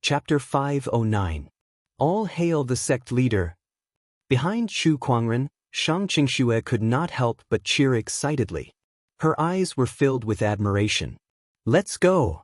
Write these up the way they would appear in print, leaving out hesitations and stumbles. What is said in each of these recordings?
Chapter 509. All hail the sect leader. Behind Chu Kuangren, Xianxia could not help but cheer excitedly. Her eyes were filled with admiration. Let's go!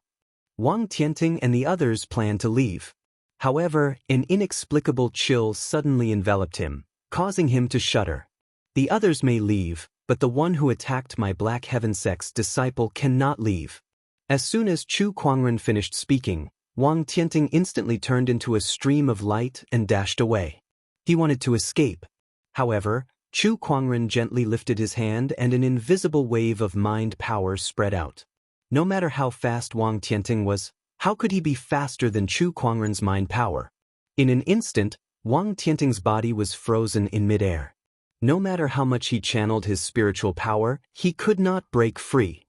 Wang Tianting and the others planned to leave. However, an inexplicable chill suddenly enveloped him, causing him to shudder. The others may leave, but the one who attacked my Black Heaven sect's disciple cannot leave. As soon as Chu Kuangren finished speaking, Wang Tianting instantly turned into a stream of light and dashed away. He wanted to escape. However, Chu Kuangren gently lifted his hand and an invisible wave of mind power spread out. No matter how fast Wang Tianting was, how could he be faster than Chu Kuangren's mind power? In an instant, Wang Tianting's body was frozen in midair. No matter how much he channeled his spiritual power, he could not break free.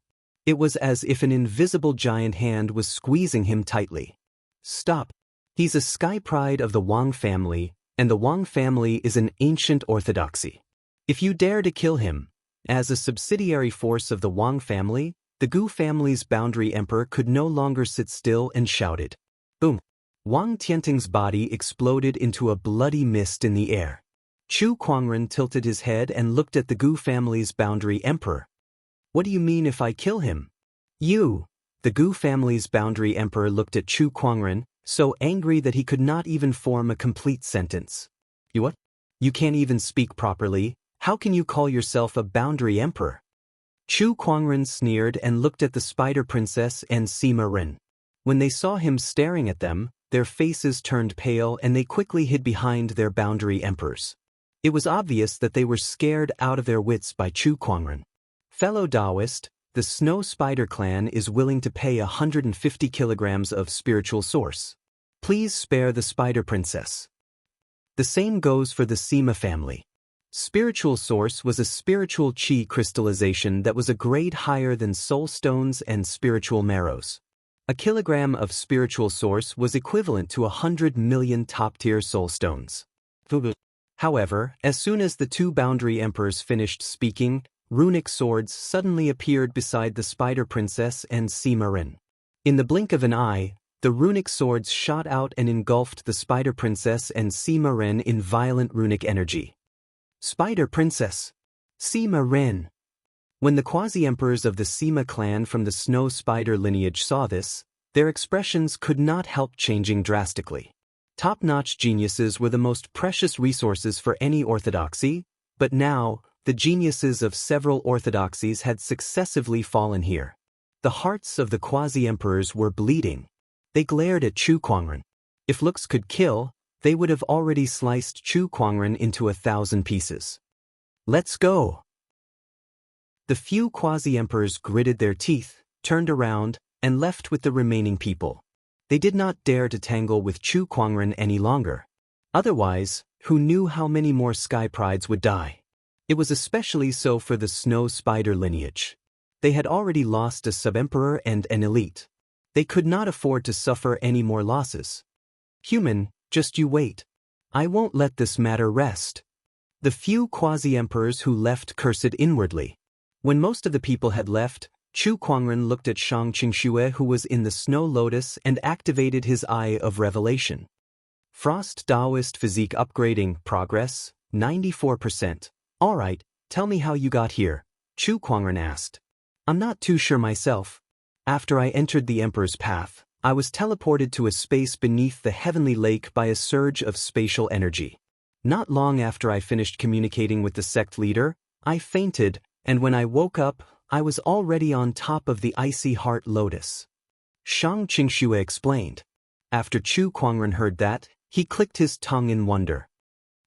It was as if an invisible giant hand was squeezing him tightly. Stop! He's a sky pride of the Wang family, and the Wang family is an ancient orthodoxy. If you dare to kill him, as a subsidiary force of the Wang family, the Gu family's boundary emperor could no longer sit still and shouted. Boom! Wang Tianting's body exploded into a bloody mist in the air. Chu Kuangren tilted his head and looked at the Gu family's boundary emperor. What do you mean if I kill him? You! The Gu family's boundary emperor looked at Chu Kuangren, so angry that he could not even form a complete sentence. You what? You can't even speak properly. How can you call yourself a boundary emperor? Chu Kuangren sneered and looked at the Spider Princess and Sima Ren. When they saw him staring at them, their faces turned pale and they quickly hid behind their boundary emperors. It was obvious that they were scared out of their wits by Chu Kuangren. Fellow Taoist, the Snow Spider clan is willing to pay 150 kilograms of spiritual source. Please spare the Spider Princess. The same goes for the Sima family. Spiritual source was a spiritual chi crystallization that was a grade higher than soul stones and spiritual marrows. A kilogram of spiritual source was equivalent to 100 million top-tier soul stones. However, as soon as the two boundary emperors finished speaking, runic swords suddenly appeared beside the Spider Princess and Sima Ren. In the blink of an eye, the runic swords shot out and engulfed the Spider Princess and Sima Ren in violent runic energy. Spider Princess! Sima Ren! When the quasi-emperors of the Sima clan from the Snow Spider lineage saw this, their expressions could not help changing drastically. Top-notch geniuses were the most precious resources for any orthodoxy, but now, the geniuses of several orthodoxies had successively fallen here. The hearts of the quasi-emperors were bleeding. They glared at Chu Kuangren. If looks could kill, they would have already sliced Chu Kuangren into 1,000 pieces. Let's go! The few quasi-emperors gritted their teeth, turned around, and left with the remaining people. They did not dare to tangle with Chu Kuangren any longer. Otherwise, who knew how many more sky prides would die? It was especially so for the Snow Spider lineage. They had already lost a sub-emperor and an elite. They could not afford to suffer any more losses. Human, just you wait. I won't let this matter rest. The few quasi-emperors who left cursed inwardly. When most of the people had left, Chu Kuangren looked at Xianxia who was in the Snow Lotus and activated his Eye of Revelation. Frost Taoist physique upgrading progress, 94%. Alright, tell me how you got here, Chu Kuangren asked. I'm not too sure myself. After I entered the Emperor's path, I was teleported to a space beneath the heavenly lake by a surge of spatial energy. Not long after I finished communicating with the sect leader, I fainted, and when I woke up, I was already on top of the icy heart lotus. Xianxia explained. After Chu Kuangren heard that, he clicked his tongue in wonder.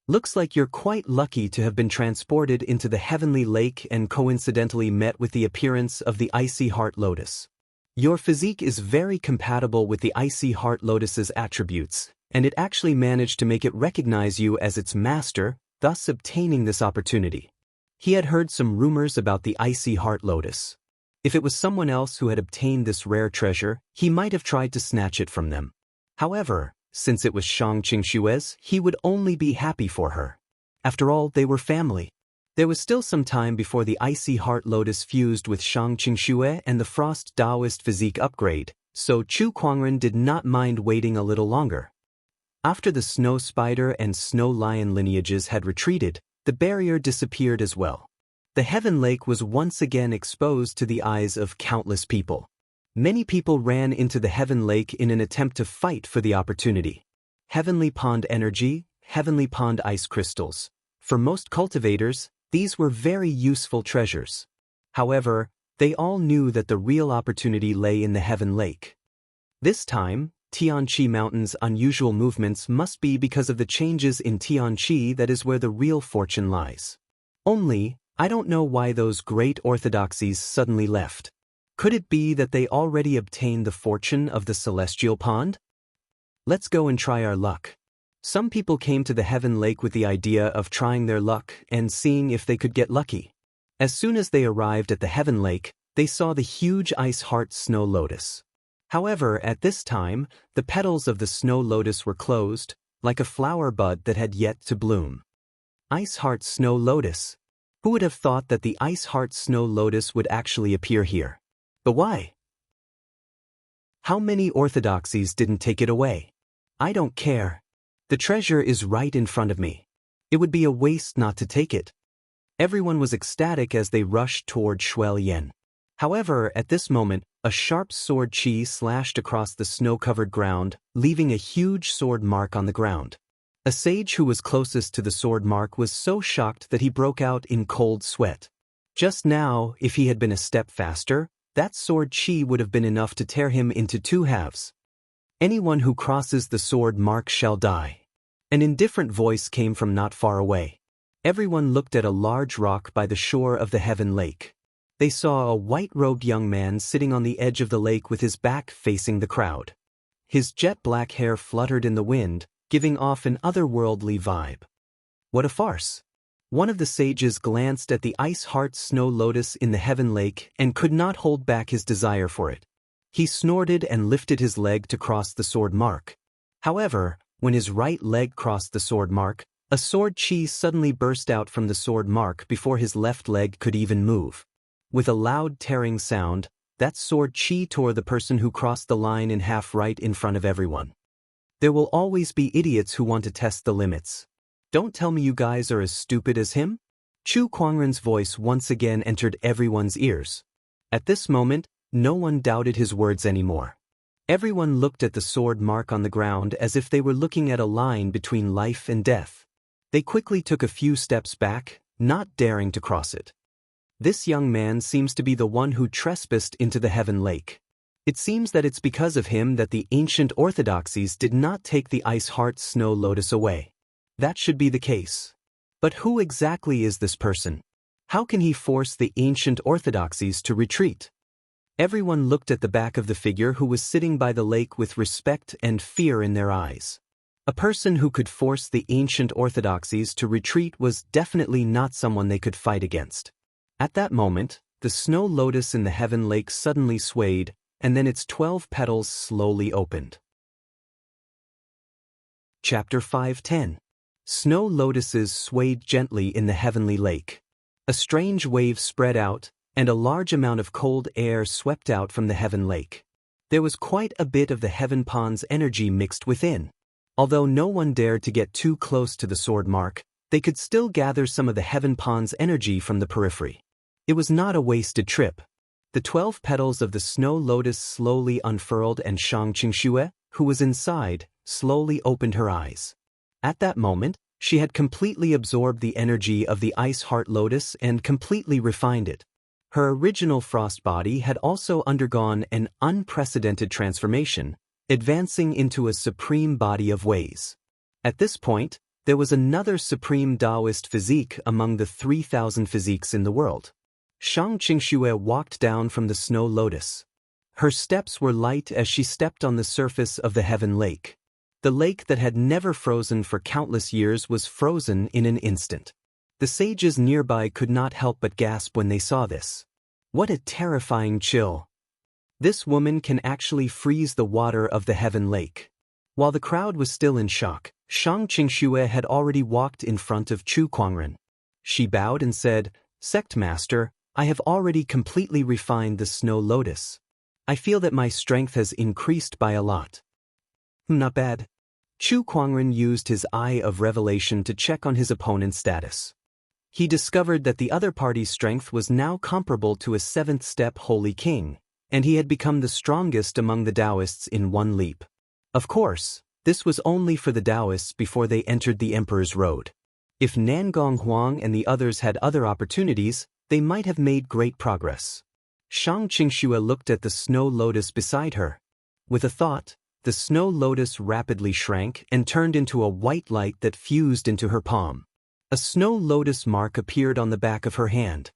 Looks like you're quite lucky to have been transported into the heavenly lake and coincidentally met with the appearance of the icy heart lotus. Your physique is very compatible with the icy heart lotus's attributes, and it actually managed to make it recognize you as its master, thus obtaining this opportunity. He had heard some rumors about the icy heart lotus. If it was someone else who had obtained this rare treasure, he might have tried to snatch it from them. However, since it was Xianxia's, he would only be happy for her. After all, they were family. There was still some time before the icy heart lotus fused with Xianxia and the frost Taoist physique upgrade, so Chu Kuangren did not mind waiting a little longer. After the snow spider and snow lion lineages had retreated, the barrier disappeared as well. The Heaven Lake was once again exposed to the eyes of countless people. Many people ran into the Heaven Lake in an attempt to fight for the opportunity. Heavenly Pond energy, Heavenly Pond ice crystals. For most cultivators, these were very useful treasures. However, they all knew that the real opportunity lay in the Heaven Lake. This time, Xianxia Mountain's unusual movements must be because of the changes in Xianxia. That is where the real fortune lies. Only, I don't know why those great orthodoxies suddenly left. Could it be that they already obtained the fortune of the Celestial Pond? Let's go and try our luck. Some people came to the Heaven Lake with the idea of trying their luck and seeing if they could get lucky. As soon as they arrived at the Heaven Lake, they saw the huge ice heart snow lotus. However, at this time, the petals of the snow lotus were closed, like a flower bud that had yet to bloom. Ice heart snow lotus. Who would have thought that the ice heart snow lotus would actually appear here? But why? How many orthodoxies didn't take it away? I don't care. The treasure is right in front of me. It would be a waste not to take it. Everyone was ecstatic as they rushed toward Shuelian. However, at this moment, a sharp sword chi slashed across the snow-covered ground, leaving a huge sword mark on the ground. A sage who was closest to the sword mark was so shocked that he broke out in cold sweat. Just now, if he had been a step faster, that sword chi would have been enough to tear him into two halves. Anyone who crosses the sword mark shall die. An indifferent voice came from not far away. Everyone looked at a large rock by the shore of the Heaven Lake. They saw a white-robed young man sitting on the edge of the lake with his back facing the crowd. His jet-black hair fluttered in the wind, giving off an otherworldly vibe. What a farce! One of the sages glanced at the ice heart snow lotus in the Heaven Lake and could not hold back his desire for it. He snorted and lifted his leg to cross the sword mark. However, when his right leg crossed the sword mark, a sword chi suddenly burst out from the sword mark before his left leg could even move. With a loud tearing sound, that sword chi tore the person who crossed the line in half right in front of everyone. There will always be idiots who want to test the limits. Don't tell me you guys are as stupid as him? Chu Kuangren's voice once again entered everyone's ears. At this moment, no one doubted his words anymore. Everyone looked at the sword mark on the ground as if they were looking at a line between life and death. They quickly took a few steps back, not daring to cross it. This young man seems to be the one who trespassed into the Heaven Lake. It seems that it's because of him that the ancient orthodoxies did not take the ice heart snow lotus away. That should be the case. But who exactly is this person? How can he force the ancient orthodoxies to retreat? Everyone looked at the back of the figure who was sitting by the lake with respect and fear in their eyes. A person who could force the ancient orthodoxies to retreat was definitely not someone they could fight against. At that moment, the snow lotus in the Heaven Lake suddenly swayed, and then its 12 petals slowly opened. Chapter 5:10. Snow lotuses swayed gently in the heavenly lake. A strange wave spread out, and a large amount of cold air swept out from the Heaven Lake. There was quite a bit of the Heaven Pond's energy mixed within. Although no one dared to get too close to the sword mark, they could still gather some of the Heaven Pond's energy from the periphery. It was not a wasted trip. The 12 petals of the snow lotus slowly unfurled, and Xianxia, who was inside, slowly opened her eyes. At that moment, she had completely absorbed the energy of the ice heart lotus and completely refined it. Her original frost body had also undergone an unprecedented transformation, advancing into a supreme body of ways. At this point, there was another supreme Taoist physique among the 3,000 physiques in the world. Xianxia walked down from the snow lotus. Her steps were light as she stepped on the surface of the Heaven Lake. The lake that had never frozen for countless years was frozen in an instant. The sages nearby could not help but gasp when they saw this. What a terrifying chill! This woman can actually freeze the water of the Heaven Lake. While the crowd was still in shock, Xianxia had already walked in front of Chu Kuangren. She bowed and said, "Sect Master, I have already completely refined the snow lotus. I feel that my strength has increased by a lot. Not bad. Chu Kuangren used his eye of revelation to check on his opponent's status. He discovered that the other party's strength was now comparable to a 7th-step Holy King, and he had become the strongest among the Taoists in one leap. Of course, this was only for the Taoists before they entered the Emperor's Road. If Nangong Huang and the others had other opportunities, they might have made great progress. Xianxia looked at the snow lotus beside her. With a thought, the snow lotus rapidly shrank and turned into a white light that fused into her palm. A snow lotus mark appeared on the back of her hand.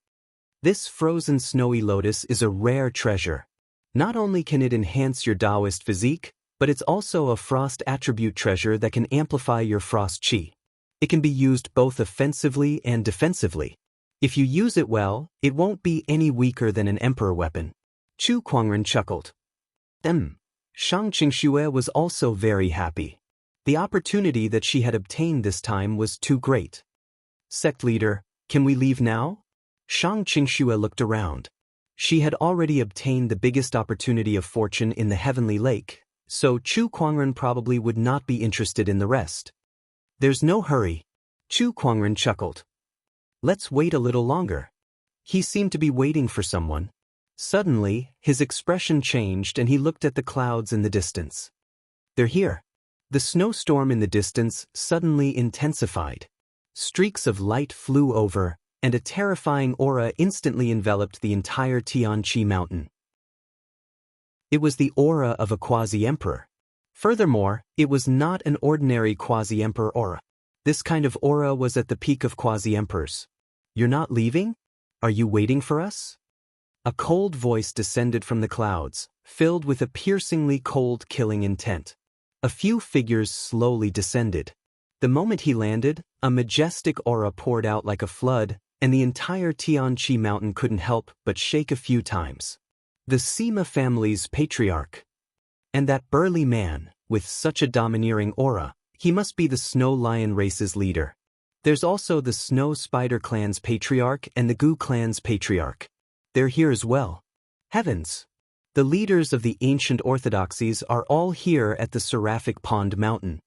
This frozen snowy lotus is a rare treasure. Not only can it enhance your Taoist physique, but it's also a frost attribute treasure that can amplify your frost chi. It can be used both offensively and defensively. If you use it well, it won't be any weaker than an emperor weapon. Chu Kuangren chuckled. Xianxia was also very happy. The opportunity that she had obtained this time was too great. Sect leader, can we leave now? Xianxia looked around. She had already obtained the biggest opportunity of fortune in the Heavenly Lake, so Chu Kuangren probably would not be interested in the rest. There's no hurry. Chu Kuangren chuckled. Let's wait a little longer. He seemed to be waiting for someone. Suddenly, his expression changed and he looked at the clouds in the distance. They're here. The snowstorm in the distance suddenly intensified. Streaks of light flew over, and a terrifying aura instantly enveloped the entire Xianxia mountain. It was the aura of a quasi-emperor. Furthermore, it was not an ordinary quasi-emperor aura. This kind of aura was at the peak of quasi-emperors. You're not leaving? Are you waiting for us? A cold voice descended from the clouds, filled with a piercingly cold killing intent. A few figures slowly descended. The moment he landed, a majestic aura poured out like a flood, and the entire Xianxia mountain couldn't help but shake a few times. The Sima family's patriarch. And that burly man, with such a domineering aura, he must be the Snow Lion race's leader. There's also the Snow Spider clan's patriarch and the Gu clan's patriarch. They're here as well. Heavens! The leaders of the ancient orthodoxies are all here at the Seraphic Pond Mountain.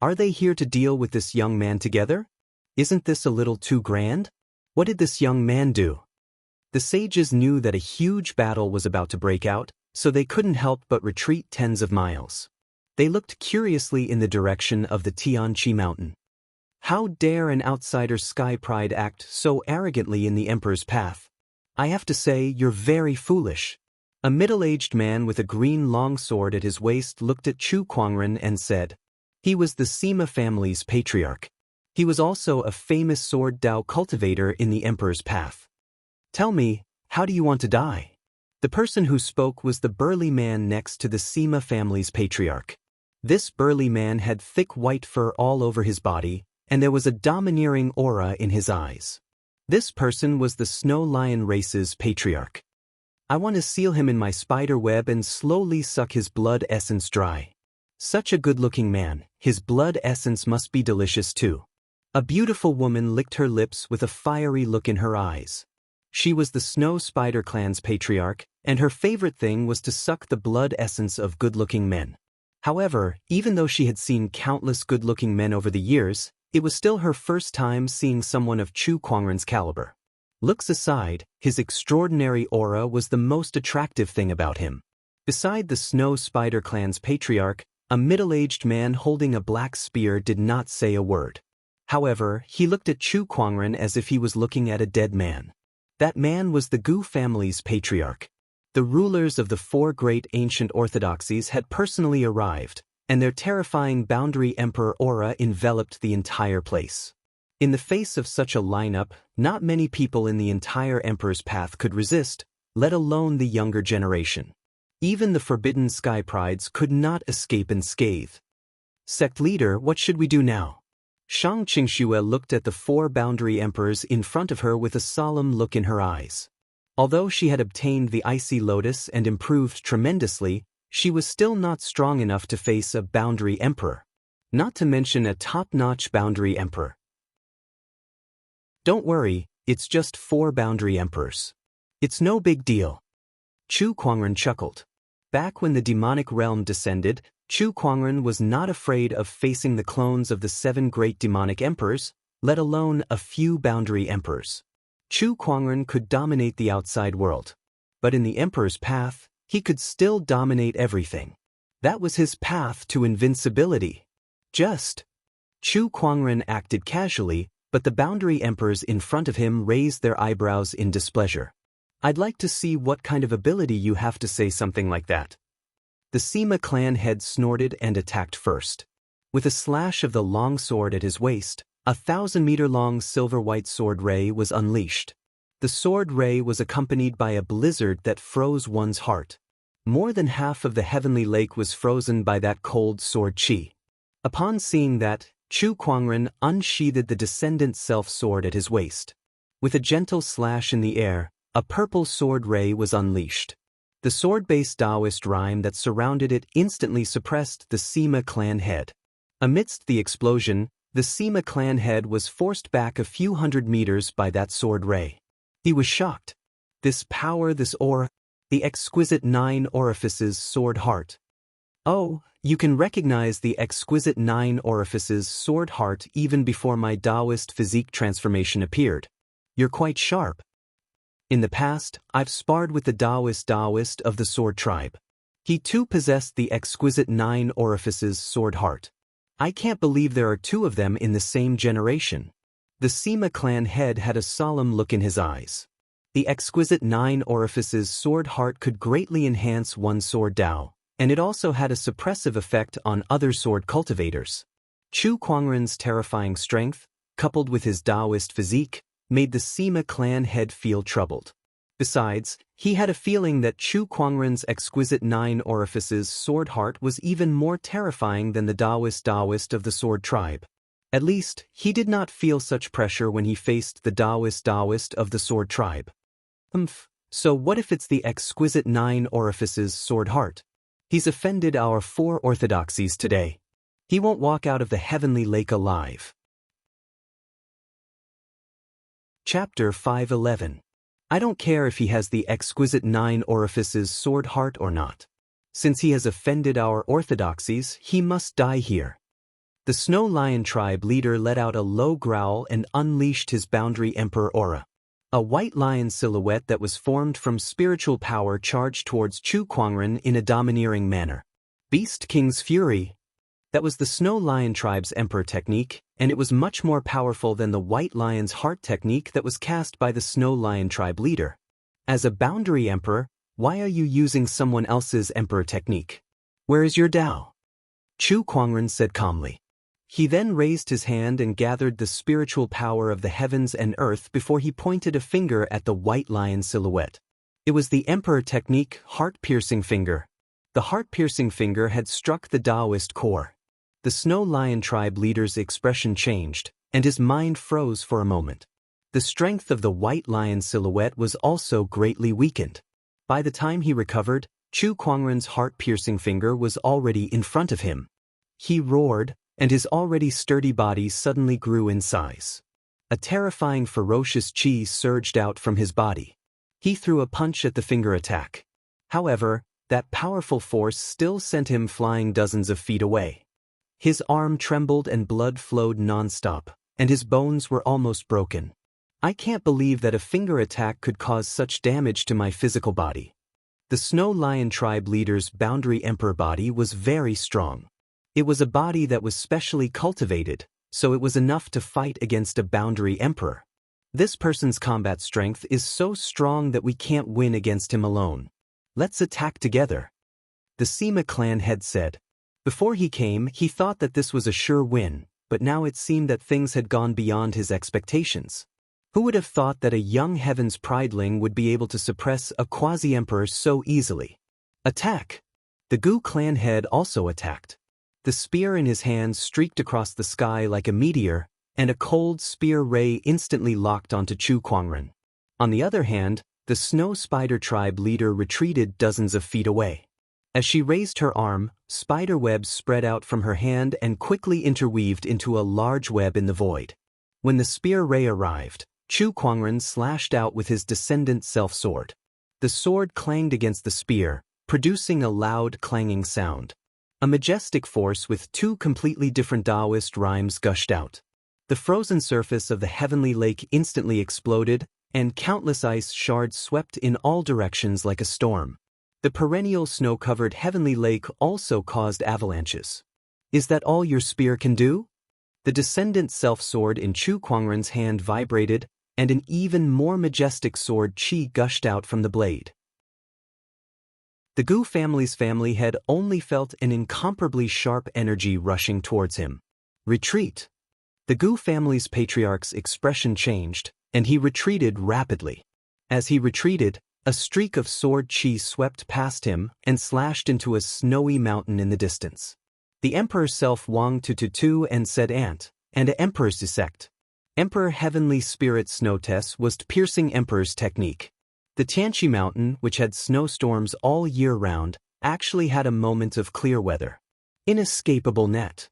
Are they here to deal with this young man together? Isn't this a little too grand? What did this young man do? The sages knew that a huge battle was about to break out, so they couldn't help but retreat tens of miles. They looked curiously in the direction of the Xianxia mountain. How dare an outsider's sky pride act so arrogantly in the emperor's path? I have to say, you're very foolish. A middle-aged man with a green longsword at his waist looked at Chu Kuangren and said. He was the Sima family's patriarch. He was also a famous sword Dao cultivator in the emperor's path. Tell me, how do you want to die? The person who spoke was the burly man next to the Sima family's patriarch. This burly man had thick white fur all over his body, and there was a domineering aura in his eyes. This person was the Snow Lion race's patriarch. I want to seal him in my spider web and slowly suck his blood essence dry. Such a good-looking man, his blood essence must be delicious too. A beautiful woman licked her lips with a fiery look in her eyes. She was the Snow Spider clan's patriarch, and her favorite thing was to suck the blood essence of good-looking men. However, even though she had seen countless good-looking men over the years, it was still her first time seeing someone of Chu Kuangren's caliber. Looks aside, his extraordinary aura was the most attractive thing about him. Beside the Snow Spider clan's patriarch, a middle-aged man holding a black spear did not say a word. However, he looked at Chu Kuangren as if he was looking at a dead man. That man was the Gu family's patriarch. The rulers of the four great ancient orthodoxies had personally arrived, and their terrifying boundary emperor aura enveloped the entire place. In the face of such a lineup, not many people in the entire emperor's path could resist, let alone the younger generation. Even the forbidden sky prides could not escape unscathed. Sect leader, what should we do now? Xianxia looked at the four boundary emperors in front of her with a solemn look in her eyes. Although she had obtained the icy lotus and improved tremendously, she was still not strong enough to face a boundary emperor. Not to mention a top-notch boundary emperor. Don't worry, it's just 4 boundary emperors. It's no big deal. Chu Kuangren chuckled. Back when the demonic realm descended, Chu Kuangren was not afraid of facing the clones of the 7 great demonic emperors, let alone a few boundary emperors. Chu Kuangren could dominate the outside world. But in the emperor's path, he could still dominate everything. That was his path to invincibility. Chu Kuangren acted casually, but the boundary emperors in front of him raised their eyebrows in displeasure. I'd like to see what kind of ability you have to say something like that. The Sima clan head snorted and attacked first. With a slash of the long sword at his waist, a 1,000-meter-long silver-white sword ray was unleashed. The sword ray was accompanied by a blizzard that froze one's heart. More than half of the heavenly lake was frozen by that cold sword chi. Upon seeing that, Chu Kuangren unsheathed the descendant self-sword at his waist. With a gentle slash in the air, a purple sword ray was unleashed. The sword-based Taoist rhyme that surrounded it instantly suppressed the Sima clan head. Amidst the explosion, the Sima clan head was forced back a few hundred meters by that sword ray. He was shocked. This power, this aura, the exquisite 9 orifices sword heart. Oh, you can recognize the exquisite 9 orifices sword heart even before my Taoist physique transformation appeared. You're quite sharp. In the past, I've sparred with the Taoist of the sword tribe. He too possessed the exquisite 9 orifices sword heart. I can't believe there are 2 of them in the same generation. The Sima clan head had a solemn look in his eyes. The exquisite 9 orifices sword heart could greatly enhance one's sword Dao, and it also had a suppressive effect on other sword cultivators. Chu Kuangren's terrifying strength, coupled with his Taoist physique, made the Sima clan head feel troubled. Besides, he had a feeling that Chu Kuangren's exquisite 9 orifices sword heart was even more terrifying than the Taoist of the sword tribe. At least, he did not feel such pressure when he faced the Taoist of the sword tribe. So what if it's the exquisite 9 orifices sword heart? He's offended our 4 orthodoxies today. He won't walk out of the heavenly lake alive. Chapter 5:11. I don't care if he has the exquisite 9 orifices sword heart or not. Since he has offended our orthodoxies, he must die here. The Snow Lion tribe leader let out a low growl and unleashed his boundary emperor aura. A white lion silhouette that was formed from spiritual power charged towards Chu Kuangren in a domineering manner. Beast King's Fury. That was the Snow Lion tribe's emperor technique, and it was much more powerful than the White Lion's heart technique that was cast by the Snow Lion tribe leader. As a boundary emperor, why are you using someone else's emperor technique? Where is your Dao? Chu Kuangren said calmly. He then raised his hand and gathered the spiritual power of the heavens and earth before he pointed a finger at the White Lion silhouette. It was the emperor technique heart-piercing finger. The heart-piercing finger had struck the Taoist core. The Snow Lion tribe leader's expression changed, and his mind froze for a moment. The strength of the White Lion silhouette was also greatly weakened. By the time he recovered, Chu Kuangren's heart-piercing finger was already in front of him. He roared, and his already sturdy body suddenly grew in size. A terrifying ferocious chi surged out from his body. He threw a punch at the finger attack. However, that powerful force still sent him flying dozens of feet away. His arm trembled and blood flowed non-stop, and his bones were almost broken. I can't believe that a finger attack could cause such damage to my physical body. The Snow Lion tribe leader's boundary emperor body was very strong. It was a body that was specially cultivated, so it was enough to fight against a boundary emperor. This person's combat strength is so strong that we can't win against him alone. Let's attack together. The Sima clan head said. Before he came, he thought that this was a sure win, but now it seemed that things had gone beyond his expectations. Who would have thought that a young Heaven's Prideling would be able to suppress a quasi-emperor so easily? Attack! The Gu clan head also attacked. The spear in his hands streaked across the sky like a meteor, and a cold spear ray instantly locked onto Chu Kuangren. On the other hand, the Snow Spider tribe leader retreated dozens of feet away. As she raised her arm, spider webs spread out from her hand and quickly interweaved into a large web in the void. When the spear ray arrived, Chu Kuangren slashed out with his descendant self-sword. The sword clanged against the spear, producing a loud clanging sound. A majestic force with two completely different Taoist rhymes gushed out. The frozen surface of the heavenly lake instantly exploded, and countless ice shards swept in all directions like a storm. The perennial snow-covered heavenly lake also caused avalanches. Is that all your spear can do? The descendant self-sword in Chu Kuangren's hand vibrated, and an even more majestic sword chi gushed out from the blade. The Gu family's family had only felt an incomparably sharp energy rushing towards him. Retreat. The Gu family's patriarch's expression changed, and he retreated rapidly. As he retreated, a streak of sword chi swept past him and slashed into a snowy mountain in the distance. The Emperor self Wang Tututu and said Ant, and a Emperor's sect. Emperor Heavenly Spirit Snowtess was piercing Emperor's technique. The Tianqi Mountain, which had snowstorms all year round, actually had a moment of clear weather. Inescapable net.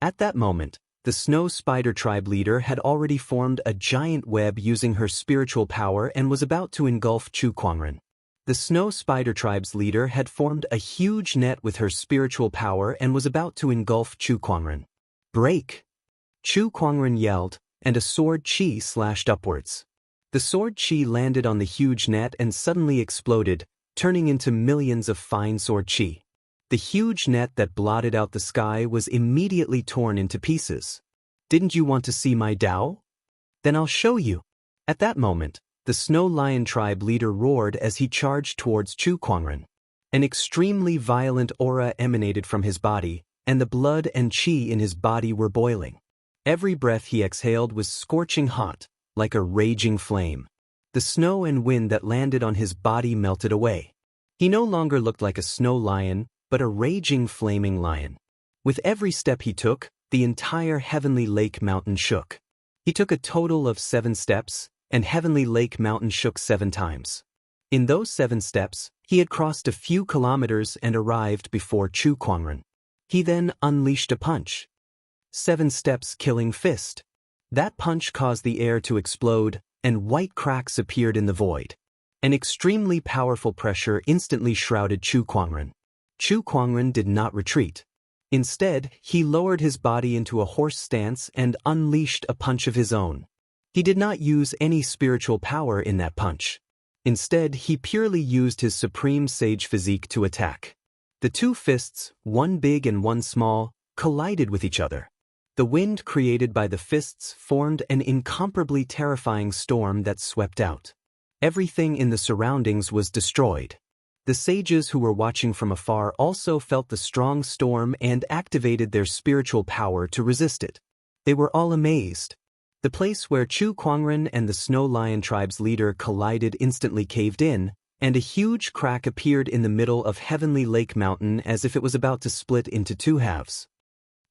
At that moment, the Snow Spider Tribe leader had already formed a giant web using her spiritual power and was about to engulf Chu Kuangren. The Snow Spider Tribe's leader had formed a huge net with her spiritual power and was about to engulf Chu Kuangren. Break! Chu Kuangren yelled, and a sword chi slashed upwards. The sword chi landed on the huge net and suddenly exploded, turning into millions of fine sword chi. The huge net that blotted out the sky was immediately torn into pieces. Didn't you want to see my Tao? Then I'll show you. At that moment, the Snow Lion Tribe leader roared as he charged towards Chu Kuangren. An extremely violent aura emanated from his body, and the blood and chi in his body were boiling. Every breath he exhaled was scorching hot, like a raging flame. The snow and wind that landed on his body melted away. He no longer looked like a snow lion, but a raging flaming lion. With every step he took, the entire Heavenly Lake Mountain shook. He took a total of 7 steps, and Heavenly Lake Mountain shook 7 times. In those 7 steps, he had crossed a few kilometers and arrived before Chu Kuangren. He then unleashed a punch. 7 steps killing fist. That punch caused the air to explode, and white cracks appeared in the void. An extremely powerful pressure instantly shrouded Chu Kuangren. Chu Kuangren did not retreat. Instead, he lowered his body into a horse stance and unleashed a punch of his own. He did not use any spiritual power in that punch. Instead, he purely used his supreme sage physique to attack. The 2 fists, one big and one small, collided with each other. The wind created by the fists formed an incomparably terrifying storm that swept out. Everything in the surroundings was destroyed. The sages who were watching from afar also felt the strong storm and activated their spiritual power to resist it. They were all amazed. The place where Chu Kuangren and the Snow Lion Tribe's leader collided instantly caved in, and a huge crack appeared in the middle of Heavenly Lake Mountain as if it was about to split into 2 halves.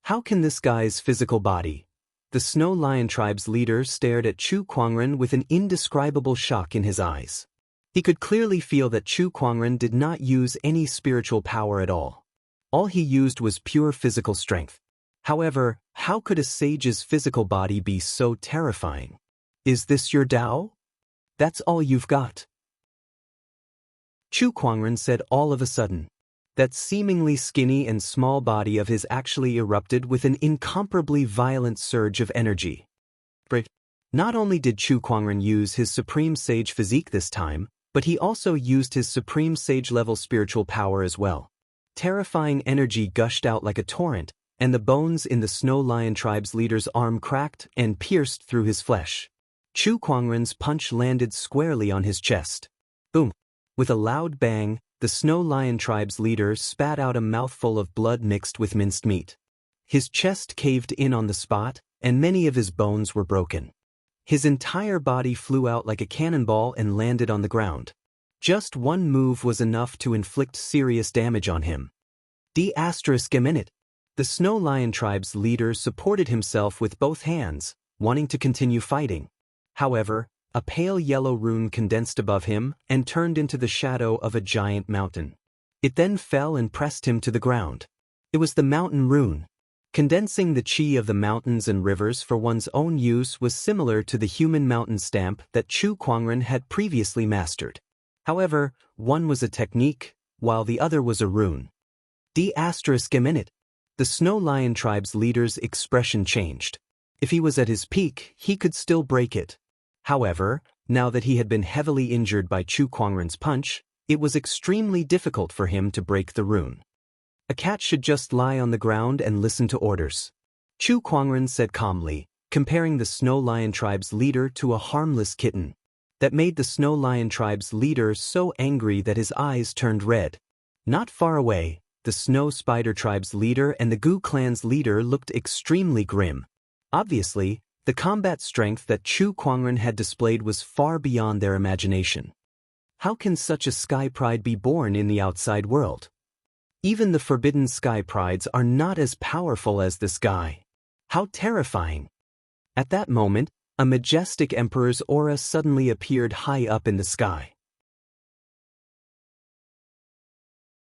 How can this guy's physical body? The Snow Lion Tribe's leader stared at Chu Kuangren with an indescribable shock in his eyes. He could clearly feel that Chu Kuangren did not use any spiritual power at all. All he used was pure physical strength. However, how could a sage's physical body be so terrifying? Is this your Tao? That's all you've got? Chu Kuangren said all of a sudden. That seemingly skinny and small body of his actually erupted with an incomparably violent surge of energy. Not only did Chu Kuangren use his supreme sage physique this time, but he also used his supreme sage-level spiritual power as well. Terrifying energy gushed out like a torrent, and the bones in the Snow Lion Tribe's leader's arm cracked and pierced through his flesh. Chu Kuangren's punch landed squarely on his chest. Boom! With a loud bang, the Snow Lion Tribe's leader spat out a mouthful of blood mixed with minced meat. His chest caved in on the spot, and many of his bones were broken. His entire body flew out like a cannonball and landed on the ground. Just one move was enough to inflict serious damage on him. ***. The Snow Lion Tribe's leader supported himself with both hands, wanting to continue fighting. However, a pale yellow rune condensed above him and turned into the shadow of a giant mountain. It then fell and pressed him to the ground. It was the mountain rune. Condensing the chi of the mountains and rivers for one's own use was similar to the human mountain stamp that Chu Kuangren had previously mastered. However, one was a technique, while the other was a rune. ***. The Snow Lion tribe's leader's expression changed. If he was at his peak, he could still break it. However, now that he had been heavily injured by Chu Kuangren's punch, it was extremely difficult for him to break the rune. A cat should just lie on the ground and listen to orders. Chu Kuangren said calmly, comparing the Snow Lion tribe's leader to a harmless kitten. That made the Snow Lion tribe's leader so angry that his eyes turned red. Not far away, the Snow Spider tribe's leader and the Gu clan's leader looked extremely grim. Obviously, the combat strength that Chu Kuangren had displayed was far beyond their imagination. How can such a sky pride be born in the outside world? Even the forbidden sky prides are not as powerful as this guy. How terrifying! At that moment, a majestic emperor's aura suddenly appeared high up in the sky.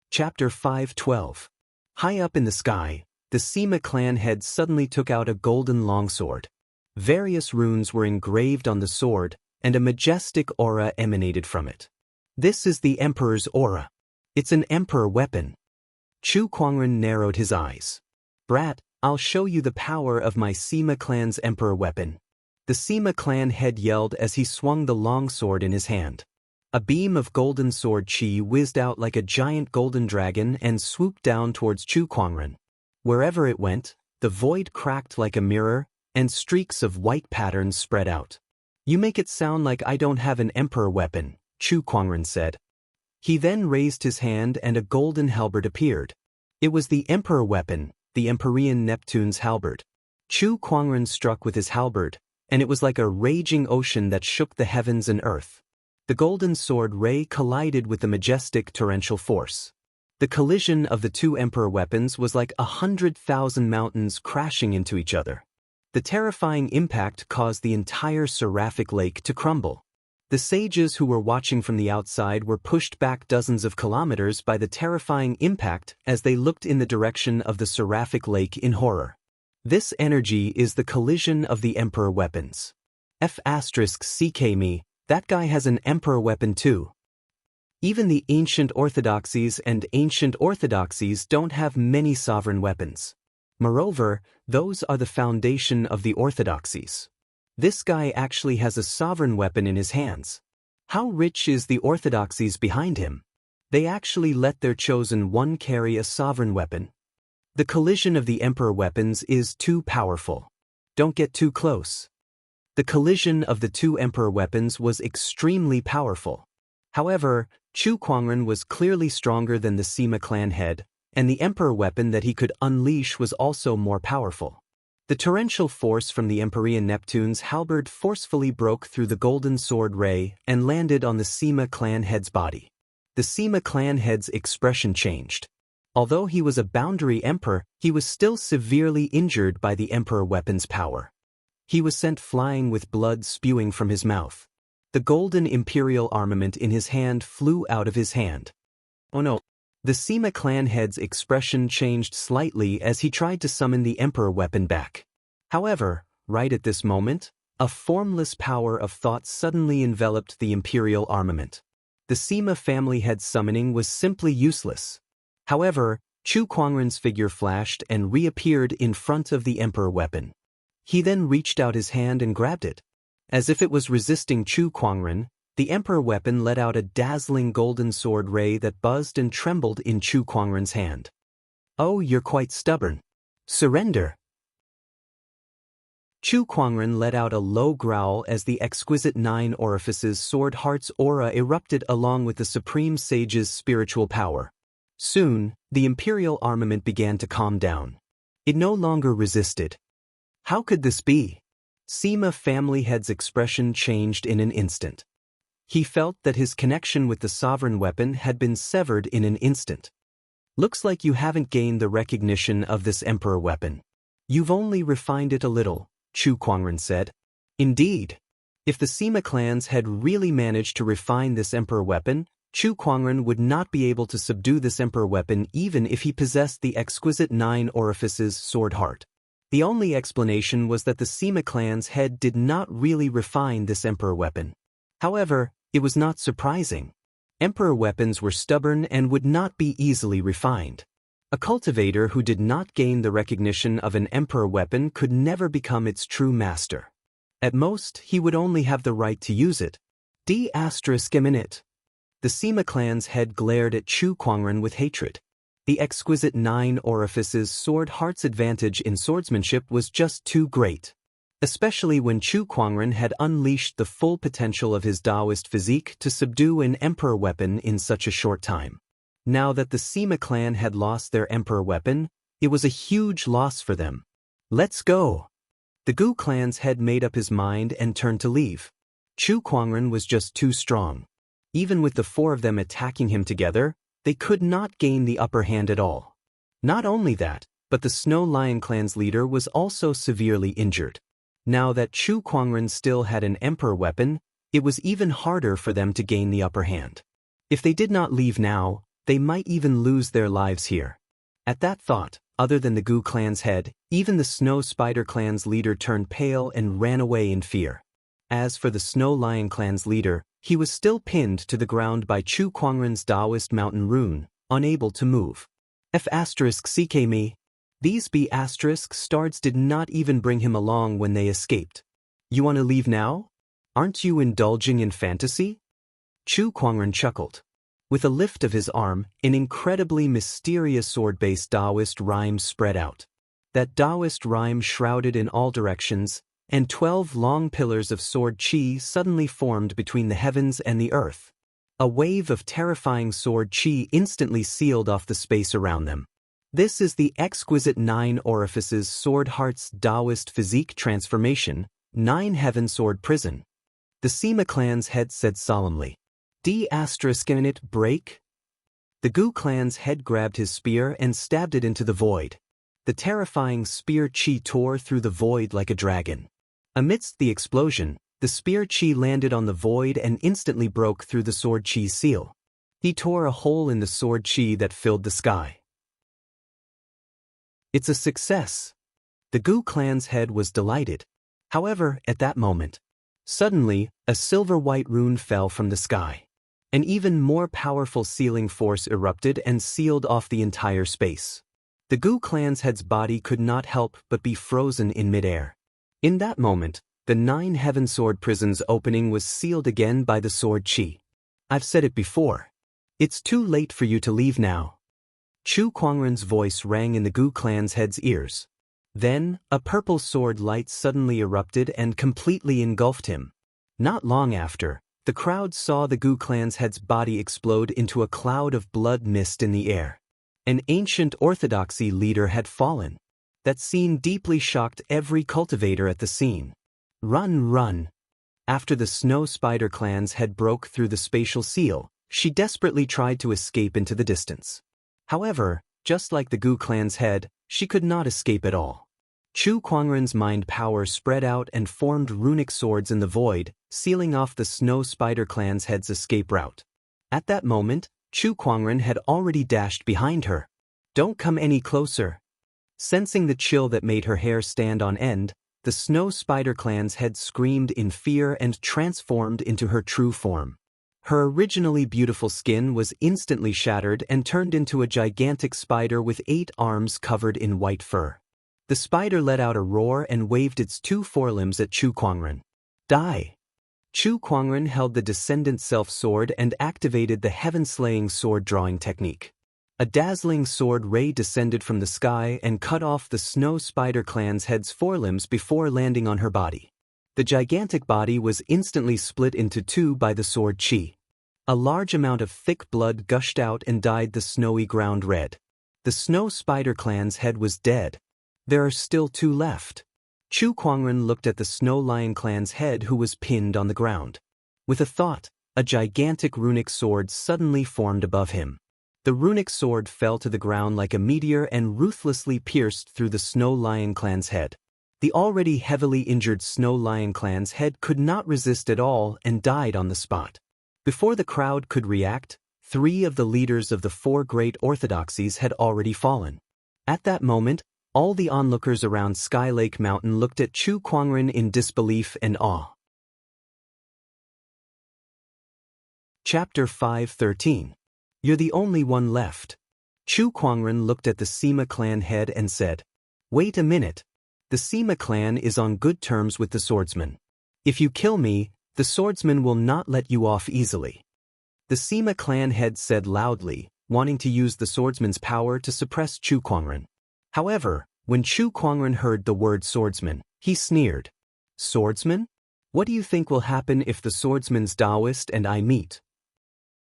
Chapter 5:12. High up in the sky, the Sima clan head suddenly took out a golden longsword. Various runes were engraved on the sword, and a majestic aura emanated from it. This is the Emperor's aura. It's an Emperor weapon. Chu Kuangren narrowed his eyes. Brat, I'll show you the power of my Sima clan's Emperor weapon. The Sima clan head yelled as he swung the longsword in his hand. A beam of golden sword chi whizzed out like a giant golden dragon and swooped down towards Chu Kuangren. Wherever it went, the void cracked like a mirror, and streaks of white patterns spread out. You make it sound like I don't have an Emperor weapon, Chu Kuangren said. He then raised his hand and a golden halberd appeared. It was the Emperor weapon, the Empyrean Neptune's halberd. Chu Kuangren struck with his halberd, and it was like a raging ocean that shook the heavens and earth. The golden sword ray collided with the majestic torrential force. The collision of the two Emperor weapons was like 100,000 mountains crashing into each other. The terrifying impact caused the entire seraphic lake to crumble. The sages who were watching from the outside were pushed back dozens of kilometers by the terrifying impact as they looked in the direction of the seraphic lake in horror. This energy is the collision of the Emperor weapons. ***CK That guy has an Emperor weapon too. Even the ancient orthodoxies and ancient orthodoxies don't have many sovereign weapons. Moreover, those are the foundation of the orthodoxies. This guy actually has a sovereign weapon in his hands. How rich is the orthodoxies behind him? They actually let their chosen one carry a sovereign weapon. The collision of the Emperor weapons is too powerful. Don't get too close. The collision of the two Emperor weapons was extremely powerful. However, Chu Kuangren was clearly stronger than the Sima clan head, and the Emperor weapon that he could unleash was also more powerful. The torrential force from the Empyrean Neptune's halberd forcefully broke through the golden sword ray and landed on the Sima clan head's body. The Sima clan head's expression changed. Although he was a boundary emperor, he was still severely injured by the Emperor weapon's power. He was sent flying with blood spewing from his mouth. The golden imperial armament in his hand flew out of his hand. Oh no! The Sima clan head's expression changed slightly as he tried to summon the Emperor weapon back. However, right at this moment, a formless power of thought suddenly enveloped the imperial armament. The Sima family head summoning was simply useless. However, Chu Kuangren's figure flashed and reappeared in front of the Emperor weapon. He then reached out his hand and grabbed it. As if it was resisting Chu Kuangren, the Emperor weapon let out a dazzling golden sword ray that buzzed and trembled in Chu Kuangren's hand. Oh, you're quite stubborn. Surrender. Chu Kuangren let out a low growl as the exquisite nine orifices sword heart's aura erupted along with the Supreme Sage's spiritual power. Soon, the imperial armament began to calm down. It no longer resisted. How could this be? Sima family head's expression changed in an instant. He felt that his connection with the sovereign weapon had been severed in an instant. Looks like you haven't gained the recognition of this Emperor weapon. You've only refined it a little, Chu Kuangren said. Indeed. If the Sima clans had really managed to refine this Emperor weapon, Chu Kuangren would not be able to subdue this Emperor weapon even if he possessed the exquisite nine orifices sword heart. The only explanation was that the Sima clan's head did not really refine this Emperor weapon. However, it was not surprising. Emperor weapons were stubborn and would not be easily refined. A cultivator who did not gain the recognition of an emperor weapon could never become its true master. At most, he would only have the right to use it. The Sima clan's head glared at Chu Kuangren with hatred. The exquisite 9 orifices sword heart's advantage in swordsmanship was just too great. Especially when Chu Kuangren had unleashed the full potential of his Taoist physique to subdue an emperor weapon in such a short time. Now that the Sima clan had lost their emperor weapon, it was a huge loss for them. Let's go. The Gu clan's head made up his mind and turned to leave. Chu Kuangren was just too strong. Even with the 4 of them attacking him together, they could not gain the upper hand at all. Not only that, but the Snow Lion clan's leader was also severely injured. Now that Chu Kuangren still had an emperor weapon, it was even harder for them to gain the upper hand. If they did not leave now, they might even lose their lives here. At that thought, other than the Gu clan's head, even the Snow Spider clan's leader turned pale and ran away in fear. As for the Snow Lion clan's leader, he was still pinned to the ground by Chu Kuangren's Taoist mountain rune, unable to move. F***ck These B** stards did not even bring him along when they escaped. You want to leave now? Aren't you indulging in fantasy? Chu Kuangren chuckled. With a lift of his arm, an incredibly mysterious sword-based Taoist rhyme spread out. That Taoist rhyme shrouded in all directions, and 12 long pillars of sword chi suddenly formed between the heavens and the earth. A wave of terrifying sword chi instantly sealed off the space around them. This is the exquisite 9 orifices sword heart's Taoist physique transformation, 9 heaven sword prison. The Sima clan's head said solemnly. Can it break? The Gu clan's head grabbed his spear and stabbed it into the void. The terrifying spear chi tore through the void like a dragon. Amidst the explosion, the spear chi landed on the void and instantly broke through the sword chi seal. He tore a hole in the sword chi that filled the sky. It's a success. The Gu clan's head was delighted. However, at that moment, suddenly, a silver-white rune fell from the sky. An even more powerful sealing force erupted and sealed off the entire space. The Gu clan's head's body could not help but be frozen in midair. In that moment, the 9 heaven sword prison's opening was sealed again by the sword chi. I've said it before. It's too late for you to leave now. Chu Kuangren's voice rang in the Gu clan's head's ears. Then, a purple sword light suddenly erupted and completely engulfed him. Not long after, the crowd saw the Gu clan's head's body explode into a cloud of blood mist in the air. An ancient orthodoxy leader had fallen. That scene deeply shocked every cultivator at the scene. Run, run. After the Snow Spider clan's head broke through the spatial seal, she desperately tried to escape into the distance. However, just like the Gu clan's head, she could not escape at all. Chu Kuangren's mind power spread out and formed runic swords in the void, sealing off the Snow Spider clan's head's escape route. At that moment, Chu Kuangren had already dashed behind her. Don't come any closer. Sensing the chill that made her hair stand on end, the Snow Spider clan's head screamed in fear and transformed into her true form. Her originally beautiful skin was instantly shattered and turned into a gigantic spider with 8 arms covered in white fur. The spider let out a roar and waved its 2 forelimbs at Chu Kuangren. Die! Chu Kuangren held the Descendant Self Sword and activated the heaven-slaying sword-drawing technique. A dazzling sword ray descended from the sky and cut off the Snow Spider clan's head's forelimbs before landing on her body. The gigantic body was instantly split into 2 by the sword chi. A large amount of thick blood gushed out and dyed the snowy ground red. The Snow Spider clan's head was dead. There are still 2 left. Chu Kuangren looked at the Snow Lion clan's head who was pinned on the ground. With a thought, a gigantic runic sword suddenly formed above him. The runic sword fell to the ground like a meteor and ruthlessly pierced through the Snow Lion clan's head. The already heavily injured Snow Lion clan's head could not resist at all and died on the spot. Before the crowd could react, 3 of the leaders of the 4 great orthodoxies had already fallen. At that moment, all the onlookers around Sky Lake Mountain looked at Chu Kuangren in disbelief and awe. Chapter 5:13. You're the only one left. Chu Kuangren looked at the Sima clan head and said, "Wait a minute. The Sima clan is on good terms with the swordsmen. If you kill me, the swordsmen will not let you off easily." The Sima clan head said loudly, wanting to use the swordsman's power to suppress Chu Kuangren. However, when Chu Kuangren heard the word swordsman, he sneered. "Swordsman? What do you think will happen if the swordsman's Taoist and I meet?"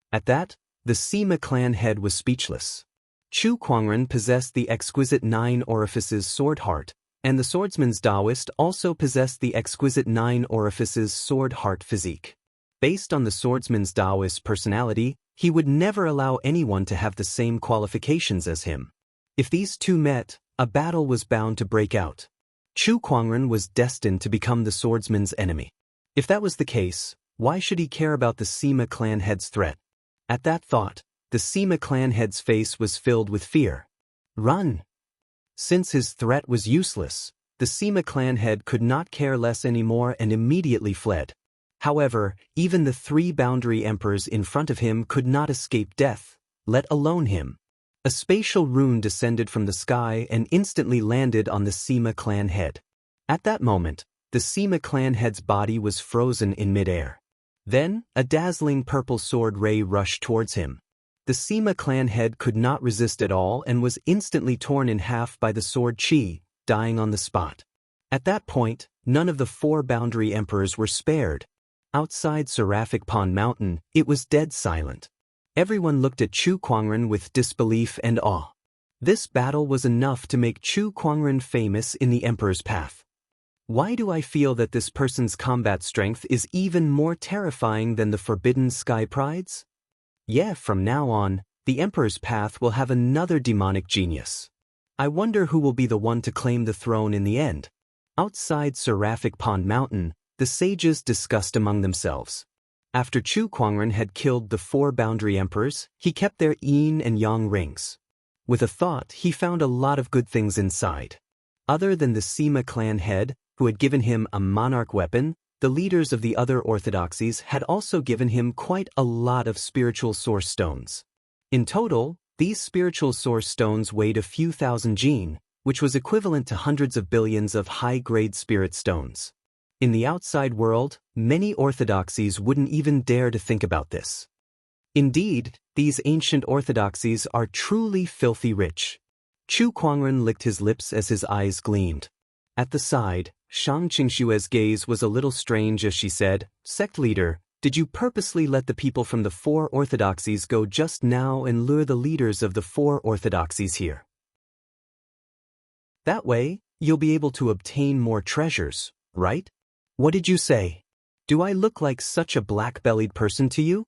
At that, the Sima clan head was speechless. Chu Kuangren possessed the exquisite 9 orifices sword heart, and the swordsman's Taoist also possessed the exquisite 9 orifices sword heart physique. Based on the swordsman's Taoist personality, he would never allow anyone to have the same qualifications as him. If these two met, a battle was bound to break out. Chu Kuangren was destined to become the swordsman's enemy. If that was the case, why should he care about the Sima clan head's threat? At that thought, the Sima clan head's face was filled with fear. Run! Since his threat was useless, the Sima clan head could not care less anymore and immediately fled. However, even the 3 boundary emperors in front of him could not escape death, let alone him. A spatial rune descended from the sky and instantly landed on the Sima clan head. At that moment, the Sima clan head's body was frozen in midair. Then, a dazzling purple sword ray rushed towards him. The Sima clan head could not resist at all and was instantly torn in half by the sword chi, dying on the spot. At that point, none of the 4 boundary emperors were spared. Outside Seraphic Pond Mountain, it was dead silent. Everyone looked at Chu Kuangren with disbelief and awe. This battle was enough to make Chu Kuangren famous in the Emperor's path. Why do I feel that this person's combat strength is even more terrifying than the Forbidden Sky Pride's? Yeah, from now on, the Emperor's path will have another demonic genius. I wonder who will be the one to claim the throne in the end. Outside Seraphic Pond Mountain, the sages discussed among themselves. After Chu Kuangren had killed the 4 boundary emperors, he kept their yin and yang rings. With a thought, he found a lot of good things inside. Other than the Sima clan head, who had given him a monarch weapon, the leaders of the other orthodoxies had also given him quite a lot of spiritual source stones. In total, these spiritual source stones weighed a few thousand jin, which was equivalent to hundreds of billions of high-grade spirit stones. In the outside world, many orthodoxies wouldn't even dare to think about this. Indeed, these ancient orthodoxies are truly filthy rich. Chu Kuangren licked his lips as his eyes gleamed. At the side, Xianxia's gaze was a little strange as she said, "Sect leader, did you purposely let the people from the 4 orthodoxies go just now and lure the leaders of the 4 orthodoxies here? That way, you'll be able to obtain more treasures, right? What did you say? Do I look like such a black-bellied person to you?"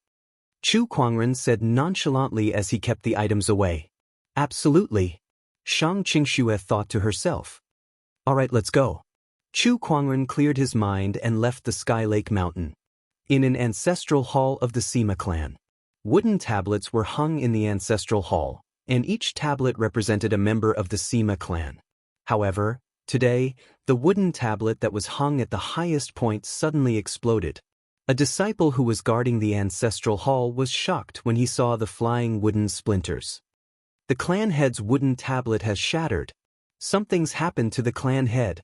Chu Kuangren said nonchalantly as he kept the items away. "Absolutely," Xianxia thought to herself. "All right, let's go." Chu Kuangren cleared his mind and left the Sky Lake Mountain. In an ancestral hall of the Sima clan, wooden tablets were hung in the ancestral hall, and each tablet represented a member of the Sima clan. However, today, the wooden tablet that was hung at the highest point suddenly exploded. A disciple who was guarding the ancestral hall was shocked when he saw the flying wooden splinters. "The clan head's wooden tablet has shattered. Something's happened to the clan head."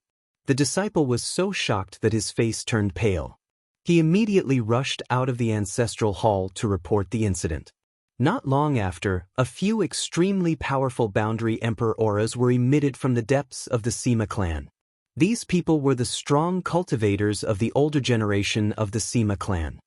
The disciple was so shocked that his face turned pale. He immediately rushed out of the ancestral hall to report the incident. Not long after, a few extremely powerful boundary emperor auras were emitted from the depths of the Sima clan. These people were the strong cultivators of the older generation of the Sima clan.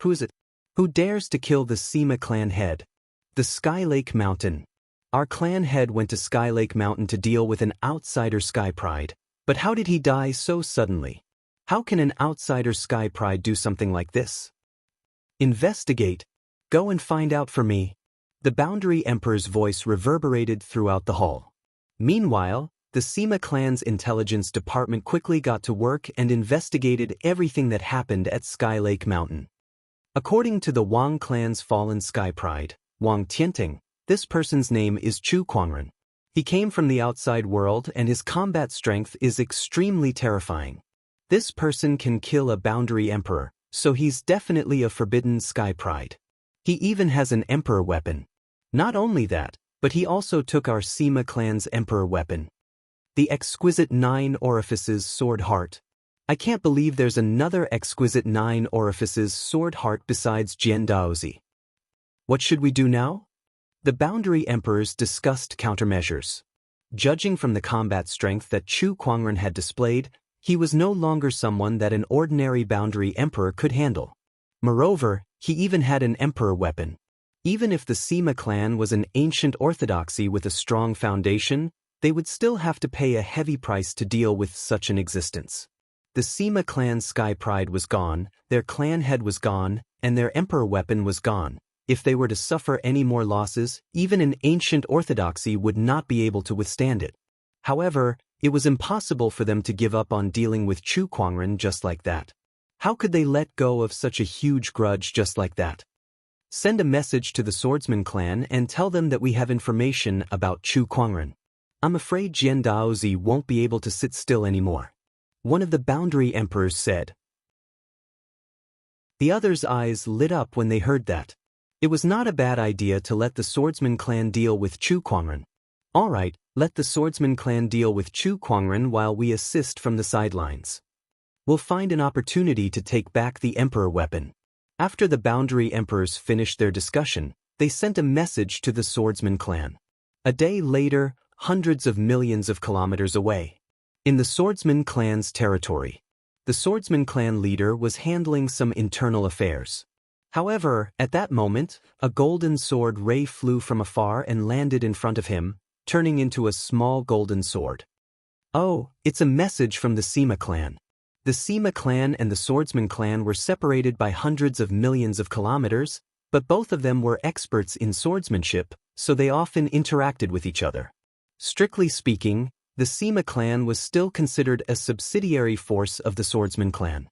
Who is it? Who dares to kill the Sima clan head? The Sky Lake Mountain. Our clan head went to Sky Lake Mountain to deal with an outsider Sky Pride. But how did he die so suddenly? How can an outsider Sky Pride do something like this? Investigate. Go and find out for me. The Boundary Emperor's voice reverberated throughout the hall. Meanwhile, the Sima clan's intelligence department quickly got to work and investigated everything that happened at Sky Lake Mountain. According to the Wang clan's fallen Sky Pride, Wang Tianting, this person's name is Chu Kuangren. He came from the outside world and his combat strength is extremely terrifying. This person can kill a boundary emperor, so he's definitely a forbidden Sky Pride. He even has an emperor weapon. Not only that, but he also took our Sima clan's emperor weapon. The exquisite 9 orifices sword heart. I can't believe there's another exquisite 9 orifices sword heart besides Jian Daozi. What should we do now? The boundary emperors discussed countermeasures. Judging from the combat strength that Chu Kuangren had displayed, he was no longer someone that an ordinary boundary emperor could handle. Moreover, he even had an emperor weapon. Even if the Sima clan was an ancient orthodoxy with a strong foundation, they would still have to pay a heavy price to deal with such an existence. The Sima clan's sky pride was gone, their clan head was gone, and their emperor weapon was gone. If they were to suffer any more losses, even an ancient orthodoxy would not be able to withstand it. However, it was impossible for them to give up on dealing with Chu Kuangren just like that. How could they let go of such a huge grudge just like that? Send a message to the swordsman clan and tell them that we have information about Chu Kuangren. I'm afraid Jian Daozi won't be able to sit still anymore. One of the boundary emperors said. The others' eyes lit up when they heard that. It was not a bad idea to let the swordsman clan deal with Chu Kuangren. All right, let the swordsman clan deal with Chu Kuangren while we assist from the sidelines. We'll find an opportunity to take back the emperor weapon. After the boundary emperors finished their discussion, they sent a message to the swordsman clan. A day later, hundreds of millions of kilometers away. In the swordsman clan's territory, the swordsman clan leader was handling some internal affairs. However, at that moment, a golden sword ray flew from afar and landed in front of him, turning into a small golden sword. Oh, it's a message from the Sima clan. The Sima clan and the swordsman clan were separated by hundreds of millions of kilometers, but both of them were experts in swordsmanship, so they often interacted with each other. Strictly speaking, the Sima clan was still considered a subsidiary force of the swordsman clan.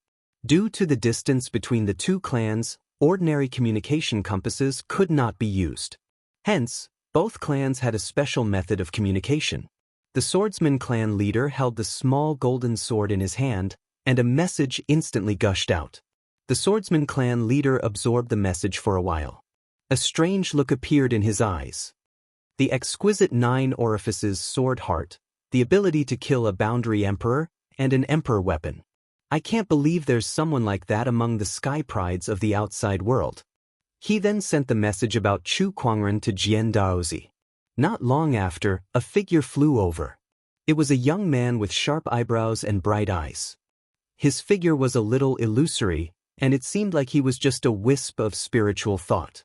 Due to the distance between the two clans, ordinary communication compasses could not be used. Hence, both clans had a special method of communication. The swordsman clan leader held the small golden sword in his hand, and a message instantly gushed out. The swordsman clan leader absorbed the message for a while. A strange look appeared in his eyes. The exquisite 9 orifices sword heart, the ability to kill a boundary emperor, and an emperor weapon. I can't believe there's someone like that among the sky prides of the outside world. He then sent the message about Chu Kuangren to Jian Daozi. Not long after, a figure flew over. It was a young man with sharp eyebrows and bright eyes. His figure was a little illusory, and it seemed like he was just a wisp of spiritual thought.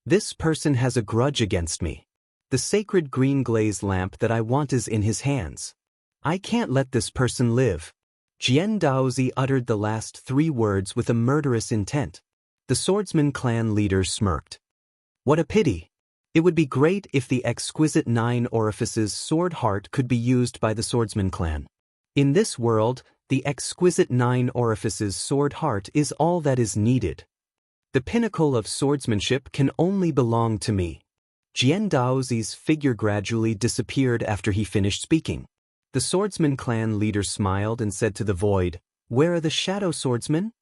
This person has a grudge against me. The sacred green glaze lamp that I want is in his hands. I can't let this person live. Jian Daozi uttered the last 3 words with a murderous intent. The swordsman clan leader smirked. What a pity. It would be great if the exquisite 9 orifices sword heart could be used by the swordsman clan. In this world, the exquisite 9 orifices sword heart is all that is needed. The pinnacle of swordsmanship can only belong to me. Jian Daozi's figure gradually disappeared after he finished speaking. The swordsman clan leader smiled and said to the void, "Where are the shadow swordsmen?"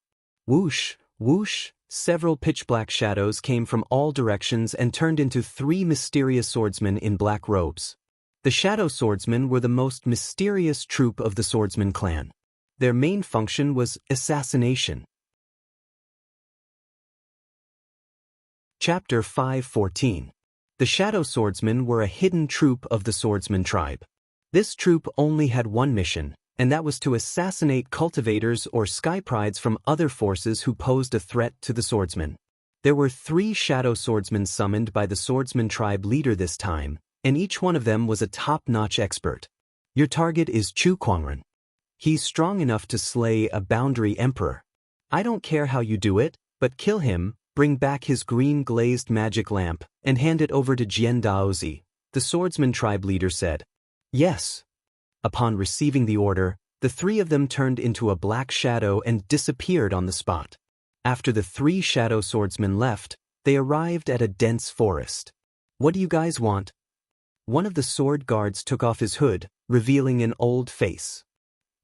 Whoosh, whoosh, several pitch-black shadows came from all directions and turned into 3 mysterious swordsmen in black robes. The shadow swordsmen were the most mysterious troop of the swordsman clan. Their main function was assassination. Chapter 5:14. The Shadow Swordsmen were a hidden troop of the swordsman tribe. This troop only had one mission, and that was to assassinate cultivators or sky prides from other forces who posed a threat to the swordsmen. There were 3 shadow swordsmen summoned by the swordsman tribe leader this time, and each one of them was a top-notch expert. Your target is Chu Kuangren. He's strong enough to slay a boundary emperor. I don't care how you do it, but kill him, bring back his green glazed magic lamp, and hand it over to Jian Daozi, the swordsman tribe leader said. Yes. Upon receiving the order, the 3 of them turned into a black shadow and disappeared on the spot. After the 3 shadow swordsmen left, they arrived at a dense forest. What do you guys want? One of the sword guards took off his hood, revealing an old face.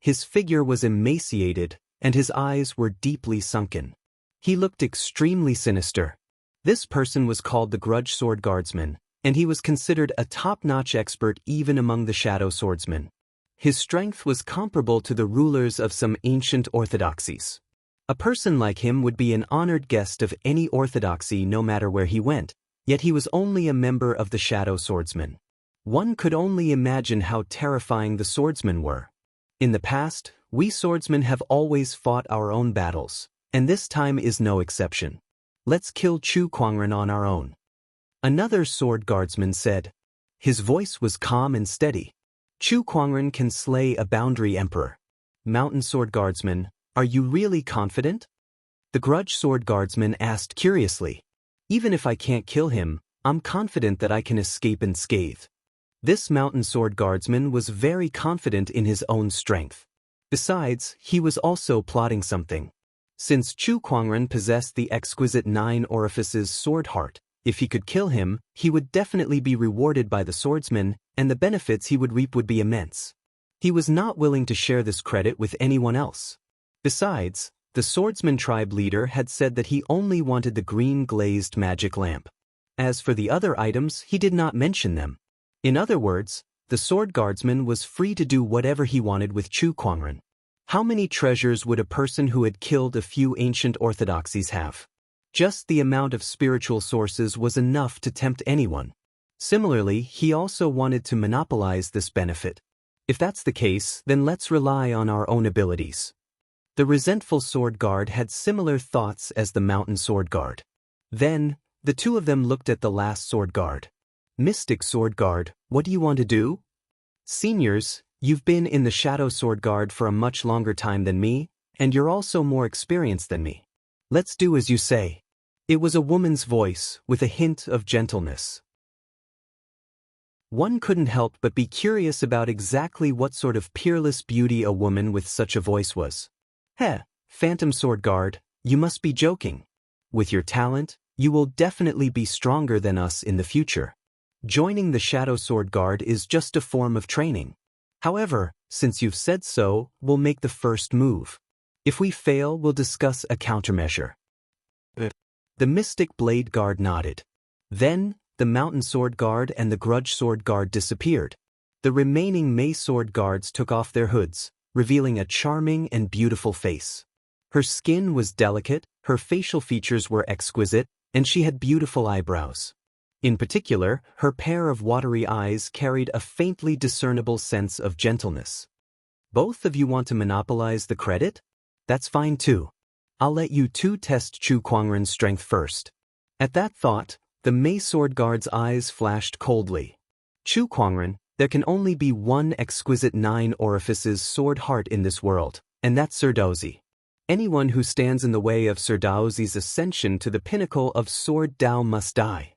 His figure was emaciated, and his eyes were deeply sunken. He looked extremely sinister. This person was called the Grudge Sword Guardsman, and he was considered a top-notch expert even among the shadow swordsmen. His strength was comparable to the rulers of some ancient orthodoxies. A person like him would be an honored guest of any orthodoxy no matter where he went, yet he was only a member of the shadow swordsmen. One could only imagine how terrifying the swordsmen were. In the past, we swordsmen have always fought our own battles, and this time is no exception. Let's kill Chu Kuangren on our own. Another sword guardsman said. His voice was calm and steady. Chu Kuangren can slay a boundary emperor. Mountain sword guardsman, are you really confident? The Grudge Sword Guardsman asked curiously. Even if I can't kill him, I'm confident that I can escape unscathed. This Mountain Sword Guardsman was very confident in his own strength. Besides, he was also plotting something. Since Chu Kuangren possessed the exquisite 9 orifices sword heart, if he could kill him, he would definitely be rewarded by the swordsman, and the benefits he would reap would be immense. He was not willing to share this credit with anyone else. Besides, the swordsman tribe leader had said that he only wanted the green glazed magic lamp. As for the other items, he did not mention them. In other words, the sword guardsman was free to do whatever he wanted with Chu Kuangren. How many treasures would a person who had killed a few ancient orthodoxies have? Just the amount of spiritual sources was enough to tempt anyone. Similarly, he also wanted to monopolize this benefit. If that's the case, then let's rely on our own abilities. The resentful sword guard had similar thoughts as the mountain sword guard. Then, the two of them looked at the last sword guard. Mystic sword guard, what do you want to do? Seniors, you've been in the shadow sword guard for a much longer time than me, and you're also more experienced than me. Let's do as you say. It was a woman's voice, with a hint of gentleness. One couldn't help but be curious about exactly what sort of peerless beauty a woman with such a voice was. Phantom Sword Guard, you must be joking. With your talent, you will definitely be stronger than us in the future. Joining the Shadow Sword Guard is just a form of training. However, since you've said so, we'll make the first move. If we fail, we'll discuss a countermeasure. The Mystic Blade Guard nodded. Then, the Mountain Sword Guard and the Grudge Sword Guard disappeared. The remaining Mei Sword Guards took off their hoods, revealing a charming and beautiful face. Her skin was delicate, her facial features were exquisite, and she had beautiful eyebrows. In particular, her pair of watery eyes carried a faintly discernible sense of gentleness. Both of you want to monopolize the credit? That's fine too. I'll let you two test Chu Kuangren's strength first. At that thought, the Mei Sword Guard's eyes flashed coldly. Chu Kuangren, there can only be one exquisite 9 orifices sword heart in this world, and that's Sir Daozi. Anyone who stands in the way of Sir Daozi's ascension to the pinnacle of Sword Dao must die.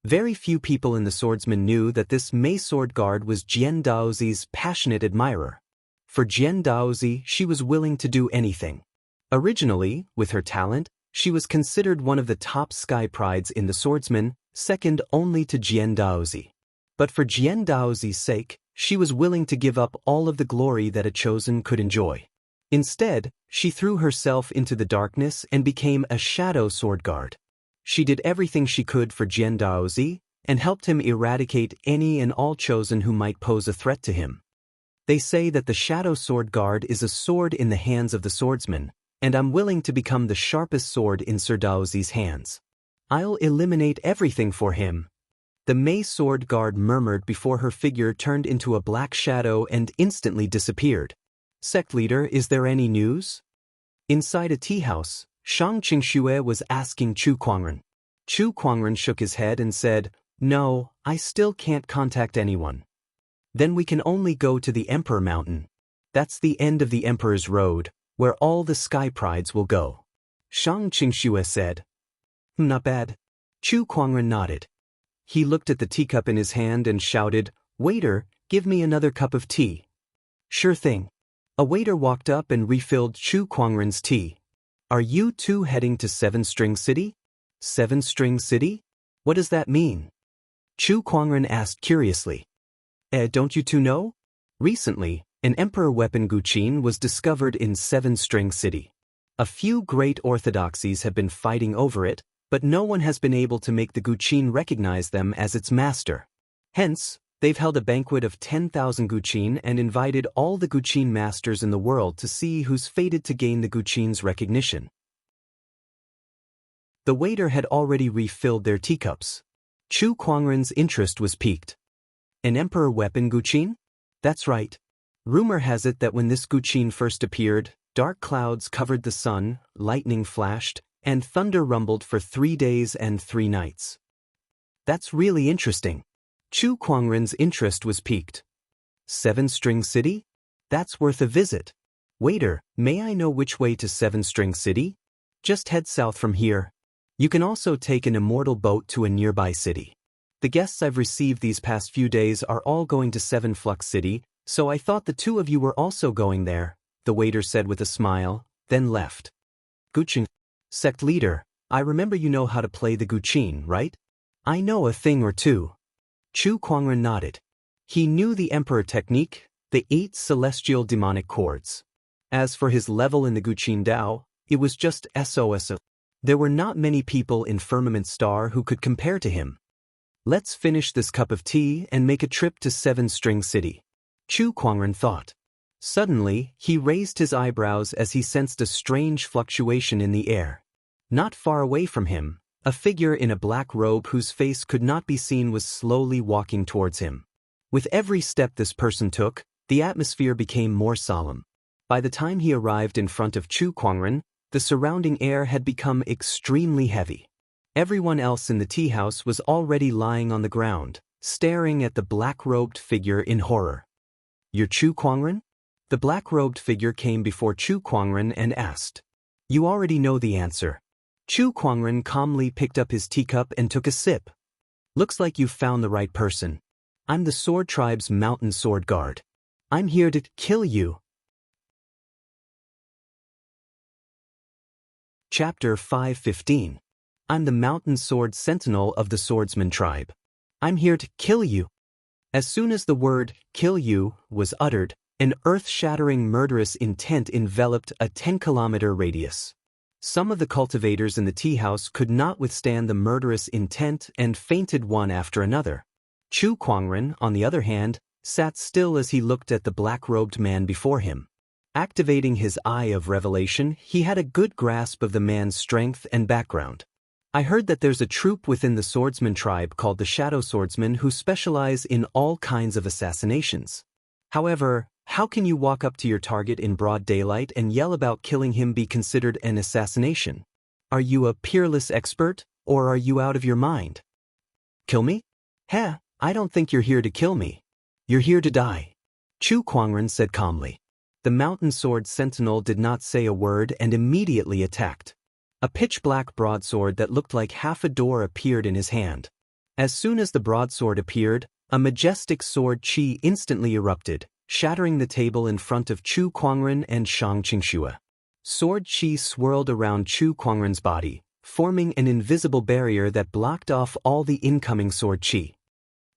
Very few people in the swordsmen knew that this Mei Sword Guard was Jian Daozi's passionate admirer. For Jian Daozi, she was willing to do anything. Originally, with her talent, she was considered one of the top sky prides in the swordsmen, second only to Jian Daozi. But for Jian Daozi's sake, she was willing to give up all of the glory that a chosen could enjoy. Instead, she threw herself into the darkness and became a shadow sword guard. She did everything she could for Jian Daozi and helped him eradicate any and all chosen who might pose a threat to him. They say that the shadow sword guard is a sword in the hands of the swordsman, and I'm willing to become the sharpest sword in Sir Daozi's hands. I'll eliminate everything for him. The Mei Sword Guard murmured before her figure turned into a black shadow and instantly disappeared. Sect leader, is there any news? Inside a tea house, Xianxia was asking Chu Kuangren. Chu Kuangren shook his head and said, "No, I still can't contact anyone." Then we can only go to the Emperor Mountain. That's the end of the Emperor's Road, where all the sky prides will go. Xianxia said. Not bad. Chu Kuangren nodded. He looked at the teacup in his hand and shouted, "Waiter, give me another cup of tea." Sure thing. A waiter walked up and refilled Chu Kuangren's tea. Are you two heading to 7-String City? 7-String City? What does that mean? Chu Kuangren asked curiously. Don't you two know? Recently, an emperor weapon Guqin was discovered in 7-String City. A few great orthodoxies have been fighting over it, but no one has been able to make the Guqin recognize them as its master. Hence, they've held a banquet of 10,000 Guqin and invited all the Guqin masters in the world to see who's fated to gain the Guqin's recognition. The waiter had already refilled their teacups. Chu Kuangren's interest was piqued. An emperor weapon Guqin? That's right. Rumor has it that when this Guqin first appeared, dark clouds covered the sun, lightning flashed, and thunder rumbled for 3 days and 3 nights. That's really interesting. Chu Kuangren's interest was piqued. 7-String City? That's worth a visit. Waiter, may I know which way to 7-String City? Just head south from here. You can also take an immortal boat to a nearby city. The guests I've received these past few days are all going to 7 Flux City, so I thought the 2 of you were also going there, the waiter said with a smile, then left. Guqin, sect leader, I remember you know how to play the Guqin, right? I know a thing or two. Chu Kuangren nodded. He knew the emperor technique, the 8 celestial demonic chords. As for his level in the Guqin Dao, it was just SOS. There were not many people in Firmament Star who could compare to him. Let's finish this cup of tea and make a trip to 7-String City. Chu Kuangren thought. Suddenly, he raised his eyebrows as he sensed a strange fluctuation in the air. Not far away from him, a figure in a black robe whose face could not be seen was slowly walking towards him. With every step this person took, the atmosphere became more solemn. By the time he arrived in front of Chu Kuangren, the surrounding air had become extremely heavy. Everyone else in the tea house was already lying on the ground, staring at the black-robed figure in horror. You're Chu Kuangren? The black-robed figure came before Chu Kuangren and asked. You already know the answer. Chu Kuangren calmly picked up his teacup and took a sip. Looks like you've found the right person. I'm the Sword Tribe's Mountain Sword Guard. I'm here to kill you. Chapter 5:15. I'm the Mountain Sword Sentinel of the Swordsman Tribe. I'm here to kill you. As soon as the word, kill you, was uttered, an earth-shattering murderous intent enveloped a 10-kilometer radius. Some of the cultivators in the tea house could not withstand the murderous intent and fainted one after another. Chu Kuangren, on the other hand, sat still as he looked at the black-robed man before him. Activating his eye of revelation, he had a good grasp of the man's strength and background. I heard that there's a troop within the swordsman tribe called the Shadow Swordsmen who specialize in all kinds of assassinations. However, how can you walk up to your target in broad daylight and yell about killing him be considered an assassination? Are you a peerless expert, or are you out of your mind? Kill me? Heh, I don't think you're here to kill me. You're here to die. Chu Kuangren said calmly. The Mountain Sword Sentinel did not say a word and immediately attacked. A pitch-black broadsword that looked like half a door appeared in his hand. As soon as the broadsword appeared, a majestic sword chi instantly erupted, shattering the table in front of Chu Kuangren and Xianxia. Sword chi swirled around Chu Kuangren's body, forming an invisible barrier that blocked off all the incoming sword chi.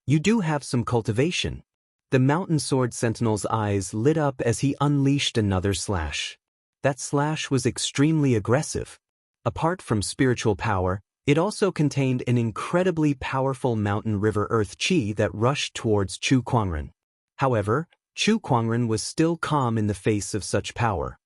You do have some cultivation. The Mountain Sword Sentinel's eyes lit up as he unleashed another slash. That slash was extremely aggressive. Apart from spiritual power, it also contained an incredibly powerful mountain river earth chi that rushed towards Chu Kuangren. However, Chu Kuangren was still calm in the face of such power.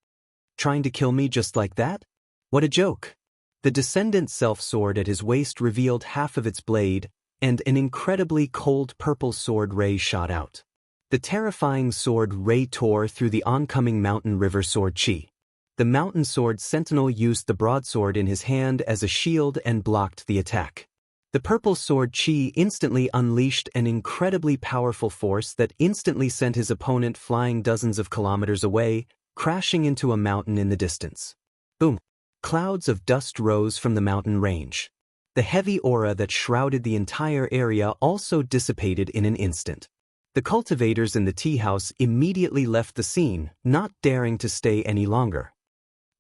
Trying to kill me just like that? What a joke! The Descendant Self-Sword at his waist revealed half of its blade, and an incredibly cold purple sword ray shot out. The terrifying sword ray tore through the oncoming mountain river sword chi. The Mountain Sword Sentinel used the broadsword in his hand as a shield and blocked the attack. The purple sword chi instantly unleashed an incredibly powerful force that instantly sent his opponent flying dozens of kilometers away, crashing into a mountain in the distance. Boom! Clouds of dust rose from the mountain range. The heavy aura that shrouded the entire area also dissipated in an instant. The cultivators in the tea house immediately left the scene, not daring to stay any longer.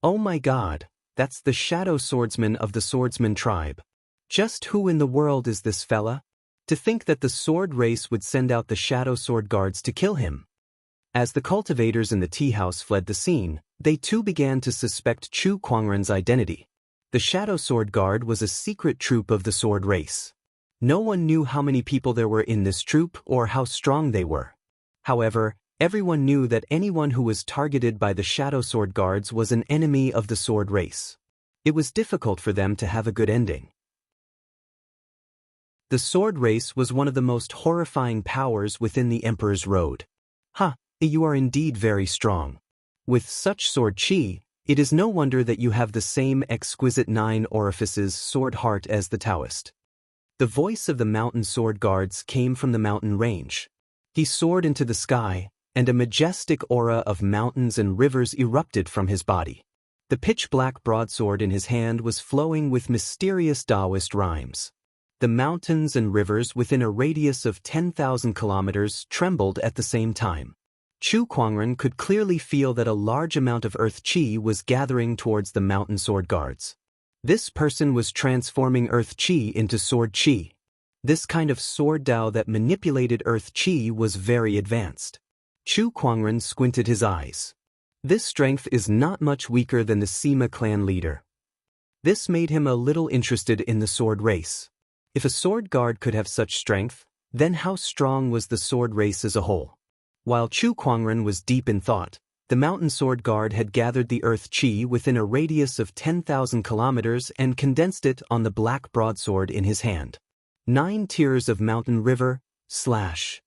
Oh my God, that's the Shadow Swordsman of the Swordsman Tribe. Just who in the world is this fella? To think that the sword race would send out the Shadow Sword Guards to kill him. As the cultivators in the tea house fled the scene, they too began to suspect Chu Kuangren's identity. The Shadow Sword Guard was a secret troop of the sword race. No one knew how many people there were in this troop or how strong they were. However, everyone knew that anyone who was targeted by the Shadow Sword Guards was an enemy of the sword race. It was difficult for them to have a good ending. The sword race was one of the most horrifying powers within the Emperor's Road. Ha, you are indeed very strong. With such sword chi, it is no wonder that you have the same exquisite 9 orifices sword heart as the Taoist. The voice of the mountain sword guards came from the mountain range. He soared into the sky, and a majestic aura of mountains and rivers erupted from his body. The pitch-black broadsword in his hand was flowing with mysterious Taoist rhymes. The mountains and rivers within a radius of 10,000 kilometers trembled at the same time. Chu Kuangren could clearly feel that a large amount of earth chi was gathering towards the mountain sword guards. This person was transforming earth chi into sword chi. This kind of sword Dao that manipulated earth chi was very advanced. Chu Kuangren squinted his eyes. This strength is not much weaker than the Sima clan leader. This made him a little interested in the sword race. If a sword guard could have such strength, then how strong was the sword race as a whole? While Chu Kuangren was deep in thought, the mountain sword guard had gathered the earth chi within a radius of 10,000 kilometers and condensed it on the black broadsword in his hand. 9 tiers of mountain river, slash.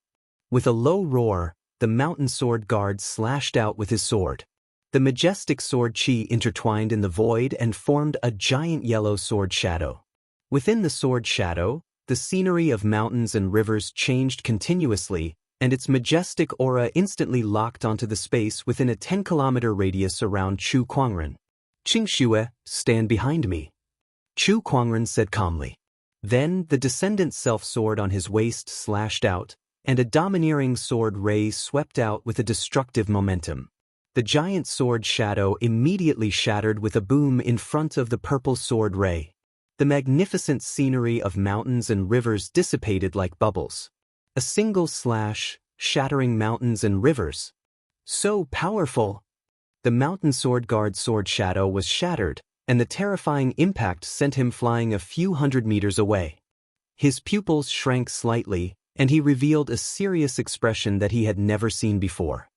With a low roar, the mountain sword guard slashed out with his sword. The majestic sword chi intertwined in the void and formed a giant yellow sword shadow. Within the sword shadow, the scenery of mountains and rivers changed continuously, and its majestic aura instantly locked onto the space within a 10-kilometer radius around Chu Kuangren. "Xianxia, stand behind me," Chu Kuangren said calmly. Then the descendant self-sword on his waist slashed out, and a domineering sword ray swept out with a destructive momentum. The giant sword shadow immediately shattered with a boom in front of the purple sword ray. The magnificent scenery of mountains and rivers dissipated like bubbles. A single slash, shattering mountains and rivers. So powerful! The mountain sword guard's sword shadow was shattered, and the terrifying impact sent him flying a few hundred meters away. His pupils shrank slightly, and he revealed a serious expression that he had never seen before.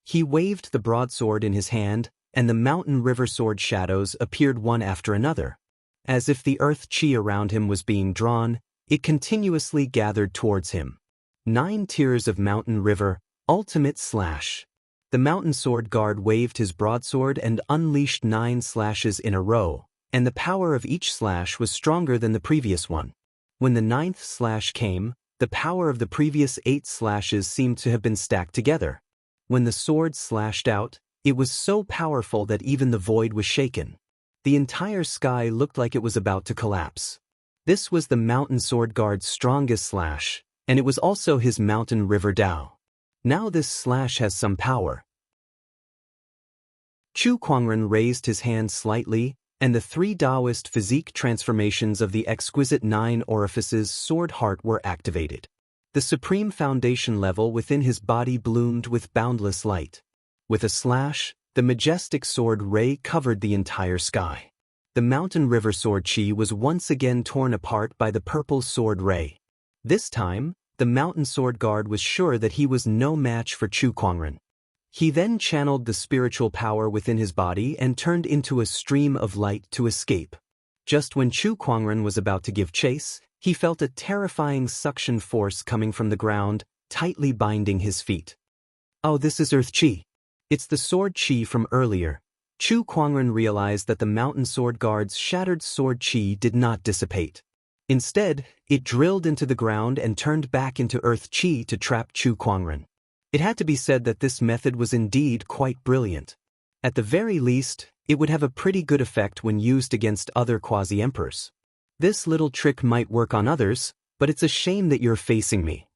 He waved the broadsword in his hand, and the mountain river sword shadows appeared one after another. As if the earth chi around him was being drawn, it continuously gathered towards him. 9 tiers of mountain river, ultimate slash. The mountain sword guard waved his broadsword and unleashed 9 slashes in a row, and the power of each slash was stronger than the previous one. When the 9th slash came, the power of the previous 8 slashes seemed to have been stacked together. When the sword slashed out, it was so powerful that even the void was shaken. The entire sky looked like it was about to collapse. This was the mountain sword guard's strongest slash, and it was also his mountain river Dao. Now this slash has some power. Chu Kuangren raised his hand slightly, and the 3 Taoist physique transformations of the exquisite 9 orifices sword heart were activated. The supreme foundation level within his body bloomed with boundless light. With a slash, the majestic sword ray covered the entire sky. The mountain river sword chi was once again torn apart by the purple sword ray. This time, the mountain sword guard was sure that he was no match for Chu Kuangren. He then channeled the spiritual power within his body and turned into a stream of light to escape. Just when Chu Kuangren was about to give chase, he felt a terrifying suction force coming from the ground, tightly binding his feet. "Oh, this is earth chi. It's the sword chi from earlier." Chu Kuangren realized that the mountain sword guard's shattered sword chi did not dissipate. Instead, it drilled into the ground and turned back into earth chi to trap Chu Kuangren. It had to be said that this method was indeed quite brilliant. At the very least, it would have a pretty good effect when used against other quasi-emperors. This little trick might work on others, but it's a shame that you're facing me.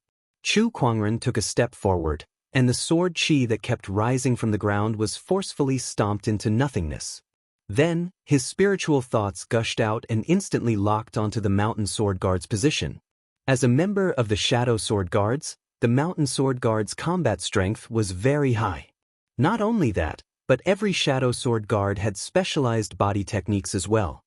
Chu Kuangren took a step forward, and the sword chi that kept rising from the ground was forcefully stomped into nothingness. Then, his spiritual thoughts gushed out and instantly locked onto the mountain sword guard's position. As a member of the Shadow Sword Guards, the mountain sword guard's combat strength was very high. Not only that, but every Shadow Sword Guard had specialized body techniques as well.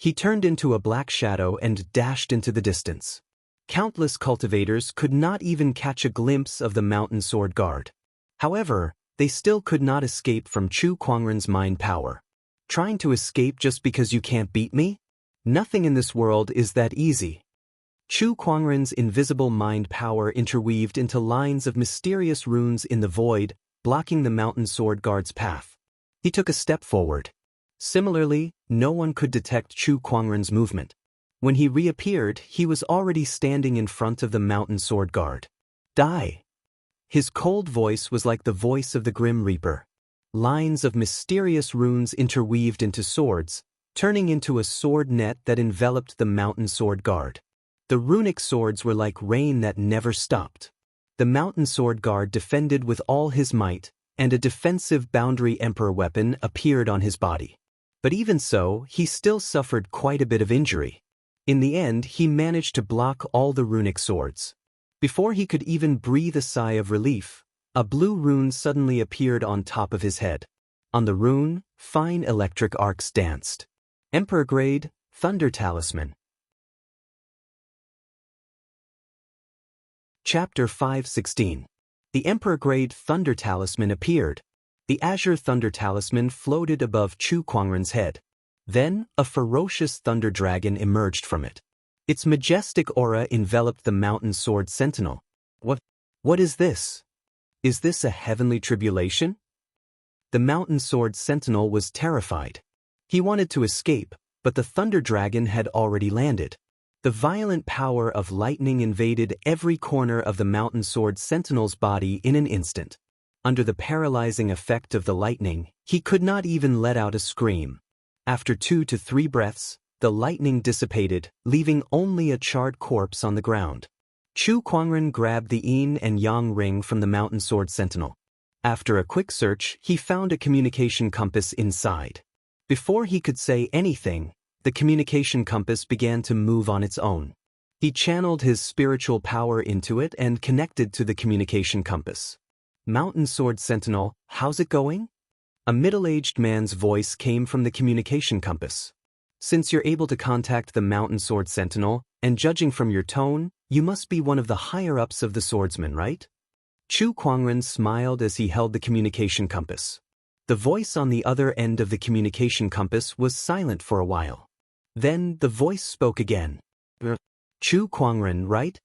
He turned into a black shadow and dashed into the distance. Countless cultivators could not even catch a glimpse of the mountain sword guard. However, they still could not escape from Chu Kuangren's mind power. Trying to escape just because you can't beat me? Nothing in this world is that easy. Chu Kuangren's invisible mind power interweaved into lines of mysterious runes in the void, blocking the mountain sword guard's path. He took a step forward. Similarly, no one could detect Chu Kuangren's movement. When he reappeared, he was already standing in front of the mountain sword guard. Die! His cold voice was like the voice of the Grim Reaper. Lines of mysterious runes interweaved into swords, turning into a sword net that enveloped the mountain sword guard. The runic swords were like rain that never stopped. The mountain sword guard defended with all his might, and a defensive boundary emperor weapon appeared on his body. But even so, he still suffered quite a bit of injury. In the end, he managed to block all the runic swords. Before he could even breathe a sigh of relief, a blue rune suddenly appeared on top of his head. On the rune, fine electric arcs danced. Emperor Grade, Thunder Talisman. Chapter 5:16. The Emperor Grade Thunder Talisman appeared. The azure Thunder Talisman floated above Chu Kuangren's head. Then, a ferocious thunder dragon emerged from it. Its majestic aura enveloped the mountain sword sentinel. What is this? Is this a heavenly tribulation? The mountain sword sentinel was terrified. He wanted to escape, but the thunder dragon had already landed. The violent power of lightning invaded every corner of the mountain sword sentinel's body in an instant. Under the paralyzing effect of the lightning, he could not even let out a scream. After 2 to 3 breaths, the lightning dissipated, leaving only a charred corpse on the ground. Chu Kuangren grabbed the yin and yang ring from the mountain sword sentinel. After a quick search, he found a communication compass inside. Before he could say anything, the communication compass began to move on its own. He channeled his spiritual power into it and connected to the communication compass. Mountain sword sentinel, how's it going? A middle-aged man's voice came from the communication compass. Since you're able to contact the mountain sword sentinel, and judging from your tone, you must be one of the higher-ups of the swordsmen, right? Chu Kuangren smiled as he held the communication compass. The voice on the other end of the communication compass was silent for a while. Then the voice spoke again. Chu Kuangren, right?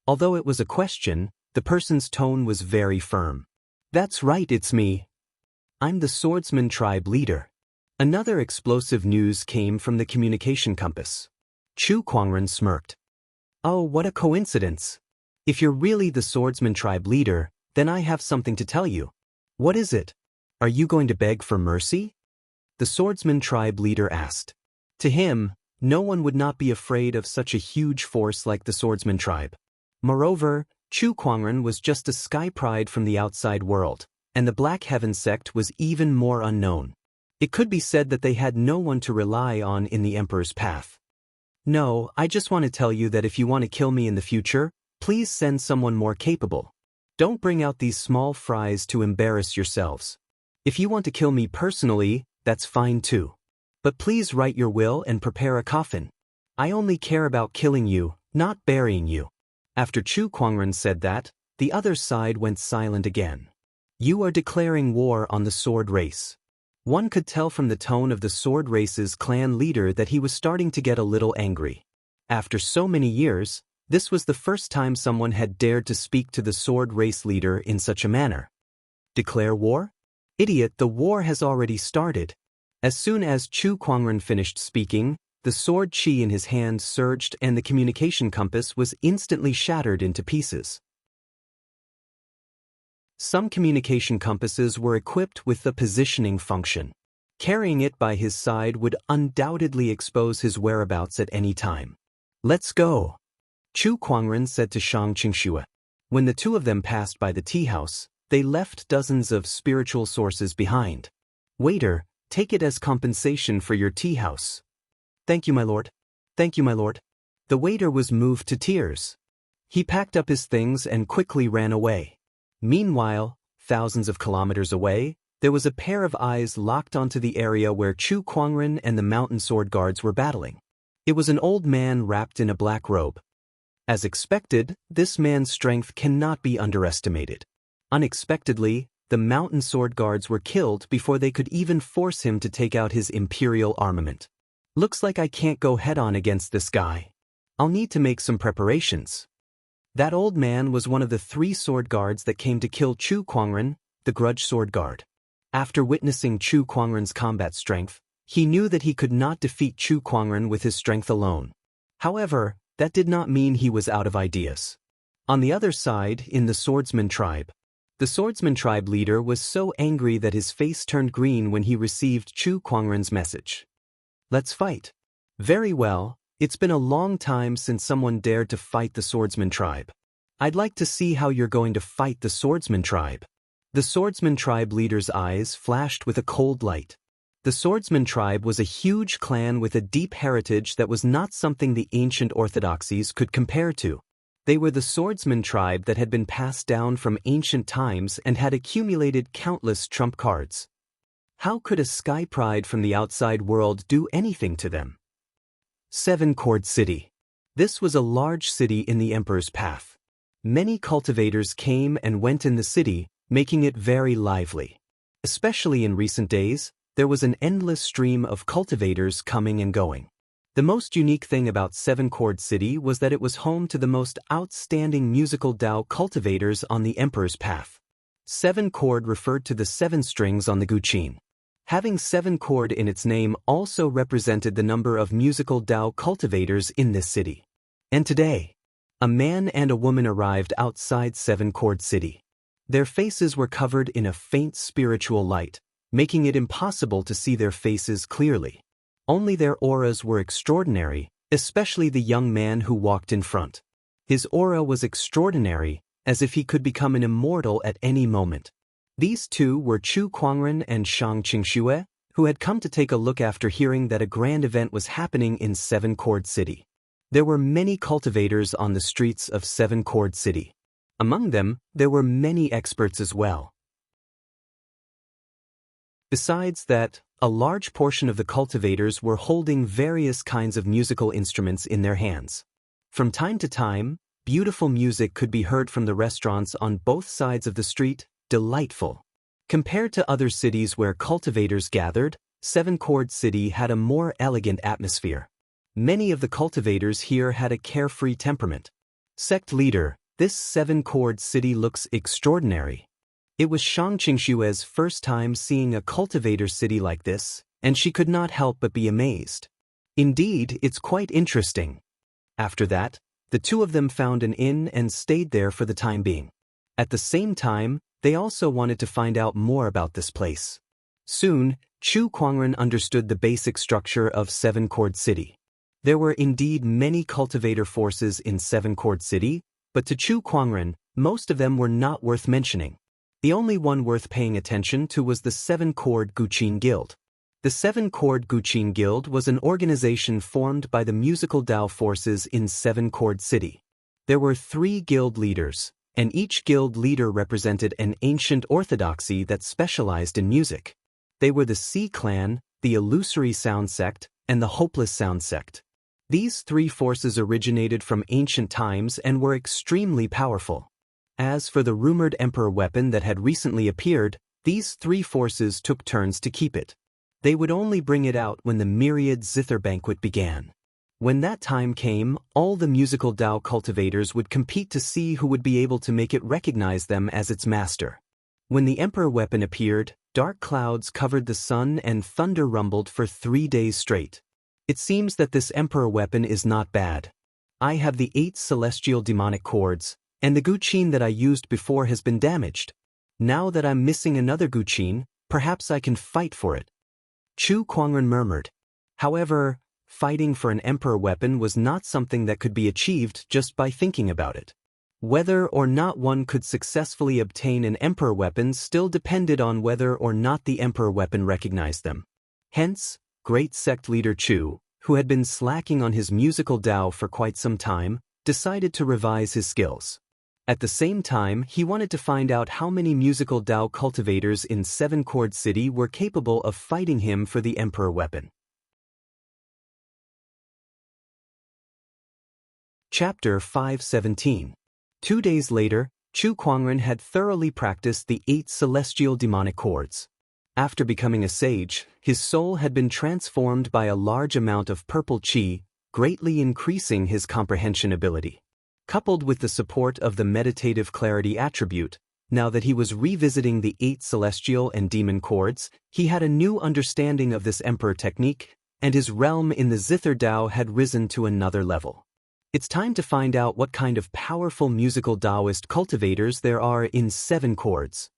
Although it was a question, the person's tone was very firm. That's right, it's me. I'm the swordsman tribe leader. Another explosive news came from the communication compass. Chu Kuangren smirked. Oh, what a coincidence. If you're really the swordsman tribe leader, then I have something to tell you. What is it? Are you going to beg for mercy? The swordsman tribe leader asked. To him, no one would not be afraid of such a huge force like the swordsman tribe. Moreover, Chu Kuangren was just a sky pride from the outside world, and the Black Heaven sect was even more unknown. It could be said that they had no one to rely on in the Emperor's path. No, I just want to tell you that if you want to kill me in the future, please send someone more capable. Don't bring out these small fries to embarrass yourselves. If you want to kill me personally, that's fine too. But please write your will and prepare a coffin. I only care about killing you, not burying you. After Chu Kuangren said that, the other side went silent again. You are declaring war on the sword race. One could tell from the tone of the sword race's clan leader that he was starting to get a little angry. After so many years, this was the first time someone had dared to speak to the sword race leader in such a manner. Declare war? Idiot, the war has already started. As soon as Chu Kuangren finished speaking, the sword chi in his hand surged and the communication compass was instantly shattered into pieces. Some communication compasses were equipped with the positioning function. Carrying it by his side would undoubtedly expose his whereabouts at any time. Let's go, Chu Kuangren said to Xianxia. When the two of them passed by the tea house, they left dozens of spiritual sources behind. Waiter, take it as compensation for your tea house. Thank you, my lord. Thank you, my lord. The waiter was moved to tears. He packed up his things and quickly ran away. Meanwhile, thousands of kilometers away, There was a pair of eyes locked onto the area where Chu Kuangren and the mountain sword guards were battling. It was an old man wrapped in a black robe. As expected, this man's strength cannot be underestimated. Unexpectedly, the mountain sword guards were killed before they could even force him to take out his imperial armament. Looks like I can't go head-on against this guy. I'll need to make some preparations. That old man was one of the 3 sword guards that came to kill Chu Kuangren, the grudge sword guard. After witnessing Chu Kuangren's combat strength, he knew that he could not defeat Chu Kuangren with his strength alone. However, that did not mean he was out of ideas. On the other side, in the swordsman tribe, the swordsman tribe leader was so angry that his face turned green when he received Chu Kuangren's message. Let's fight. Very well, it's been a long time since someone dared to fight the swordsman tribe. I'd like to see how you're going to fight the swordsman tribe. The swordsman tribe leader's eyes flashed with a cold light. The swordsman tribe was a huge clan with a deep heritage that was not something the ancient orthodoxies could compare to. They were the swordsman tribe that had been passed down from ancient times and had accumulated countless trump cards. How could a sky pride from the outside world do anything to them? 7 Cord City. This was a large city in the Emperor's path. Many cultivators came and went in the city, making it very lively. Especially in recent days, there was an endless stream of cultivators coming and going. The most unique thing about 7 Cord City was that it was home to the most outstanding musical Dao cultivators on the Emperor's path. 7 Cord referred to the 7 strings on the guqin. Having 7 Cord in its name also represented the number of musical Dao cultivators in this city. And today, a man and a woman arrived outside 7 Cord City. Their faces were covered in a faint spiritual light, making it impossible to see their faces clearly. Only their auras were extraordinary, especially the young man who walked in front. His aura was extraordinary, as if he could become an immortal at any moment. These two were Chu Kuangren and Xianxia, who had come to take a look after hearing that a grand event was happening in 7 Cord City. There were many cultivators on the streets of 7 Cord City. Among them, there were many experts as well. Besides that, a large portion of the cultivators were holding various kinds of musical instruments in their hands. From time to time, beautiful music could be heard from the restaurants on both sides of the street, delightful. Compared to other cities where cultivators gathered, 7 Cord City had a more elegant atmosphere. Many of the cultivators here had a carefree temperament. Sect leader, this 7 Cord City looks extraordinary. It was Xianxia's first time seeing a cultivator city like this, and she could not help but be amazed. Indeed, it's quite interesting. After that, the two of them found an inn and stayed there for the time being. At the same time, they also wanted to find out more about this place. Soon, Chu Kuangren understood the basic structure of 7 Cord City. There were indeed many cultivator forces in 7 Cord City, but to Chu Kuangren, most of them were not worth mentioning. The only one worth paying attention to was the 7 Cord Guqin Guild. The 7 Cord Guqin Guild was an organization formed by the musical Dao forces in 7 Cord City. There were 3 guild leaders, and each guild leader represented an ancient orthodoxy that specialized in music. They were the Sea Clan, the Illusory Sound Sect, and the Hopeless Sound Sect. These 3 forces originated from ancient times and were extremely powerful. As for the rumored emperor weapon that had recently appeared, these 3 forces took turns to keep it. They would only bring it out when the myriad zither banquet began. When that time came, all the musical Dao cultivators would compete to see who would be able to make it recognize them as its master. When the emperor weapon appeared, dark clouds covered the sun and thunder rumbled for 3 days straight. It seems that this emperor weapon is not bad. I have the 8 celestial demonic cords, and the guqin that I used before has been damaged. Now that I'm missing another guqin, perhaps I can fight for it. Chu Kuangren murmured. However, fighting for an emperor weapon was not something that could be achieved just by thinking about it. Whether or not one could successfully obtain an emperor weapon still depended on whether or not the emperor weapon recognized them. Hence, great sect leader Chu, who had been slacking on his musical Dao for quite some time, decided to revise his skills. At the same time, he wanted to find out how many musical Dao cultivators in Seven Chord City were capable of fighting him for the Emperor weapon. Chapter 517. 2 days later, Chu Kuangren had thoroughly practiced the 8 celestial demonic chords. After becoming a sage, his soul had been transformed by a large amount of purple qi, greatly increasing his comprehension ability. Coupled with the support of the meditative clarity attribute, now that he was revisiting the 8 celestial and demon chords, he had a new understanding of this emperor technique, and his realm in the Zither Dao had risen to another level. It's time to find out what kind of powerful musical Taoist cultivators there are in 7 chords.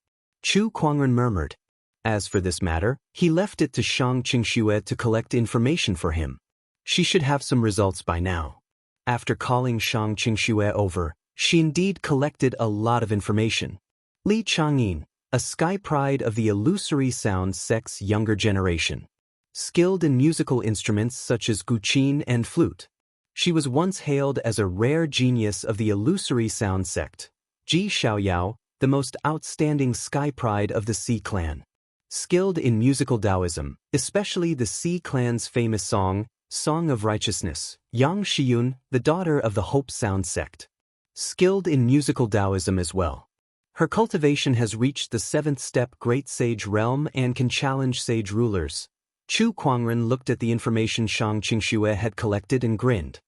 Chu Kuangren murmured. As for this matter, he left it to Xianxia to collect information for him. She should have some results by now. After calling Xianxia over, she indeed collected a lot of information. Li Changyin, a sky pride of the illusory sound sect's younger generation. Skilled in musical instruments such as guqin and flute. She was once hailed as a rare genius of the illusory sound sect. Ji Xiaoyao, the most outstanding sky pride of the Sea clan. Skilled in musical Taoism, especially the Sea clan's famous song, Song of Righteousness, Yang Shiyun, the daughter of the Hope Sound sect. Skilled in musical Taoism as well. Her cultivation has reached the 7th step Great Sage realm and can challenge sage rulers. Chu Kuangren looked at the information Xianxia had collected and grinned.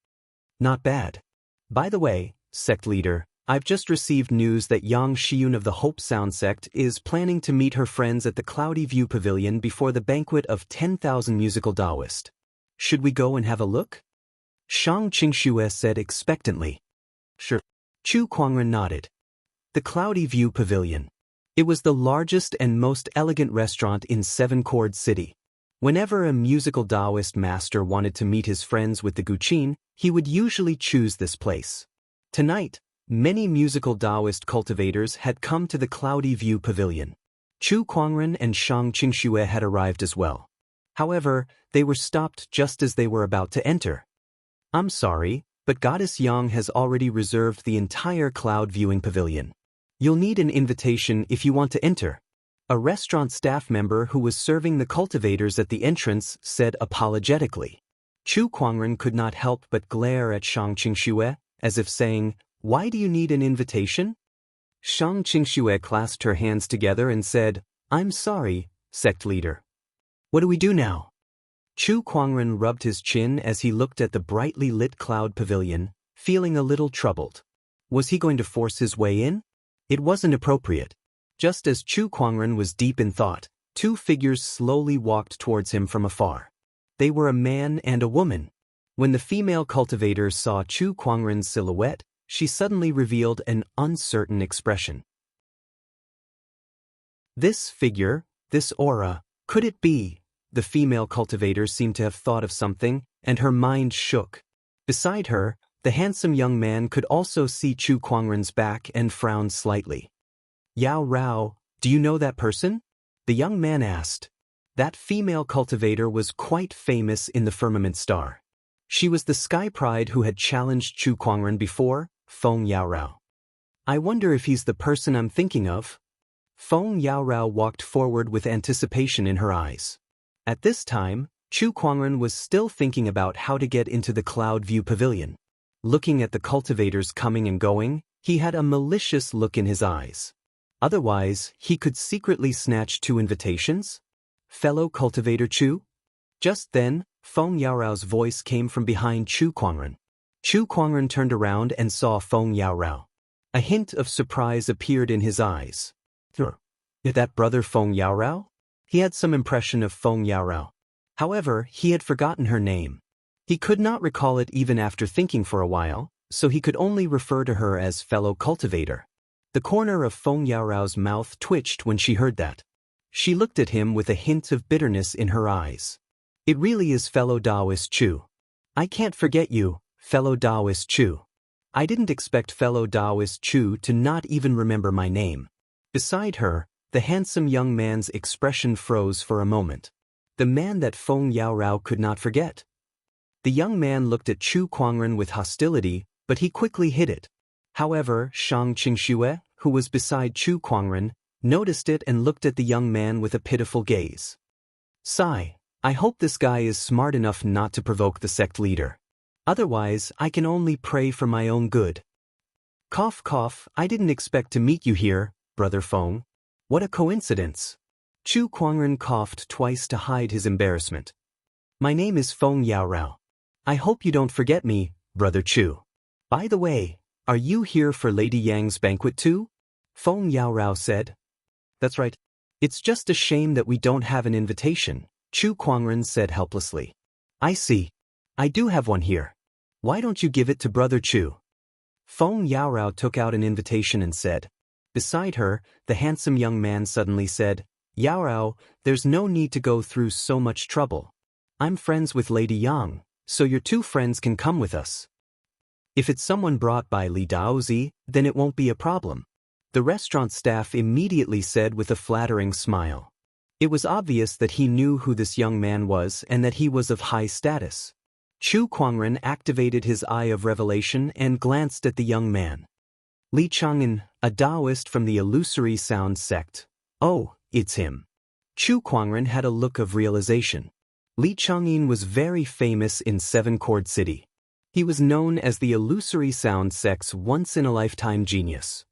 Not bad. By the way, sect leader, I've just received news that Yang Shiyun of the Hope Sound sect is planning to meet her friends at the Cloudy View Pavilion before the banquet of 10,000 musical Taoists. Should we go and have a look? Xianxia said expectantly. Sure. Chu Kuangren nodded. The Cloudy View Pavilion. It was the largest and most elegant restaurant in Seven Chord City. Whenever a musical Taoist master wanted to meet his friends with the guqin, he would usually choose this place. Tonight, many musical Taoist cultivators had come to the Cloudy View Pavilion. Chu Kuangren and Xianxia had arrived as well. However, they were stopped just as they were about to enter. I'm sorry, but Goddess Yang has already reserved the entire cloud viewing pavilion. You'll need an invitation if you want to enter. A restaurant staff member who was serving the cultivators at the entrance said apologetically. Chu Kuangren could not help but glare at Xianxia, as if saying, "Why do you need an invitation?" Xianxia clasped her hands together and said, "I'm sorry, sect leader." What do we do now? Chu Kuangren rubbed his chin as he looked at the brightly lit cloud pavilion, feeling a little troubled. Was he going to force his way in? It wasn't appropriate. Just as Chu Kuangren was deep in thought, 2 figures slowly walked towards him from afar. They were a man and a woman. When the female cultivator saw Chu Kuangren's silhouette, she suddenly revealed an uncertain expression. This figure, this aura, could it be? The female cultivator seemed to have thought of something, and her mind shook. Beside her, the handsome young man could also see Chu Kuangren's back and frowned slightly. Yao Rao, do you know that person? The young man asked. That female cultivator was quite famous in the Firmament Star. She was the Sky Pride who had challenged Chu Kuangren before, Feng Yaorao. I wonder if he's the person I'm thinking of. Feng Yaorao walked forward with anticipation in her eyes. At this time, Chu Kuangren was still thinking about how to get into the Cloud View Pavilion. Looking at the cultivators coming and going, he had a malicious look in his eyes. Otherwise, he could secretly snatch 2 invitations? Fellow cultivator Chu? Just then, Feng Yaorao's voice came from behind Chu Kuangren. Chu Kuangren turned around and saw Feng Yaorao. A hint of surprise appeared in his eyes. Is that brother Feng Yaorao? He had some impression of Feng Yaorao. However, he had forgotten her name. He could not recall it even after thinking for a while, so he could only refer to her as fellow cultivator. The corner of Feng Yaorao's mouth twitched when she heard that. She looked at him with a hint of bitterness in her eyes. It really is fellow Taoist Chu. I can't forget you, fellow Taoist Chu. I didn't expect fellow Taoist Chu to not even remember my name. Beside her, the handsome young man's expression froze for a moment. The man that Feng Yaorao could not forget. The young man looked at Chu Kuangren with hostility, but he quickly hid it. However, Xianxia, who was beside Chu Kuangren, noticed it and looked at the young man with a pitiful gaze. Sigh, I hope this guy is smart enough not to provoke the sect leader. Otherwise, I can only pray for my own good. Cough cough, I didn't expect to meet you here, Brother Feng. What a coincidence. Chu Kuangren coughed twice to hide his embarrassment. My name is Feng Yaorao. I hope you don't forget me, Brother Chu. By the way, are you here for Lady Yang's banquet too? Feng Yaorao said. That's right. It's just a shame that we don't have an invitation, Chu Kuangren said helplessly. I see. I do have one here. Why don't you give it to Brother Chu? Feng Yaorao took out an invitation and said. Beside her, the handsome young man suddenly said, Yaorao, there's no need to go through so much trouble. I'm friends with Lady Yang, so your two friends can come with us. If it's someone brought by Li Daozi, then it won't be a problem. The restaurant staff immediately said with a flattering smile. It was obvious that he knew who this young man was and that he was of high status. Chu Kuangren activated his eye of revelation and glanced at the young man. Li Chang'an, a Taoist from the illusory sound sect. Oh, it's him. Chu Kuangren had a look of realization. Li Chang'an was very famous in Seven Chord City. He was known as the illusory sound sect's once-in-a-lifetime genius.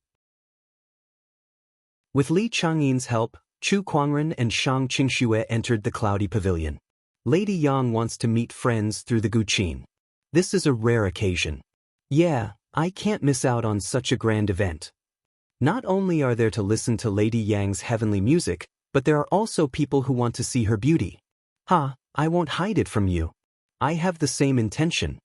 With Li Chang'an's help, Chu Kuangren and Shang Qingxue entered the cloudy pavilion. Lady Yang wants to meet friends through the Guqin. This is a rare occasion. Yeah, I can't miss out on such a grand event. Not only are there to listen to Lady Yang's heavenly music, but there are also people who want to see her beauty. I won't hide it from you. I have the same intention.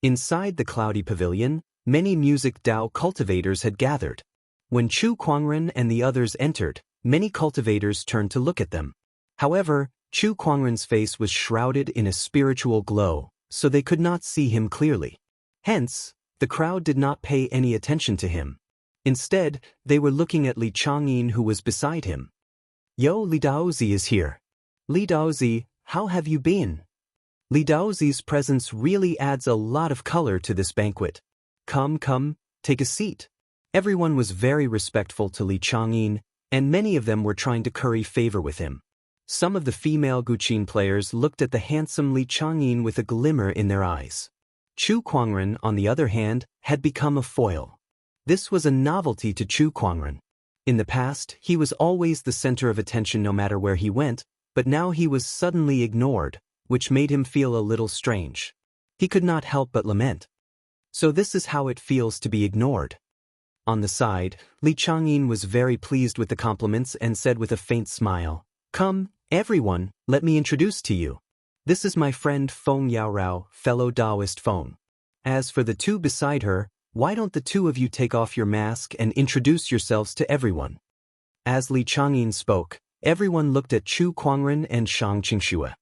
Inside the cloudy pavilion, many music Dao cultivators had gathered. When Chu Kuangren and the others entered, many cultivators turned to look at them. However, Chu Kuangren's face was shrouded in a spiritual glow, so they could not see him clearly. Hence, the crowd did not pay any attention to him. Instead, they were looking at Li Chang'an who was beside him. Yo, Li Daozi is here. Li Daozi, how have you been? Li Daozi's presence really adds a lot of color to this banquet. Come, take a seat. Everyone was very respectful to Li Chang'an, and many of them were trying to curry favor with him. Some of the female Guqin players looked at the handsome Li Chang'an with a glimmer in their eyes. Chu Kuangren, on the other hand, had become a foil. This was a novelty to Chu Kuangren. In the past, he was always the center of attention no matter where he went, but now he was suddenly ignored, which made him feel a little strange. He could not help but lament. So this is how it feels to be ignored. On the side, Li Chang'an was very pleased with the compliments and said with a faint smile, Come, everyone, let me introduce to you. This is my friend Feng Yaorao, fellow Taoist Feng. As for the two beside her, why don't the two of you take off your mask and introduce yourselves to everyone? As Li Chang'an spoke, everyone looked at Chu Kuangren and Shang Qingxue.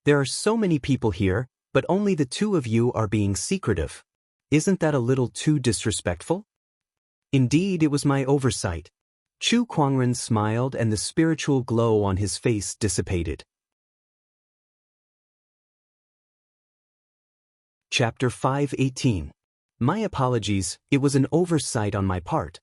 There are so many people here, but only the two of you are being secretive. Isn't that a little too disrespectful? Indeed, it was my oversight. Chu Kuangren smiled and the spiritual glow on his face dissipated. Chapter 5:18. My apologies, it was an oversight on my part.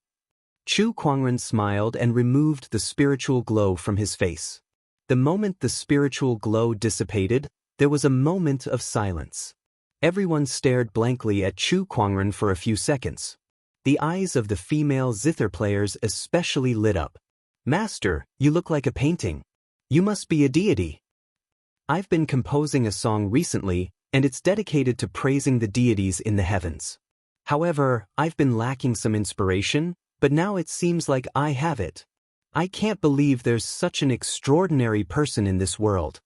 Chu Kuangren smiled and removed the spiritual glow from his face. The moment the spiritual glow dissipated, there was a moment of silence. Everyone stared blankly at Chu Kuangren for a few seconds. The eyes of the female zither players especially lit up. Master, you look like a painting. You must be a deity. I've been composing a song recently, and it's dedicated to praising the deities in the heavens. However, I've been lacking some inspiration, but now it seems like I have it. I can't believe there's such an extraordinary person in this world.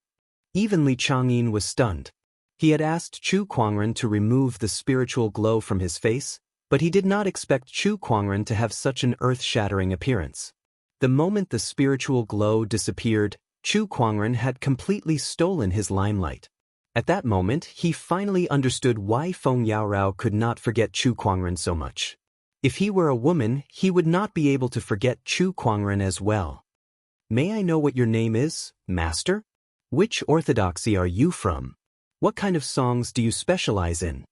Even Li Chang'an was stunned. He had asked Chu Kuangren to remove the spiritual glow from his face, but he did not expect Chu Kuangren to have such an earth-shattering appearance. The moment the spiritual glow disappeared, Chu Kuangren had completely stolen his limelight. At that moment, he finally understood why Feng Yaorao could not forget Chu Kuangren so much. If he were a woman, he would not be able to forget Chu Kuangren as well. May I know what your name is, Master? Which orthodoxy are you from? What kind of songs do you specialize in?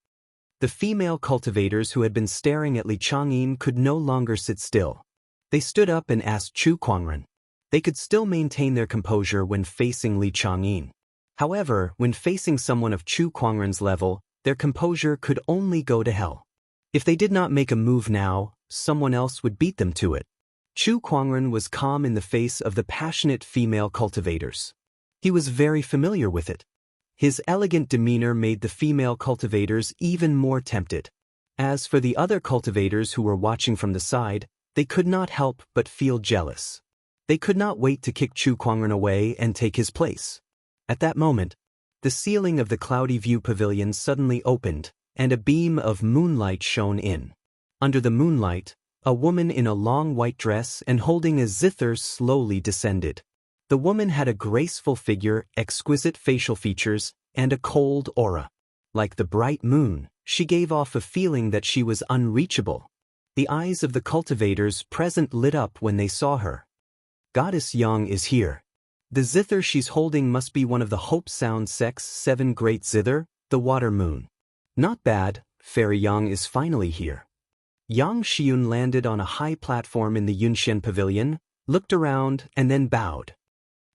The female cultivators who had been staring at Li Changyin could no longer sit still. They stood up and asked Chu Kuangren. They could still maintain their composure when facing Li Changyin. However, when facing someone of Chu Kuangren's level, their composure could only go to hell. If they did not make a move now, someone else would beat them to it. Chu Kuangren was calm in the face of the passionate female cultivators. He was very familiar with it. His elegant demeanor made the female cultivators even more tempted. As for the other cultivators who were watching from the side, they could not help but feel jealous. They could not wait to kick Chu Kuangren away and take his place. At that moment, the ceiling of the Cloudy View Pavilion suddenly opened, and a beam of moonlight shone in. Under the moonlight, a woman in a long white dress and holding a zither slowly descended. The woman had a graceful figure, exquisite facial features, and a cold aura. Like the bright moon, she gave off a feeling that she was unreachable. The eyes of the cultivators present lit up when they saw her. Goddess Yang is here. The zither she's holding must be one of the Hope Sound sects' 7 great zither, the water moon. Not bad, Fairy Yang is finally here. Yang Xiun landed on a high platform in the Yunxian Pavilion, looked around, and then bowed.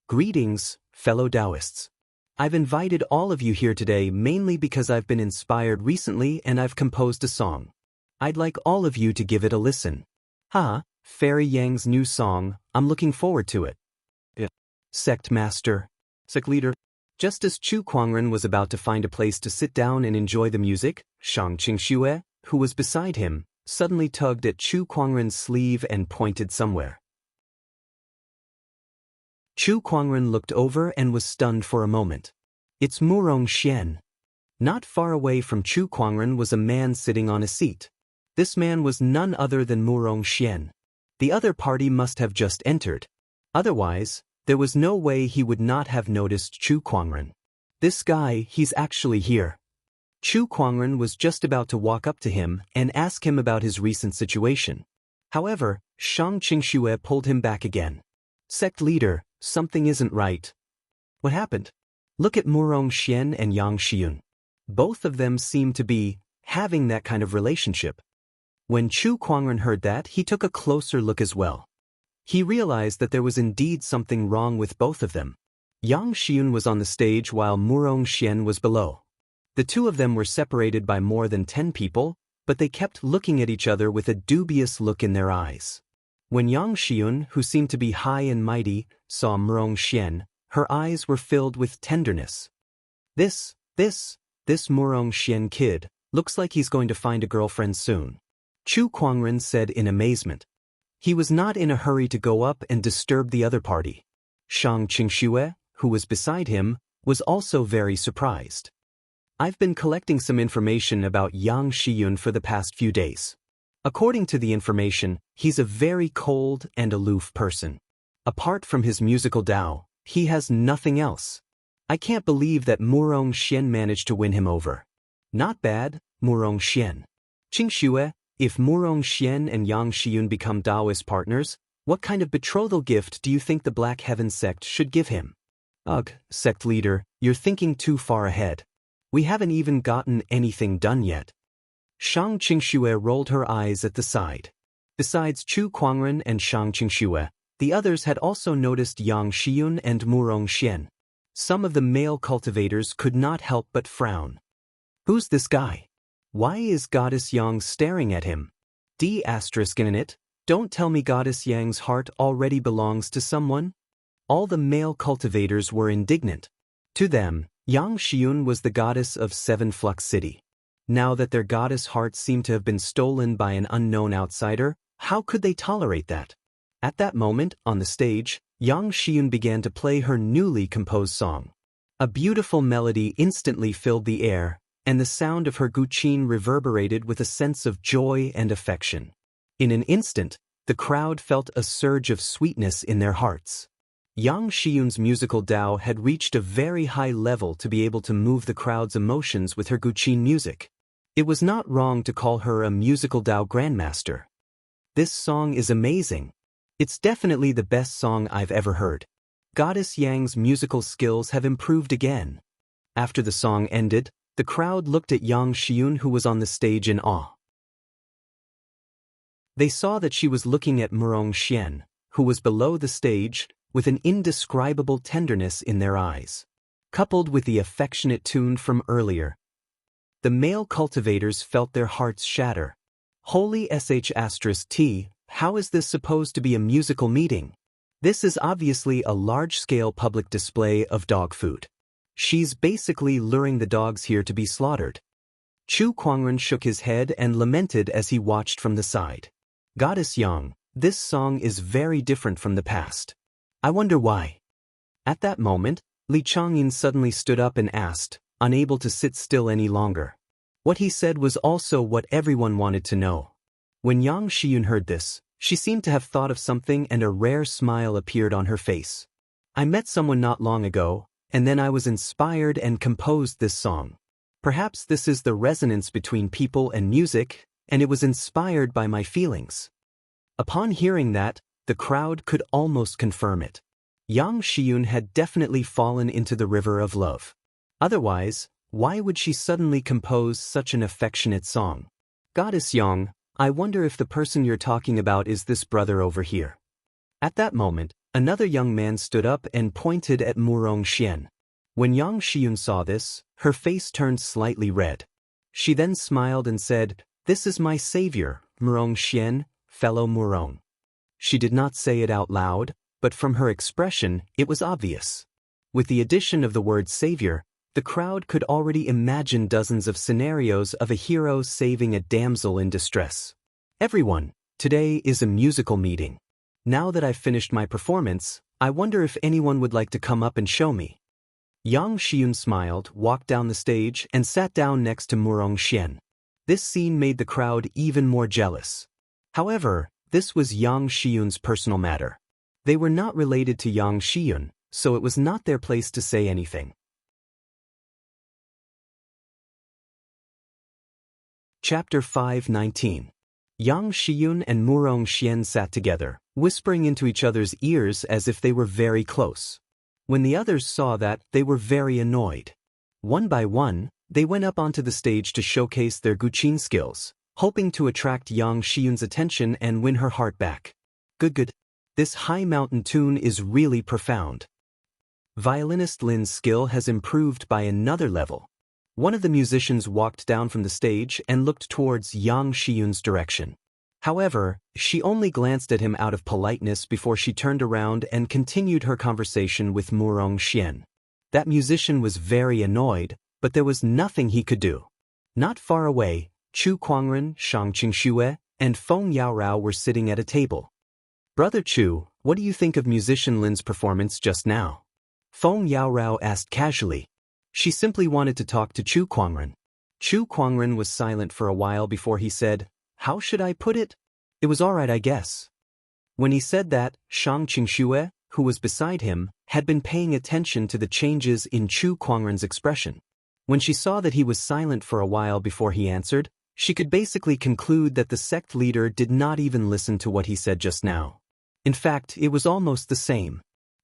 Greetings, fellow Taoists. I've invited all of you here today mainly because I've been inspired recently and I've composed a song. I'd like all of you to give it a listen. Haha, Fairy Yang's new song, I'm looking forward to it. Sect Master. Sect Leader. Just as Chu Kuangren was about to find a place to sit down and enjoy the music, Xianxia, who was beside him, suddenly tugged at Chu Kuangren's sleeve and pointed somewhere. Chu Kuangren looked over and was stunned for a moment. It's Murong Xian. Not far away from Chu Kuangren was a man sitting on a seat. This man was none other than Murong Xian. The other party must have just entered. Otherwise, there was no way he would not have noticed Chu Kuangren. This guy, he's actually here. Chu Kuangren was just about to walk up to him and ask him about his recent situation. However, Xianxia pulled him back again. Sect leader, something isn't right. What happened? Look at Murong Xian and Yang Xiun. Both of them seem to be having that kind of relationship. When Chu Kuangren heard that, he took a closer look as well. He realized that there was indeed something wrong with both of them. Yang Xiun was on the stage while Murong Xian was below. The two of them were separated by more than 10 people, but they kept looking at each other with a dubious look in their eyes. When Yang Xiun, who seemed to be high and mighty, saw Murong Xian, her eyes were filled with tenderness. This Murong Xian kid, looks like he's going to find a girlfriend soon. Chu Kuangren said in amazement. He was not in a hurry to go up and disturb the other party. Xianxia, who was beside him, was also very surprised. I've been collecting some information about Yang Xiun for the past few days. According to the information, he's a very cold and aloof person. Apart from his musical Dao, he has nothing else. I can't believe that Murong Xian managed to win him over. Not bad, Murong Xian. Qingxue, if Murong Xian and Yang Xiun become Taoist partners, what kind of betrothal gift do you think the Black Heaven sect should give him? Ugh, sect leader, you're thinking too far ahead. We haven't even gotten anything done yet. Xianxia rolled her eyes at the side. Besides Chu Kuangren and Xianxia, the others had also noticed Yang Xiun and Murong Xian. Some of the male cultivators could not help but frown. Who's this guy? Why is Goddess Yang staring at him? In it, don't tell me Goddess Yang's heart already belongs to someone? All the male cultivators were indignant. To them, Yang Xiun was the goddess of 7 Flux City. Now that their goddess heart seemed to have been stolen by an unknown outsider, how could they tolerate that? At that moment, on the stage, Yang Xiun began to play her newly composed song. A beautiful melody instantly filled the air, and the sound of her guqin reverberated with a sense of joy and affection. In an instant, the crowd felt a surge of sweetness in their hearts. Yang Xiun's musical Dao had reached a very high level to be able to move the crowd's emotions with her guqin music. It was not wrong to call her a musical Dao grandmaster. This song is amazing. It's definitely the best song I've ever heard. Goddess Yang's musical skills have improved again. After the song ended, The crowd looked at Yang Xiun, who was on the stage, in awe. They saw that she was looking at Murong Xian, who was below the stage, with an indescribable tenderness in their eyes. Coupled with the affectionate tune from earlier, the male cultivators felt their hearts shatter. Holy sh*t, how is this supposed to be a musical meeting? This is obviously a large-scale public display of dog food. She's basically luring the dogs here to be slaughtered. Chu Kuangren shook his head and lamented as he watched from the side. Goddess Yang, this song is very different from the past. I wonder why. At that moment, Li Changyin suddenly stood up and asked, unable to sit still any longer. What he said was also what everyone wanted to know. When Yang Xiun heard this, she seemed to have thought of something and a rare smile appeared on her face. I met someone not long ago, and then I was inspired and composed this song. Perhaps this is the resonance between people and music, and it was inspired by my feelings. Upon hearing that, the crowd could almost confirm it. Yang Xiun had definitely fallen into the river of love. Otherwise, why would she suddenly compose such an affectionate song? Goddess Yang, I wonder if the person you're talking about is this brother over here. At that moment, another young man stood up and pointed at Murong Xian. When Yang Xiun saw this, her face turned slightly red. She then smiled and said, "This is my savior, Murong Xian, fellow Murong." She did not say it out loud, but from her expression, it was obvious. With the addition of the word savior, the crowd could already imagine dozens of scenarios of a hero saving a damsel in distress. Everyone, today is a musical meeting. Now that I've finished my performance, I wonder if anyone would like to come up and show me. Yang Xiun smiled, walked down the stage, and sat down next to Murong Xian. This scene made the crowd even more jealous. However, this was Yang Xiun's personal matter. They were not related to Yang Xiun, so it was not their place to say anything. Chapter 5:19. Yang Xiun and Murong Xian sat together, whispering into each other's ears as if they were very close. When the others saw that, they were very annoyed. One by one, they went up onto the stage to showcase their guqin skills, hoping to attract Yang Xiun's attention and win her heart back. Good. This high mountain tune is really profound. Violinist Lin's skill has improved by another level. One of the musicians walked down from the stage and looked towards Yang Xiun's direction. However, she only glanced at him out of politeness before she turned around and continued her conversation with Murong Xian. That musician was very annoyed, but there was nothing he could do. Not far away, Chu Kuangren, Shang Qingxue, and Feng Yaorao were sitting at a table. Brother Chu, what do you think of musician Lin's performance just now? Feng Yaorao asked casually. She simply wanted to talk to Chu Kuangren. Chu Kuangren was silent for a while before he said, "How should I put it? It was alright, I guess." When he said that, Shang Qingxue, who was beside him, had been paying attention to the changes in Chu Kuangren's expression. When she saw that he was silent for a while before he answered, she could basically conclude that the sect leader did not even listen to what he said just now. In fact, it was almost the same.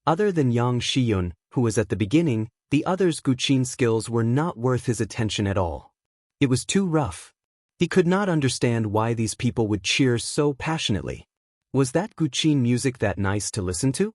Other than Yang Xiun, who was at the beginning, the others' guqin skills were not worth his attention at all. It was too rough. He could not understand why these people would cheer so passionately. Was that guqin music that nice to listen to?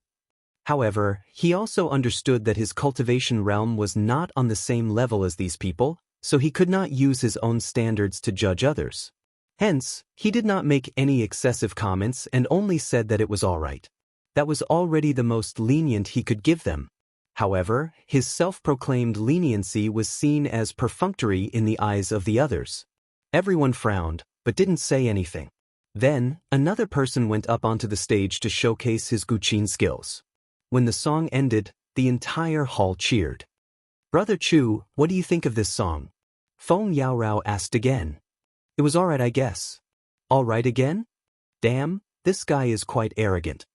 However, he also understood that his cultivation realm was not on the same level as these people, so he could not use his own standards to judge others. Hence, he did not make any excessive comments and only said that it was all right. That was already the most lenient he could give them. However, his self-proclaimed leniency was seen as perfunctory in the eyes of the others. Everyone frowned, but didn't say anything. Then, another person went up onto the stage to showcase his guqin skills. When the song ended, the entire hall cheered. Brother Chu, what do you think of this song? Feng Yaorao asked again. It was alright, I guess. Alright again? Damn, this guy is quite arrogant.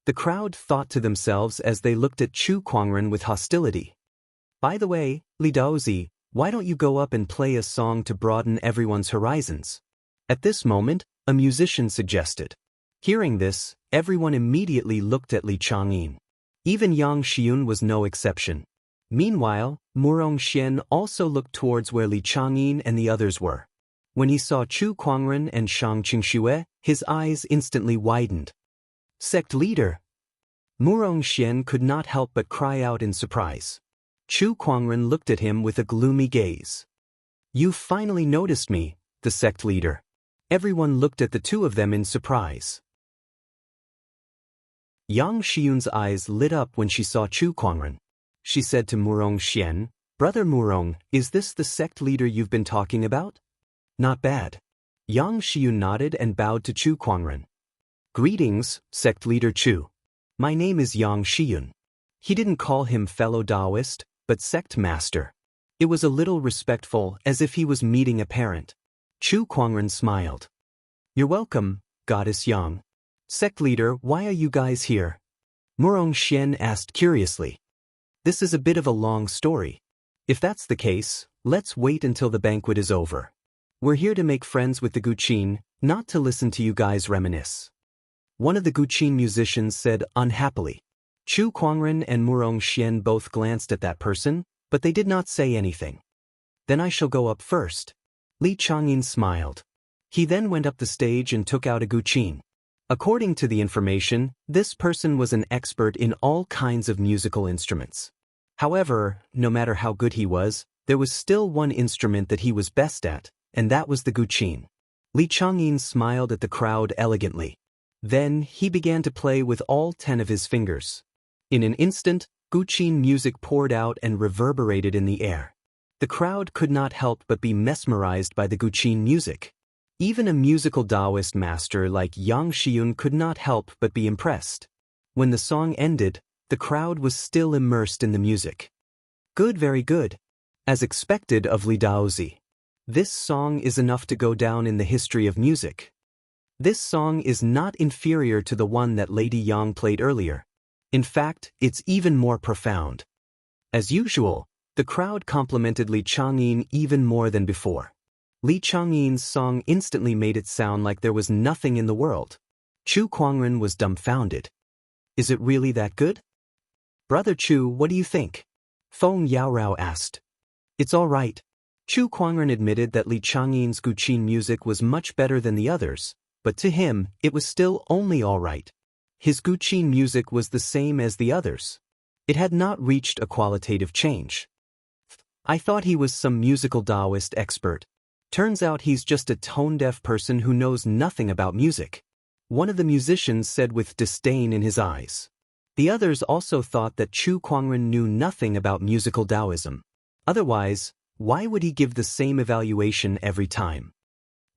The crowd thought to themselves as they looked at Chu Kuangren with hostility. By the way, Li Daozi, why don't you go up and play a song to broaden everyone's horizons? At this moment, a musician suggested. Hearing this, everyone immediately looked at Li Changyin. Even Yang Xiun was no exception. Meanwhile, Murong Xian also looked towards where Li Changyin and the others were. When he saw Chu Kuangren and Shang Qingxue, his eyes instantly widened. Sect leader! Murong Xian could not help but cry out in surprise. Chu Kuangren looked at him with a gloomy gaze. "You finally noticed me," the sect leader. Everyone looked at the two of them in surprise. Yang Xiyun's eyes lit up when she saw Chu Kuangren. She said to Murong Xian, "Brother Murong, is this the sect leader you've been talking about?" "Not bad." Yang Xiyun nodded and bowed to Chu Kuangren. "Greetings, sect leader Chu. My name is Yang Xiyun." He didn't call him fellow Taoist, but sect master. It was a little respectful, as if he was meeting a parent. Chu Kuangren smiled. "You're welcome, Goddess Yang." "Sect leader, why are you guys here?" Murong Xian asked curiously. "This is a bit of a long story. If that's the case, let's wait until the banquet is over. We're here to make friends with the Guqin, not to listen to you guys reminisce." One of the Guqin musicians said unhappily. Chu Kuangren and Murong Xian both glanced at that person, but they did not say anything. "Then I shall go up first." Li Changyin smiled. He then went up the stage and took out a Guqin. According to the information, this person was an expert in all kinds of musical instruments. However, no matter how good he was, there was still one instrument that he was best at, and that was the Guqin. Li Changyin smiled at the crowd elegantly. Then, he began to play with all 10 of his fingers. In an instant, Guqin music poured out and reverberated in the air. The crowd could not help but be mesmerized by the Guqin music. Even a musical Taoist master like Yang Xiyun could not help but be impressed. When the song ended, the crowd was still immersed in the music. "Good, very good." As expected of Li Daozi. This song is enough to go down in the history of music. This song is not inferior to the one that Lady Yang played earlier. In fact, it's even more profound. As usual, the crowd complimented Li Changyin even more than before. Li Changyin's song instantly made it sound like there was nothing in the world. Chu Kuangren was dumbfounded. "Is it really that good?" "Brother Chu, what do you think?" Feng Yaorao asked. "It's all right." Chu Kuangren admitted that Li Changyin's Guqin music was much better than the others, but to him, it was still only all right. His Guqin music was the same as the others. It had not reached a qualitative change. "I thought he was some musical Taoist expert. Turns out he's just a tone-deaf person who knows nothing about music," one of the musicians said with disdain in his eyes. The others also thought that Chu Kuangren knew nothing about musical Taoism. Otherwise, why would he give the same evaluation every time?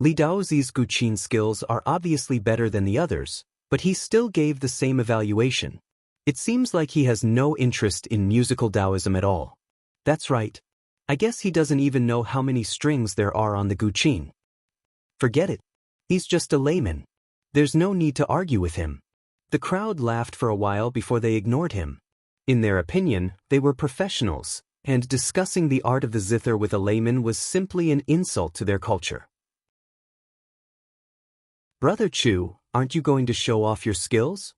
Li Daozi's Guqin skills are obviously better than the others, but he still gave the same evaluation. It seems like he has no interest in musical Taoism at all. That's right. I guess he doesn't even know how many strings there are on the Guqin. Forget it. He's just a layman. There's no need to argue with him. The crowd laughed for a while before they ignored him. In their opinion, they were professionals, and discussing the art of the zither with a layman was simply an insult to their culture. "Brother Chu, aren't you going to show off your skills?"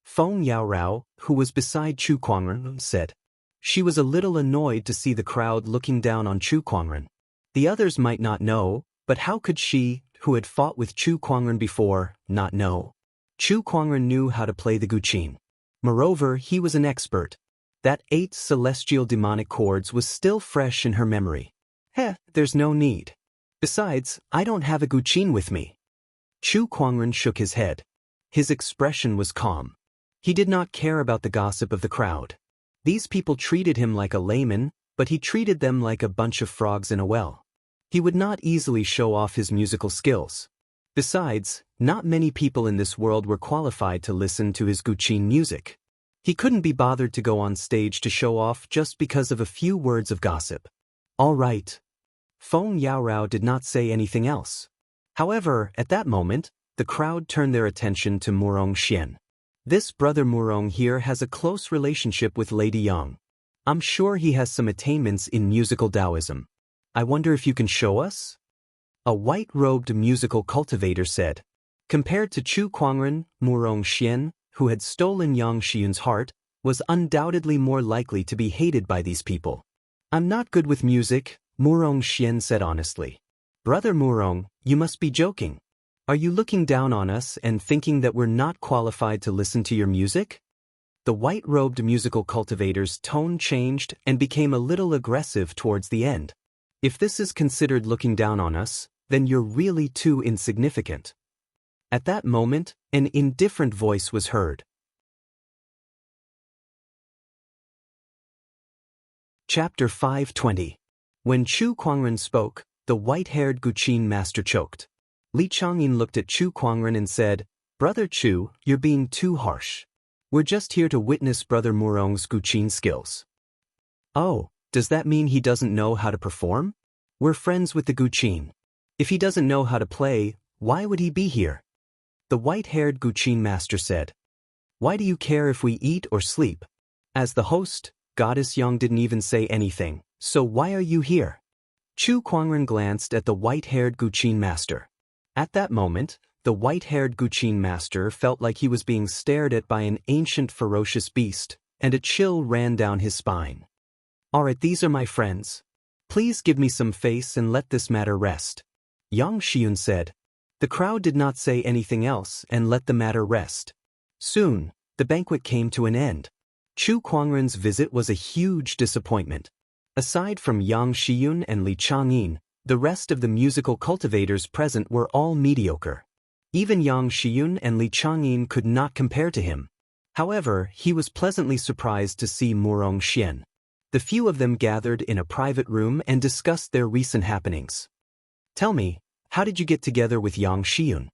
Feng Yaorao, who was beside Chu Kuangren, said. She was a little annoyed to see the crowd looking down on Chu Kuangren. The others might not know, but how could she, who had fought with Chu Kuangren before, not know? Chu Kuangren knew how to play the Guqin. Moreover, he was an expert. That 8 celestial demonic chords was still fresh in her memory. There's no need. Besides, I don't have a Guqin with me. Chu Kuangren shook his head. His expression was calm. He did not care about the gossip of the crowd. These people treated him like a layman, but he treated them like a bunch of frogs in a well. He would not easily show off his musical skills. Besides, not many people in this world were qualified to listen to his Guqin music. He couldn't be bothered to go on stage to show off just because of a few words of gossip. All right. Feng Yaorao did not say anything else. However, at that moment, the crowd turned their attention to Murong Xian. This brother Murong here has a close relationship with Lady Yang. I'm sure he has some attainments in musical Taoism. I wonder if you can show us? A white-robed musical cultivator said. Compared to Chu Kuangren, Murong Xian, who had stolen Yang Xiyun's heart, was undoubtedly more likely to be hated by these people. I'm not good with music, Murong Xian said honestly. Brother Murong, you must be joking. Are you looking down on us and thinking that we're not qualified to listen to your music? The white-robed musical cultivator's tone changed and became a little aggressive towards the end. If this is considered looking down on us, then you're really too insignificant. At that moment, an indifferent voice was heard. Chapter 520. When Chu Kuangren spoke, the white-haired Guqin master choked. Li Changyin looked at Chu Kuangren and said, Brother Chu, you're being too harsh. We're just here to witness Brother Murong's Guqin skills. Oh, does that mean he doesn't know how to perform? We're friends with the Guqin. If he doesn't know how to play, why would he be here? The white-haired Guqin master said. Why do you care if we eat or sleep? As the host, Goddess Yang didn't even say anything, so why are you here? Chu Kuangren glanced at the white-haired Guqin master. At that moment, the white-haired Guqin master felt like he was being stared at by an ancient ferocious beast, and a chill ran down his spine. Alright, these are my friends. Please give me some face and let this matter rest. Yang Xiun said. The crowd did not say anything else and let the matter rest. Soon, the banquet came to an end. Chu Kuangren's visit was a huge disappointment. Aside from Yang Xiun and Li Changyin, the rest of the musical cultivators present were all mediocre. Even Yang Xiun and Li Changyin could not compare to him. However, he was pleasantly surprised to see Murong Xian. The few of them gathered in a private room and discussed their recent happenings. Tell me, how did you get together with Yang Xiun?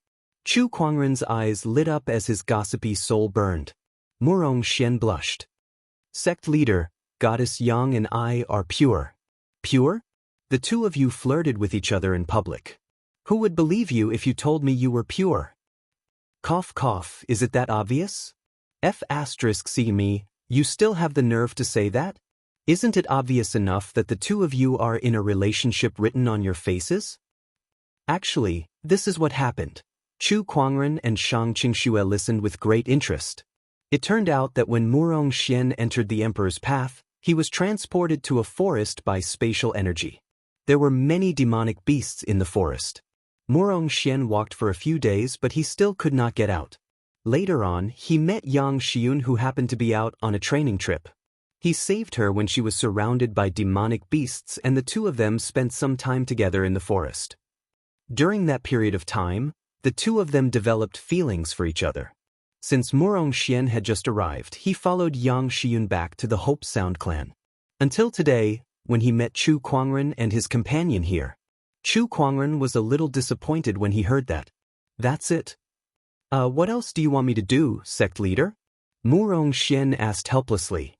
Chu Kuangren's eyes lit up as his gossipy soul burned. Murong Xian blushed. Sect leader, Goddess Yang and I are pure. Pure? The two of you flirted with each other in public. Who would believe you if you told me you were pure? Cough cough, is it that obvious? F***C me, you still have the nerve to say that? Isn't it obvious enough that the two of you are in a relationship written on your faces? Actually, this is what happened. Chu Kuangren and Shang Qingxue listened with great interest. It turned out that when Murong Xian entered the emperor's path, he was transported to a forest by spatial energy. There were many demonic beasts in the forest. Murong Xian walked for a few days, but he still could not get out. Later on, he met Yang Xiun, who happened to be out on a training trip. He saved her when she was surrounded by demonic beasts, and the two of them spent some time together in the forest. During that period of time, the two of them developed feelings for each other. Since Murong Xian had just arrived, he followed Yang Xiun back to the Hope Sound clan. Until today, when he met Chu Kuangren and his companion here. Chu Kuangren was a little disappointed when he heard that. That's it. What else do you want me to do, sect leader? Murong Xian asked helplessly.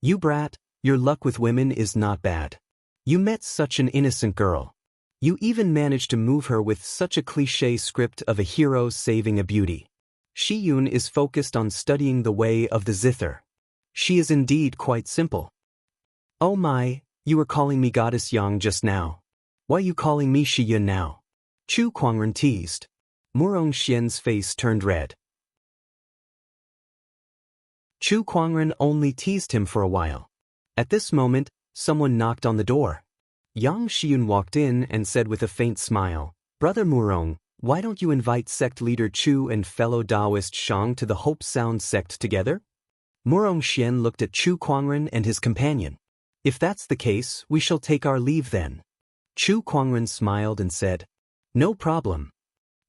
You brat, your luck with women is not bad. You met such an innocent girl. You even managed to move her with such a cliché script of a hero saving a beauty. Shiyun is focused on studying the way of the zither. She is indeed quite simple. Oh my, you were calling me Goddess Yang just now. Why are you calling me Shiyun now? Chu Kuangren teased. Murong Xian's face turned red. Chu Kuangren only teased him for a while. At this moment, someone knocked on the door. Yang Xiun walked in and said with a faint smile, Brother Murong, why don't you invite sect leader Chu and fellow Taoist Shang to the Hope Sound sect together? Murong Xian looked at Chu Kuangren and his companion. If that's the case, we shall take our leave then. Chu Kuangren smiled and said, No problem.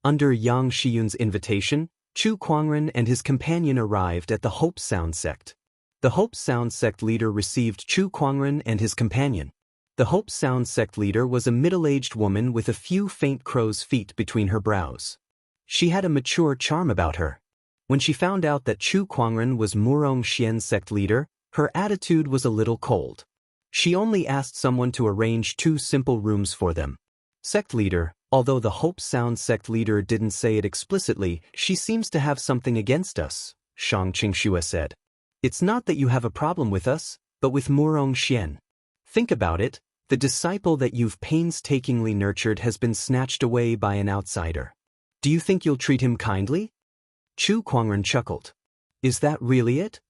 Under Yang Xiun's invitation, Chu Kuangren and his companion arrived at the Hope Sound sect. The Hope Sound sect leader received Chu Kuangren and his companion. The Hope Sound sect leader was a middle-aged woman with a few faint crow's feet between her brows. She had a mature charm about her. When she found out that Chu Kuangren was Murong Xian's sect leader, her attitude was a little cold. She only asked someone to arrange 2 simple rooms for them. Sect leader, although the Hope Sound sect leader didn't say it explicitly, she seems to have something against us, Shang Qingxue said. It's not that you have a problem with us, but with Murong Xian. Think about it, the disciple that you've painstakingly nurtured has been snatched away by an outsider. Do you think you'll treat him kindly? Chu Kuangren chuckled. Is that really it?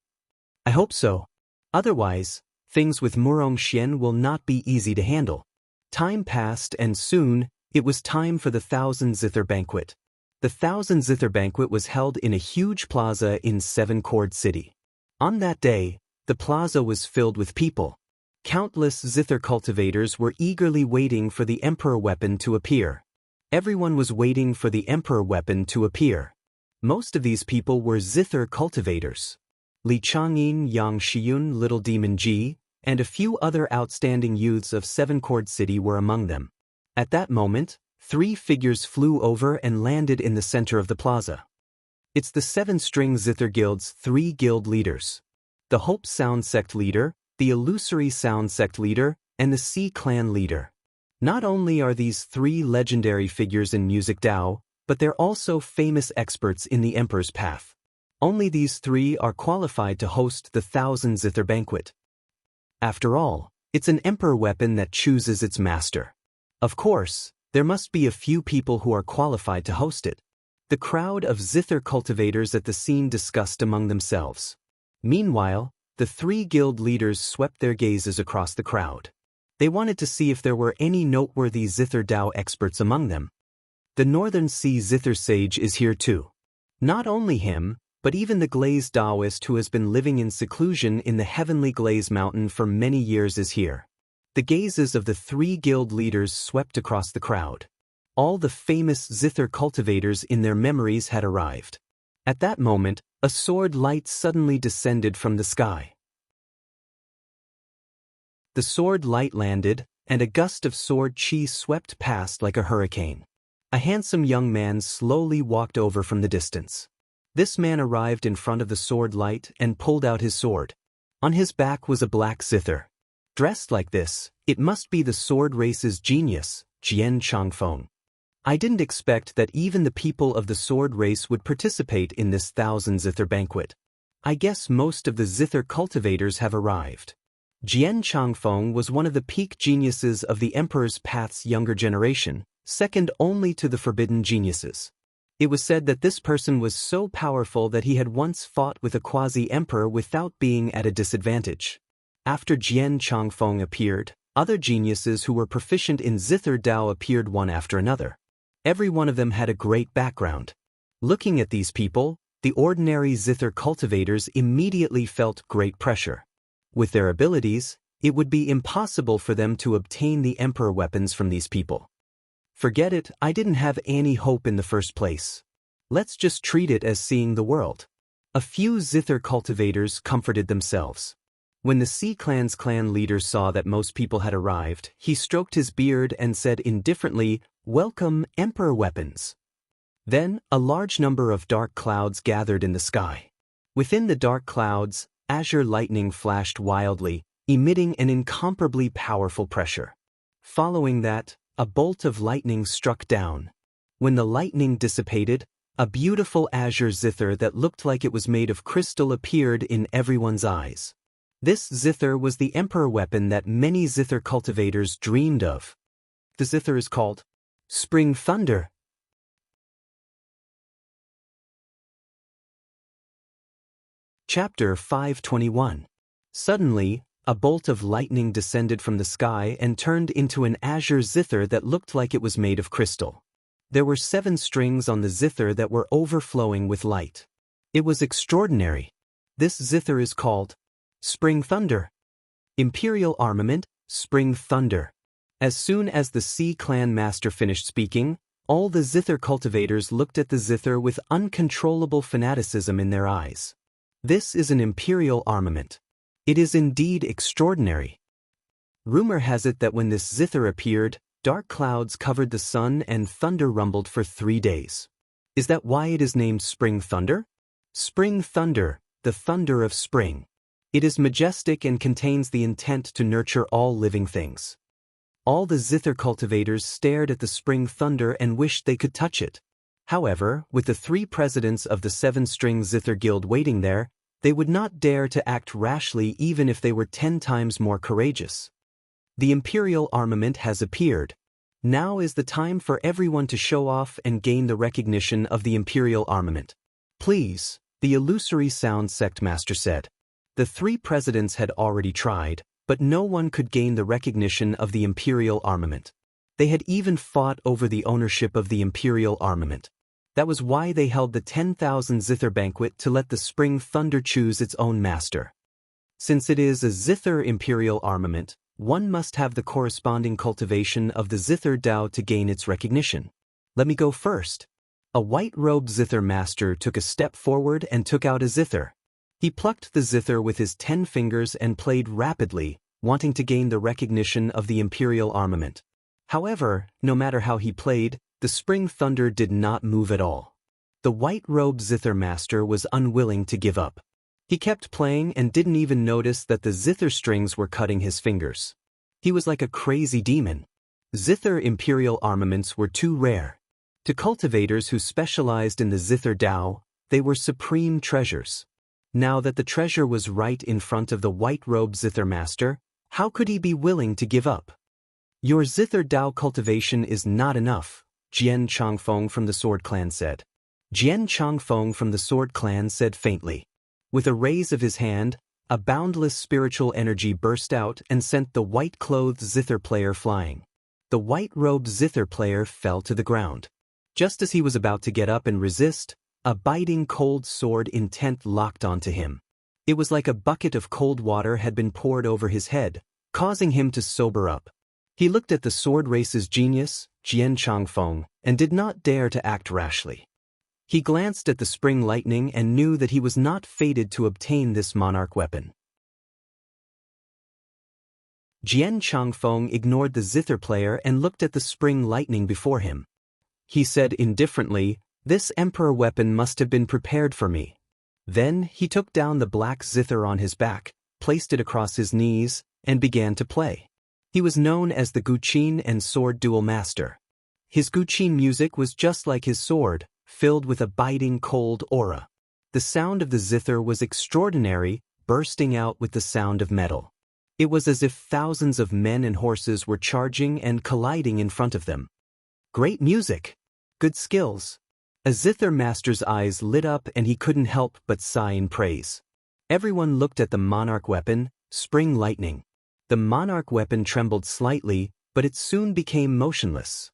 I hope so. Otherwise, things with Murong Xian will not be easy to handle. Time passed and soon, it was time for the Thousand Zither Banquet. The Thousand Zither Banquet was held in a huge plaza in Seven Cord City. On that day, the plaza was filled with people. Countless Zither cultivators were eagerly waiting for the Emperor weapon to appear. Everyone was waiting for the Emperor weapon to appear. Most of these people were Zither cultivators. Li Changyin, Yang Shiyun, Little Demon Ji, and a few other outstanding youths of Seven Cord City were among them. At that moment, 3 figures flew over and landed in the center of the plaza. It's the 7-string Zither Guild's 3 guild leaders. The Hope Sound Sect leader, the Illusory Sound Sect leader, and the Sea Clan leader. Not only are these 3 legendary figures in music Dao, but they're also famous experts in the Emperor's path. Only these 3 are qualified to host the Thousand Zither Banquet. After all, it's an Emperor weapon that chooses its master. Of course, there must be a few people who are qualified to host it. The crowd of Zither cultivators at the scene discussed among themselves. Meanwhile, the 3 guild leaders swept their gazes across the crowd. They wanted to see if there were any noteworthy Zither Dao experts among them. The Northern Sea Zither Sage is here too. Not only him, but even the Glaze Daoist who has been living in seclusion in the Heavenly Glaze Mountain for many years is here. The gazes of the 3 guild leaders swept across the crowd. All the famous Zither cultivators in their memories had arrived. At that moment, a sword light suddenly descended from the sky. The sword light landed, and a gust of sword chi swept past like a hurricane. A handsome young man slowly walked over from the distance. This man arrived in front of the sword light and pulled out his sword. On his back was a black zither. Dressed like this, it must be the sword race's genius, Jian Changfeng. I didn't expect that even the people of the sword race would participate in this Thousand Zither Banquet. I guess most of the Zither cultivators have arrived. Jian Changfeng was one of the peak geniuses of the Emperor's Path's younger generation, second only to the Forbidden Geniuses. It was said that this person was so powerful that he had once fought with a quasi-emperor without being at a disadvantage. After Jian Changfeng appeared, other geniuses who were proficient in Zither Dao appeared one after another. Every one of them had a great background. Looking at these people, the ordinary Zither cultivators immediately felt great pressure. With their abilities, it would be impossible for them to obtain the Emperor weapons from these people. Forget it, I didn't have any hope in the first place. Let's just treat it as seeing the world. A few Zither cultivators comforted themselves. When the Sea Clan's clan leader saw that most people had arrived, he stroked his beard and said indifferently, "Welcome, Emperor weapons." Then, a large number of dark clouds gathered in the sky. Within the dark clouds, azure lightning flashed wildly, emitting an incomparably powerful pressure. Following that, a bolt of lightning struck down. When the lightning dissipated, a beautiful azure zither that looked like it was made of crystal appeared in everyone's eyes. This zither was the Emperor weapon that many Zither cultivators dreamed of. The zither is called Spring Thunder. Chapter 521. Suddenly, a bolt of lightning descended from the sky and turned into an azure zither that looked like it was made of crystal. There were 7 strings on the zither that were overflowing with light. It was extraordinary. This zither is called Spring Thunder. Imperial Armament, Spring Thunder. As soon as the Sea Clan master finished speaking, all the Zither cultivators looked at the zither with uncontrollable fanaticism in their eyes. This is an Imperial armament. It is indeed extraordinary. Rumor has it that when this zither appeared, dark clouds covered the sun and thunder rumbled for 3 days. Is that why it is named Spring Thunder? Spring Thunder, the thunder of spring. It is majestic and contains the intent to nurture all living things. All the Zither cultivators stared at the spring thunder and wished they could touch it. However, with the 3 presidents of the 7-string Zither Guild waiting there, they would not dare to act rashly even if they were 10 times more courageous. The Imperial armament has appeared. Now is the time for everyone to show off and gain the recognition of the Imperial armament. Please, the Illusory Sound Sect Master said. The 3 presidents had already tried, but no one could gain the recognition of the imperial armament. They had even fought over the ownership of the imperial armament. That was why they held the 10,000 zither banquet to let the spring thunder choose its own master. Since it is a zither imperial armament, one must have the corresponding cultivation of the zither Dao to gain its recognition. Let me go first. A white-robed zither master took a step forward and took out a zither. He plucked the zither with his 10 fingers and played rapidly, wanting to gain the recognition of the imperial armament. However, no matter how he played, the spring thunder did not move at all. The white-robed zither master was unwilling to give up. He kept playing and didn't even notice that the zither strings were cutting his fingers. He was like a crazy demon. Zither imperial armaments were too rare. To cultivators who specialized in the zither Dao, they were supreme treasures. Now that the treasure was right in front of the white-robed zither master, how could he be willing to give up? Your zither Dao cultivation is not enough, Jian Changfeng from the Sword Clan said. Jian Changfeng from the Sword Clan said faintly. With a raise of his hand, a boundless spiritual energy burst out and sent the white-clothed zither player flying. The white-robed zither player fell to the ground. Just as he was about to get up and resist, a biting cold sword intent locked onto him. It was like a bucket of cold water had been poured over his head, causing him to sober up. He looked at the sword race's genius, Jian Changfeng, and did not dare to act rashly. He glanced at the spring lightning and knew that he was not fated to obtain this monarch weapon. Jian Changfeng ignored the zither player and looked at the spring lightning before him. He said indifferently, "This emperor weapon must have been prepared for me." Then he took down the black zither on his back, placed it across his knees, and began to play. He was known as the Guqin and sword duel master. His Guqin music was just like his sword, filled with a biting cold aura. The sound of the zither was extraordinary, bursting out with the sound of metal. It was as if thousands of men and horses were charging and colliding in front of them. Great music! Good skills! A zither master's eyes lit up and he couldn't help but sigh in praise. Everyone looked at the monarch weapon, spring lightning. The monarch weapon trembled slightly, but it soon became motionless.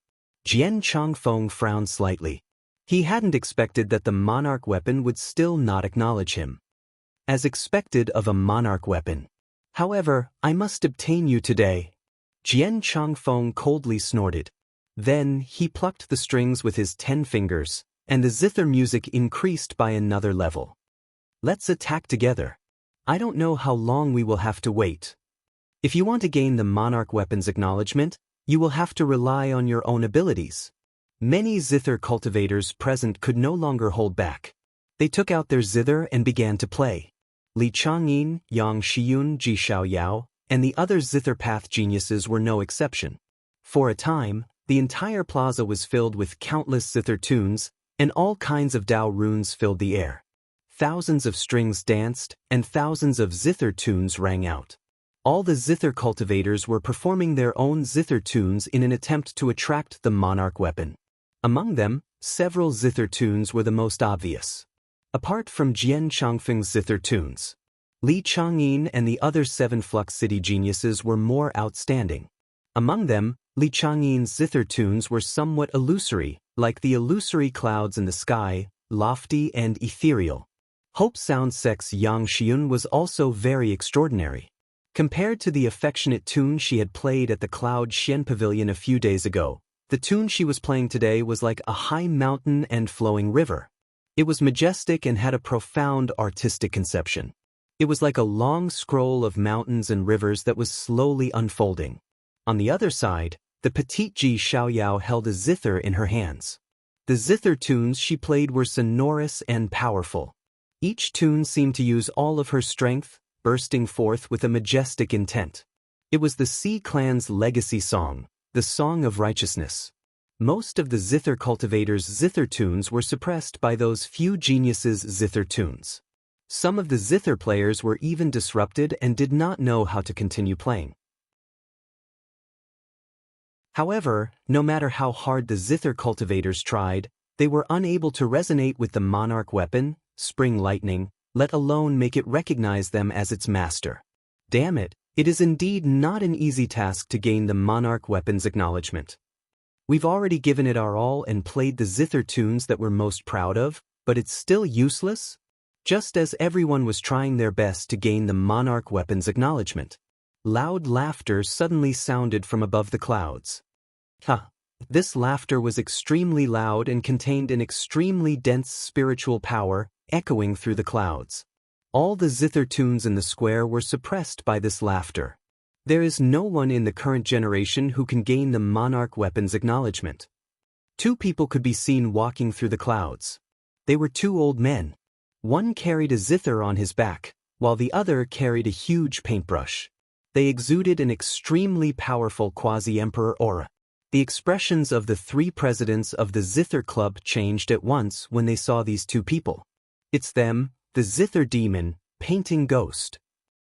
Jian Changfeng frowned slightly. He hadn't expected that the monarch weapon would still not acknowledge him. As expected of a monarch weapon. However, I must obtain you today. Jian Changfeng coldly snorted. Then he plucked the strings with his 10 fingers, and the zither music increased by another level. Let's attack together. I don't know how long we will have to wait. If you want to gain the monarch weapon's acknowledgement, you will have to rely on your own abilities. Many zither cultivators present could no longer hold back. They took out their zither and began to play. Li Changyin, Yang Xiyun, Ji Xiaoyao, and the other zither path geniuses were no exception. For a time, the entire plaza was filled with countless zither tunes, and all kinds of Dao runes filled the air. Thousands of strings danced, and thousands of zither tunes rang out. All the zither cultivators were performing their own zither tunes in an attempt to attract the monarch weapon. Among them, several zither tunes were the most obvious. Apart from Jian Changfeng's zither tunes, Li Changyin and the other 7 Flux City geniuses were more outstanding. Among them, Li Changyin's zither tunes were somewhat illusory, like the illusory clouds in the sky, lofty and ethereal. Hope Sound Sect's Yang Xiun was also very extraordinary. Compared to the affectionate tune she had played at the Cloud Xian Pavilion a few days ago, the tune she was playing today was like a high mountain and flowing river. It was majestic and had a profound artistic conception. It was like a long scroll of mountains and rivers that was slowly unfolding. On the other side, the petite Ji Xiaoyao held a zither in her hands. The zither tunes she played were sonorous and powerful. Each tune seemed to use all of her strength, bursting forth with a majestic intent. It was the Sea Clan's legacy song, the Song of Righteousness. Most of the zither cultivators' zither tunes were suppressed by those few geniuses' zither tunes. Some of the zither players were even disrupted and did not know how to continue playing. However, no matter how hard the zither cultivators tried, they were unable to resonate with the monarch weapon, spring lightning, let alone make it recognize them as its master. Damn it, it is indeed not an easy task to gain the monarch weapon's acknowledgement. We've already given it our all and played the zither tunes that we're most proud of, but it's still useless? Just as everyone was trying their best to gain the monarch weapon's acknowledgement. Loud laughter suddenly sounded from above the clouds. This laughter was extremely loud and contained an extremely dense spiritual power echoing through the clouds. All the zither tunes in the square were suppressed by this laughter. There is no one in the current generation who can gain the monarch weapon's acknowledgement. Two people could be seen walking through the clouds. They were two old men. One carried a zither on his back, while the other carried a huge paintbrush. They exuded an extremely powerful quasi-emperor aura. The expressions of the three presidents of the Zither Club changed at once when they saw these two people. It's them, the Zither Demon, Painting Ghost.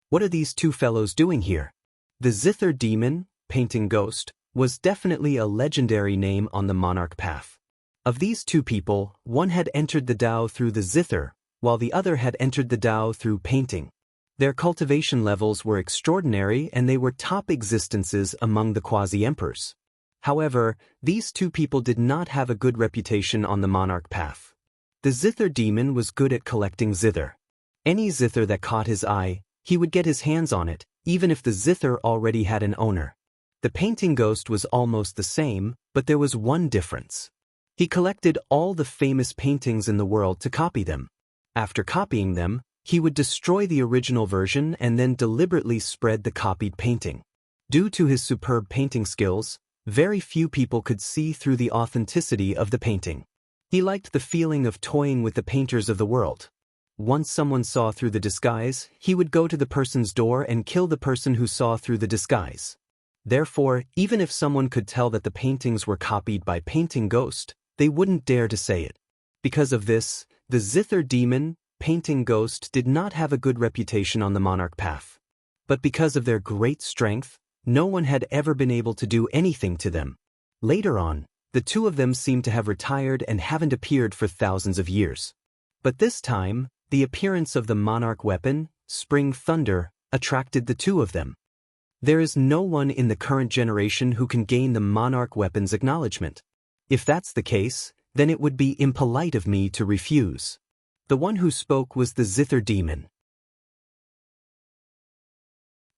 What are these two fellows doing here? The Zither Demon, Painting Ghost, was definitely a legendary name on the monarch path. Of these two people, one had entered the Tao through the Zither, while the other had entered the Tao through painting. Their cultivation levels were extraordinary and they were top existences among the quasi-emperors. However, these two people did not have a good reputation on the monarch path. The Zither Demon was good at collecting zither. Any zither that caught his eye, he would get his hands on it, even if the zither already had an owner. The Painting Ghost was almost the same, but there was one difference. He collected all the famous paintings in the world to copy them. After copying them, he would destroy the original version and then deliberately spread the copied painting. Due to his superb painting skills, very few people could see through the authenticity of the painting. He liked the feeling of toying with the painters of the world. Once someone saw through the disguise, he would go to the person's door and kill the person who saw through the disguise. Therefore, even if someone could tell that the paintings were copied by Painting Ghost, they wouldn't dare to say it. Because of this, the Zither Demon, Painting Ghost did not have a good reputation on the monarch path. But because of their great strength, no one had ever been able to do anything to them. Later on, the two of them seemed to have retired and haven't appeared for thousands of years. But this time, the appearance of the monarch weapon, Spring Thunder, attracted the two of them. There is no one in the current generation who can gain the monarch weapon's acknowledgement. If that's the case, then it would be impolite of me to refuse. The one who spoke was the Zither Demon.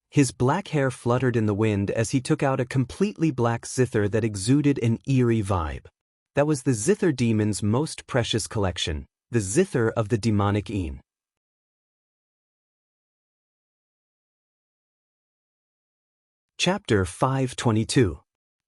His black hair fluttered in the wind as he took out a completely black zither that exuded an eerie vibe. That was the Zither Demon's most precious collection, the zither of the demonic Een. Chapter 522.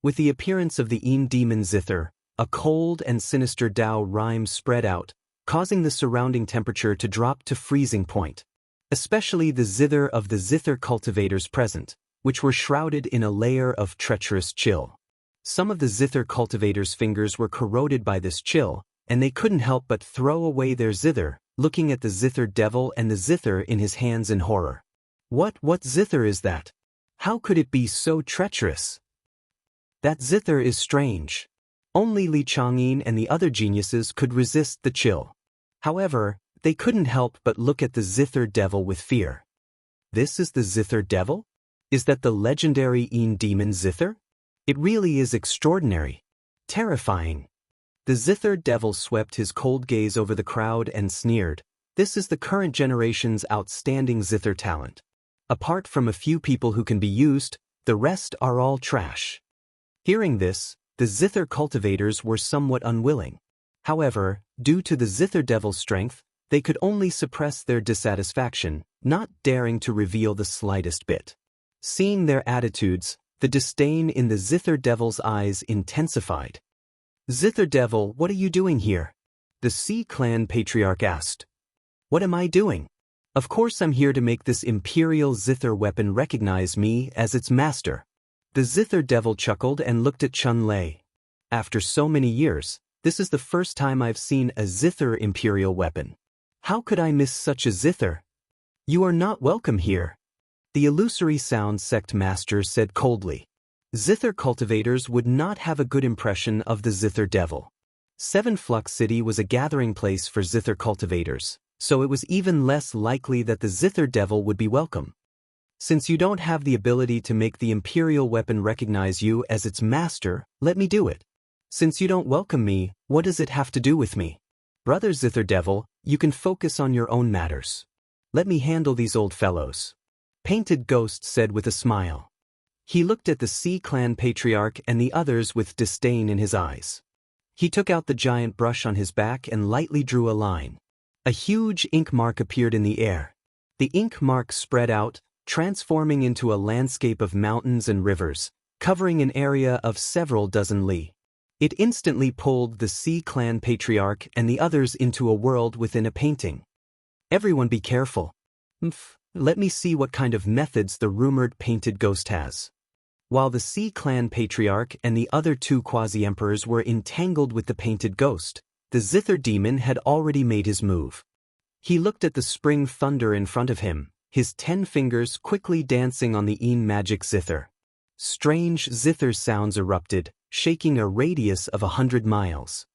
With the appearance of the Een demon zither, a cold and sinister Tao rime spread out, causing the surrounding temperature to drop to freezing point. Especially the zither of the zither cultivators present, which were shrouded in a layer of treacherous chill. Some of the zither cultivators' fingers were corroded by this chill, and they couldn't help but throw away their zither, looking at the zither devil and the zither in his hands in horror. What zither is that? How could it be so treacherous? That zither is strange. Only Li Chang'an and the other geniuses could resist the chill. However, they couldn't help but look at the zither devil with fear. This is the zither devil? Is that the legendary Een demon zither? It really is extraordinary. Terrifying. The zither devil swept his cold gaze over the crowd and sneered. This is the current generation's outstanding zither talent. Apart from a few people who can be used, the rest are all trash. Hearing this, the zither cultivators were somewhat unwilling. However, due to the zither devil's strength, they could only suppress their dissatisfaction, not daring to reveal the slightest bit. Seeing their attitudes, the disdain in the zither devil's eyes intensified. Zither devil, what are you doing here? The Sea Clan patriarch asked. What am I doing? Of course I'm here to make this imperial zither weapon recognize me as its master. The zither devil chuckled and looked at Chun Lei. After so many years, this is the first time I've seen a zither imperial weapon. How could I miss such a zither? You are not welcome here. The illusory sound sect master said coldly. Zither cultivators would not have a good impression of the zither devil. Seven Flux City was a gathering place for zither cultivators. so it was even less likely that the Zither devil would be welcome. Since you don't have the ability to make the Imperial weapon recognize you as its master, let me do it. Since you don't welcome me, what does it have to do with me? Brother Zither devil, you can focus on your own matters. Let me handle these old fellows. Painted Ghost said with a smile. He looked at the Sea Clan patriarch and the others with disdain in his eyes. He took out the giant brush on his back and lightly drew a line. A huge ink mark appeared in the air. The ink mark spread out, transforming into a landscape of mountains and rivers, covering an area of several dozen li. It instantly pulled the Sea Clan patriarch and the others into a world within a painting. Everyone be careful. Let me see what kind of methods the rumored Painted Ghost has. While the Sea Clan patriarch and the other two quasi-emperors were entangled with the Painted Ghost, the Zither demon had already made his move. He looked at the spring thunder in front of him, his 10 fingers quickly dancing on the magic zither. Strange zither sounds erupted, shaking a radius of 100 miles.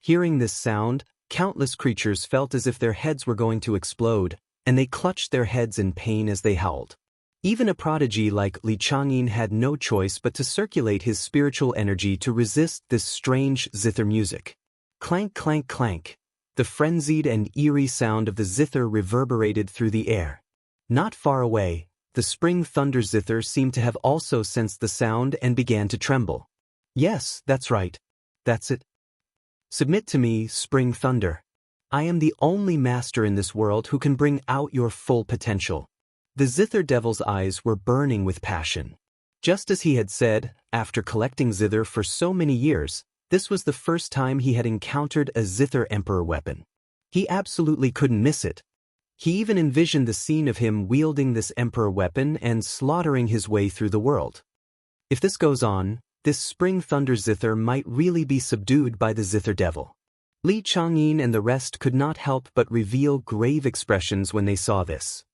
Hearing this sound, countless creatures felt as if their heads were going to explode, and they clutched their heads in pain as they howled. Even a prodigy like Li Changyin had no choice but to circulate his spiritual energy to resist this strange zither music. Clank, clank, clank. The frenzied and eerie sound of the zither reverberated through the air. Not far away, the spring thunder zither seemed to have also sensed the sound and began to tremble. Yes, that's right. That's it. Submit to me, spring thunder. I am the only master in this world who can bring out your full potential. The Zither devil's eyes were burning with passion. Just as he had said, after collecting zither for so many years, this was the first time he had encountered a Zither Emperor weapon. He absolutely couldn't miss it. He even envisioned the scene of him wielding this Emperor weapon and slaughtering his way through the world. If this goes on, this spring thunder zither might really be subdued by the Zither devil. Li Changyin and the rest could not help but reveal grave expressions when they saw this.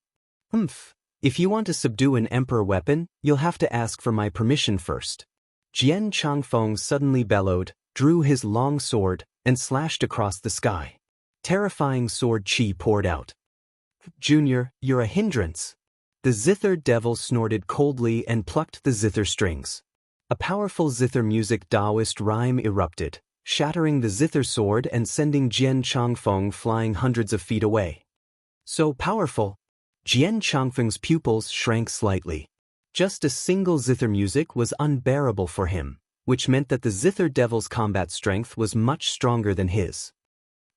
If you want to subdue an Emperor weapon, you'll have to ask for my permission first. Jian Changfeng suddenly bellowed, drew his long sword, and slashed across the sky. Terrifying sword chi poured out. Junior, you're a hindrance. The Zither devil snorted coldly and plucked the zither strings. A powerful zither music Taoist rhyme erupted, shattering the zither sword and sending Jian Changfeng flying hundreds of feet away. So powerful. Jian Changfeng's pupils shrank slightly. Just a single zither music was unbearable for him, which meant that the Zither devil's combat strength was much stronger than his.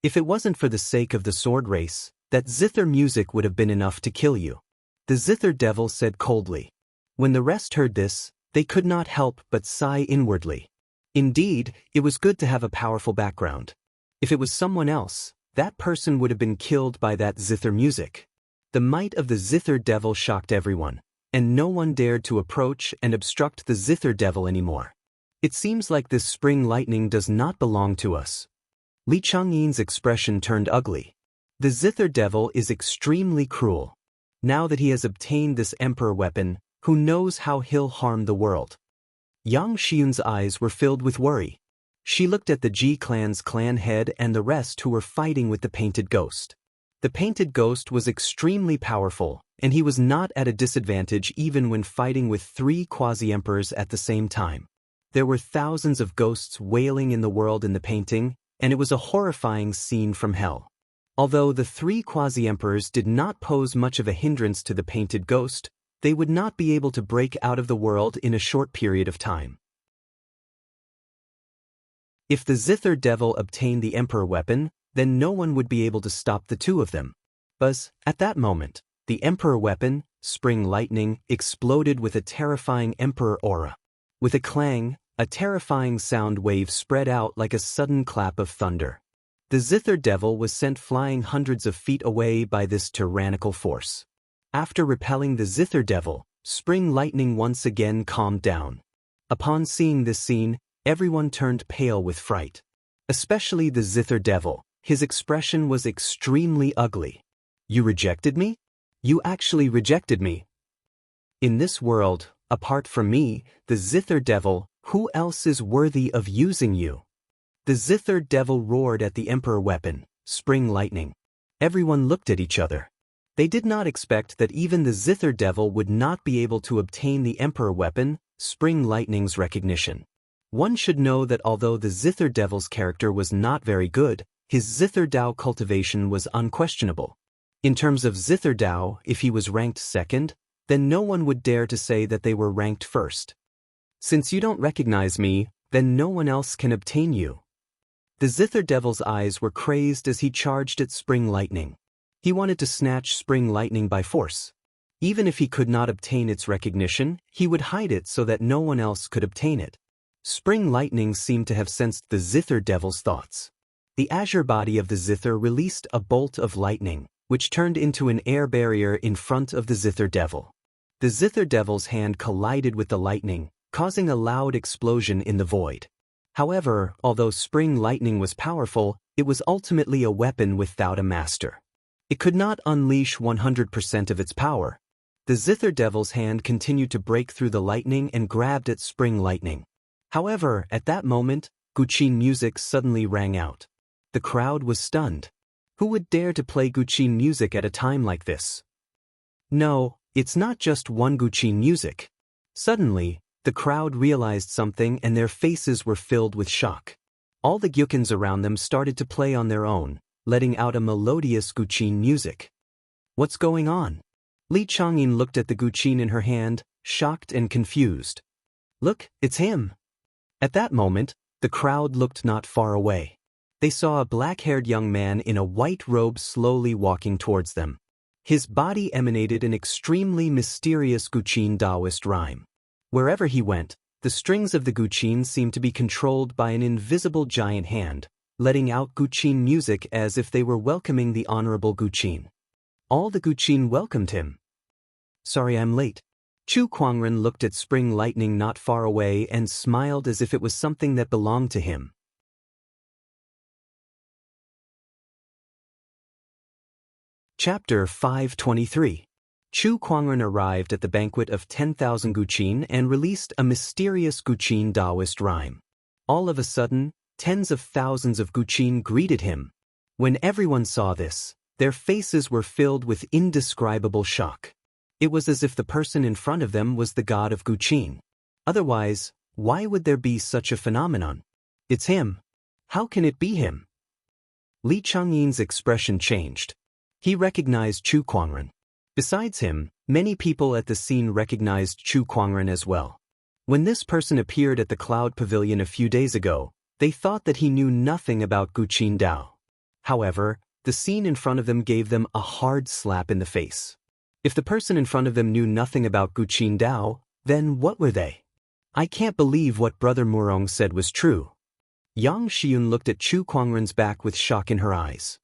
If it wasn't for the sake of the sword race, that zither music would have been enough to kill you. The Zither devil said coldly. When the rest heard this, they could not help but sigh inwardly. Indeed, it was good to have a powerful background. If it was someone else, that person would have been killed by that zither music. The might of the Zither devil shocked everyone, and no one dared to approach and obstruct the Zither devil anymore. It seems like this spring lightning does not belong to us. Li Changyin's expression turned ugly. The Zither devil is extremely cruel. Now that he has obtained this Emperor weapon, who knows how he'll harm the world? Yang Xiun's eyes were filled with worry. She looked at the Ji clan's clan head and the rest who were fighting with the Painted Ghost. The Painted Ghost was extremely powerful, and he was not at a disadvantage even when fighting with 3 quasi-emperors at the same time. There were thousands of ghosts wailing in the world in the painting, and it was a horrifying scene from hell. Although the 3 quasi-emperors did not pose much of a hindrance to the Painted Ghost, they would not be able to break out of the world in a short period of time. If the Zither devil obtained the Emperor weapon, then no one would be able to stop the 2 of them. But, at that moment, the Emperor weapon, Spring Lightning, exploded with a terrifying Emperor aura. With a clang, a terrifying sound wave spread out like a sudden clap of thunder. The Zither devil was sent flying hundreds of feet away by this tyrannical force. After repelling the Zither devil, Spring Lightning once again calmed down. Upon seeing this scene, everyone turned pale with fright. Especially the Zither devil. His expression was extremely ugly. You rejected me? You actually rejected me. In this world, apart from me, the Zither devil, who else is worthy of using you? The Zither devil roared at the Emperor weapon, spring lightning. Everyone looked at each other. They did not expect that even the Zither Devil would not be able to obtain the Emperor weapon, spring lightning's recognition. One should know that although the Zither Devil's character was not very good, his Zither Dao cultivation was unquestionable. In terms of Zither Dao, if he was ranked second, then no one would dare to say that they were ranked first. Since you don't recognize me, then no one else can obtain you. The Zither Devil's eyes were crazed as he charged at spring lightning. He wanted to snatch spring lightning by force. Even if he could not obtain its recognition, he would hide it so that no one else could obtain it. Spring lightning seemed to have sensed the Zither Devil's thoughts. The azure body of the Zither released a bolt of lightning, which turned into an air barrier in front of the Zither Devil. The Zither Devil's hand collided with the lightning, causing a loud explosion in the void. However, although spring lightning was powerful, it was ultimately a weapon without a master. It could not unleash 100% of its power. The Zither Devil's hand continued to break through the lightning and grabbed at spring lightning. However, at that moment, Guqin music suddenly rang out. The crowd was stunned. Who would dare to play Guqin music at a time like this? No, it's not just one Guqin music. Suddenly, the crowd realized something and their faces were filled with shock. All the gyukins around them started to play on their own, letting out a melodious Guqin music. What's going on? Li Changyin looked at the Guqin in her hand, shocked and confused. Look, it's him. At that moment, the crowd looked not far away. They saw a black-haired young man in a white robe slowly walking towards them. His body emanated an extremely mysterious Guqin Taoist rhyme. Wherever he went, the strings of the Guqin seemed to be controlled by an invisible giant hand, letting out Guqin music as if they were welcoming the honorable Guqin. All the Guqin welcomed him. Sorry I'm late. Chu Kuangren looked at spring lightning not far away and smiled as if it was something that belonged to him. Chapter 523. Chu Kuangren arrived at the banquet of 10,000 Guqin and released a mysterious Guqin Taoist rhyme. All of a sudden, tens of thousands of Guqin greeted him. When everyone saw this, their faces were filled with indescribable shock. It was as if the person in front of them was the god of Guqin. Otherwise, why would there be such a phenomenon? It's him. How can it be him? Li Changyin's expression changed. He recognized Chu Kuangren. Besides him, many people at the scene recognized Chu Kuangren as well. When this person appeared at the Cloud Pavilion a few days ago, they thought that he knew nothing about Guqin Dao. However, the scene in front of them gave them a hard slap in the face. If the person in front of them knew nothing about Guqin Dao, then what were they? I can't believe what Brother Murong said was true. Yang Xiun looked at Chu Kuangren's back with shock in her eyes.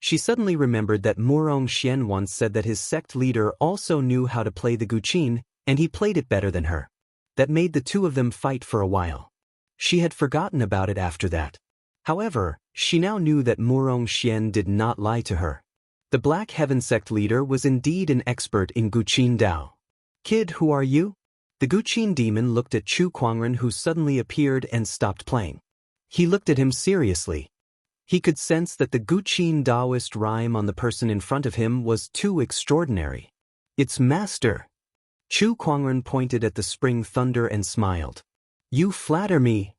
She suddenly remembered that Murong Xian once said that his sect leader also knew how to play the Guqin, and he played it better than her. That made the two of them fight for a while. She had forgotten about it after that. However, she now knew that Murong Xian did not lie to her. The Black Heaven sect leader was indeed an expert in Guqin Dao. Kid, who are you? The Guqin demon looked at Chu Kuangren, who suddenly appeared and stopped playing. He looked at him seriously. He could sense that the Guqin Taoist rhyme on the person in front of him was too extraordinary. It's master. Chu Kuangren pointed at the spring thunder and smiled. You flatter me.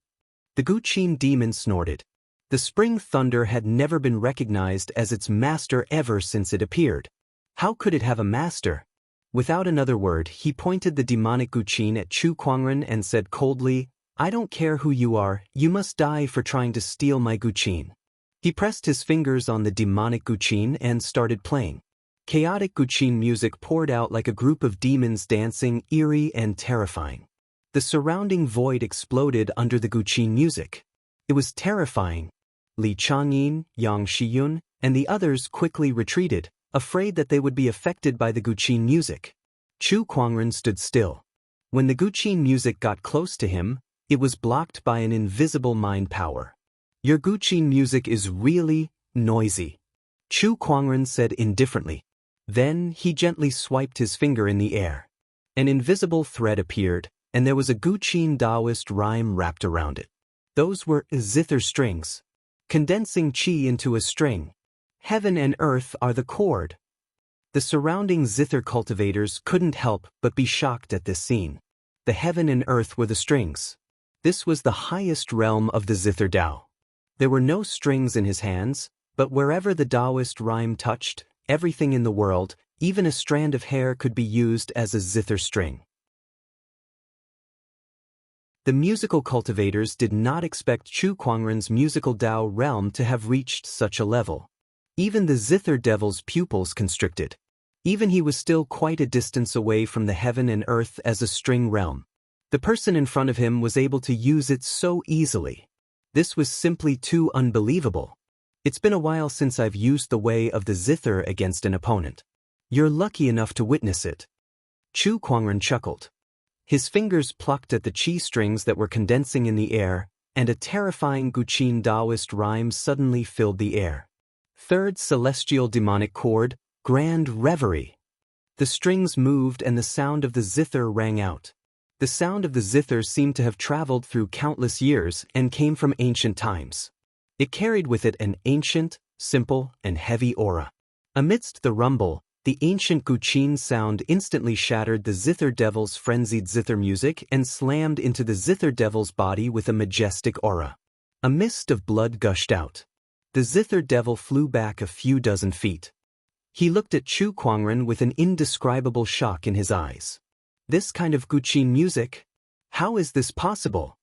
The Guqin demon snorted. The spring thunder had never been recognized as its master ever since it appeared. How could it have a master? Without another word, he pointed the demonic Guqin at Chu Kuangren and said coldly, I don't care who you are, you must die for trying to steal my Guqin. He pressed his fingers on the demonic Guqin and started playing. Chaotic Guqin music poured out like a group of demons dancing, eerie and terrifying. The surrounding void exploded under the Guqin music. It was terrifying. Li Changyin, Yang Shiyun, and the others quickly retreated, afraid that they would be affected by the Guqin music. Chu Kuangren stood still. When the Guqin music got close to him, it was blocked by an invisible mind power. Your Guqin music is really noisy, Chu Kuangren said indifferently. Then he gently swiped his finger in the air. An invisible thread appeared, and there was a Guqin Taoist rhyme wrapped around it. Those were zither strings. Condensing qi into a string, Heaven and earth are the chord. The surrounding zither cultivators couldn't help but be shocked at this scene. The heaven and earth were the strings. This was the highest realm of the zither Tao. There were no strings in his hands, but wherever the Taoist rhyme touched, everything in the world, even a strand of hair, could be used as a zither string. The musical cultivators did not expect Chu Kuangren's musical Tao realm to have reached such a level. Even the zither devil's pupils constricted. Even he was still quite a distance away from the heaven and earth as a string realm. The person in front of him was able to use it so easily. This was simply too unbelievable. It's been a while since I've used the way of the zither against an opponent. You're lucky enough to witness it. Chu Kuangren chuckled. His fingers plucked at the qi strings that were condensing in the air, and a terrifying Guqin Taoist rhyme suddenly filled the air. Third celestial demonic chord, grand reverie. The strings moved and the sound of the zither rang out. The sound of the zither seemed to have traveled through countless years and came from ancient times. It carried with it an ancient, simple, and heavy aura. Amidst the rumble, the ancient Guqin sound instantly shattered the zither devil's frenzied zither music and slammed into the zither devil's body with a majestic aura. A mist of blood gushed out. The zither devil flew back a few dozen feet. He looked at Chu Kuangren with an indescribable shock in his eyes. This kind of Guqin music? How is this possible?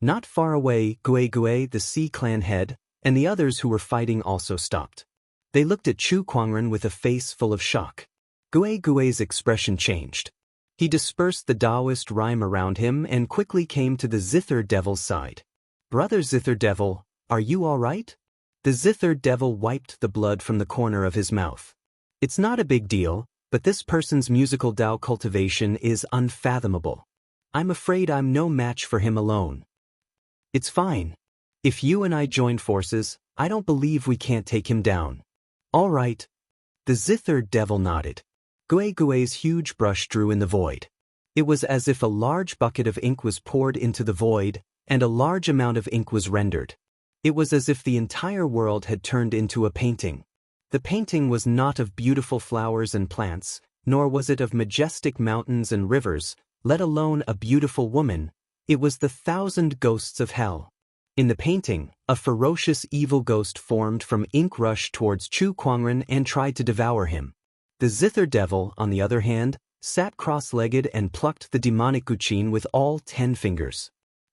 Not far away, Gui, the Sea clan head, and the others who were fighting also stopped. They looked at Chu Kuangren with a face full of shock. Gui's expression changed. He dispersed the Taoist rhyme around him and quickly came to the zither devil's side. Brother zither devil, are you all right? The zither devil wiped the blood from the corner of his mouth. It's not a big deal, but this person's musical Tao cultivation is unfathomable. I'm afraid I'm no match for him alone. It's fine. If you and I join forces, I don't believe we can't take him down. All right. The zither devil nodded. Gui's huge brush drew in the void. It was as if a large bucket of ink was poured into the void, and a large amount of ink was rendered. It was as if the entire world had turned into a painting. The painting was not of beautiful flowers and plants, nor was it of majestic mountains and rivers, let alone a beautiful woman. It was the 1,000 ghosts of hell. In the painting, a ferocious evil ghost formed from ink rushed towards Chu Kuangren and tried to devour him. The zither devil, on the other hand, sat cross-legged and plucked the demonic Guqin with all 10 fingers.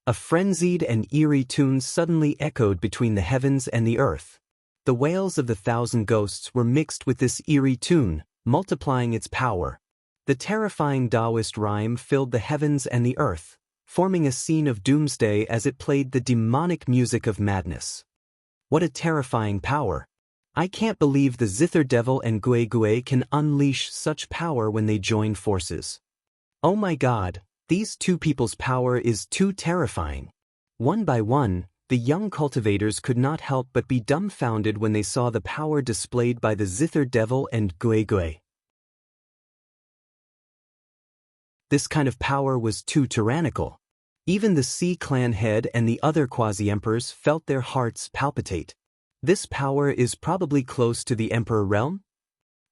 A frenzied and eerie tune suddenly echoed between the heavens and the earth. The wails of the 1,000 ghosts were mixed with this eerie tune, multiplying its power. The terrifying Taoist rhyme filled the heavens and the earth, forming a scene of doomsday as it played the demonic music of madness. What a terrifying power! I can't believe the zither devil and Gui can unleash such power when they join forces. Oh my God! These two people's power is too terrifying. One by one, the young cultivators could not help but be dumbfounded when they saw the power displayed by the zither devil and Gui. This kind of power was too tyrannical. Even the Sea clan head and the other quasi-emperors felt their hearts palpitate. This power is probably close to the emperor realm?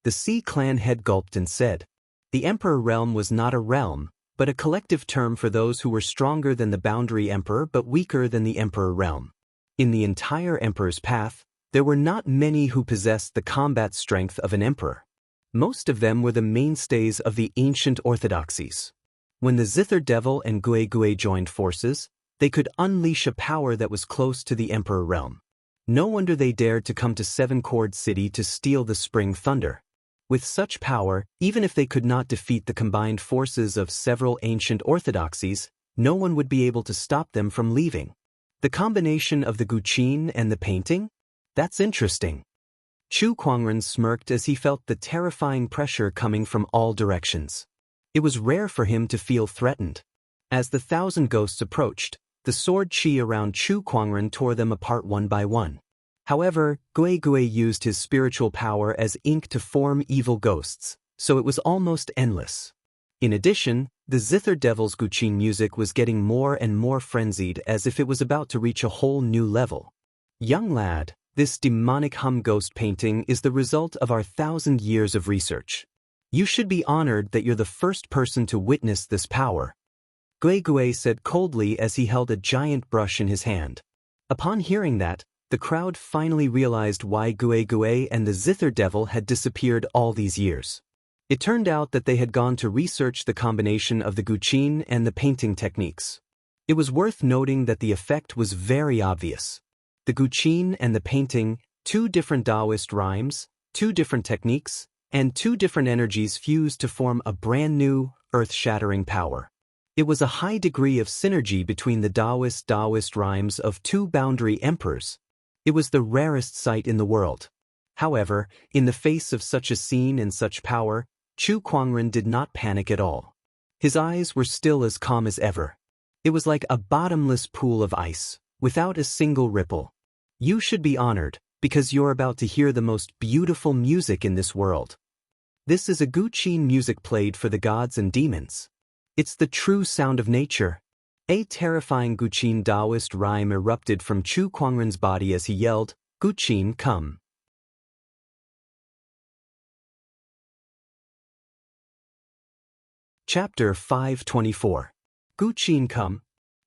The Sea clan head gulped and said. The emperor realm was not a realm, but a collective term for those who were stronger than the boundary emperor but weaker than the emperor realm. In the entire emperor's path, there were not many who possessed the combat strength of an emperor. Most of them were the mainstays of the ancient orthodoxies. When the zither devil and Gui joined forces, they could unleash a power that was close to the emperor realm. No wonder they dared to come to Seven Chord City to steal the spring thunder. With such power, even if they could not defeat the combined forces of several ancient orthodoxies, no one would be able to stop them from leaving. The combination of the Guqin and the painting? That's interesting. Chu Kuangren smirked as he felt the terrifying pressure coming from all directions. It was rare for him to feel threatened. As the 1,000 ghosts approached, the sword qi around Chu Kuangren tore them apart one by one. However, Gui used his spiritual power as ink to form evil ghosts, so it was almost endless. In addition, the zither devil's Guqin music was getting more and more frenzied as if it was about to reach a whole new level. Young lad, This demonic hum ghost painting is the result of our 1,000 years of research. You should be honored that you're the first person to witness this power. Gui Gui said coldly as he held a giant brush in his hand. Upon hearing that, the crowd finally realized why Gui Gui and the Zither Devil had disappeared all these years. It turned out that they had gone to research the combination of the guqin and the painting techniques. It was worth noting that the effect was very obvious. The guqin and the painting, two different Taoist rhymes, two different techniques, and two different energies fused to form a brand new, earth-shattering power. It was a high degree of synergy between the Taoist rhymes of two boundary emperors. It was the rarest sight in the world. However, in the face of such a scene and such power, Chu Kuangren did not panic at all. His eyes were still as calm as ever. It was like a bottomless pool of ice, without a single ripple. You should be honored, because you're about to hear the most beautiful music in this world. This is a guqin music played for the gods and demons. It's the true sound of nature. A terrifying guqin Taoist rhyme erupted from Chu Kuangren's body as he yelled, "Guqin, come." Chapter 524. Guqin come.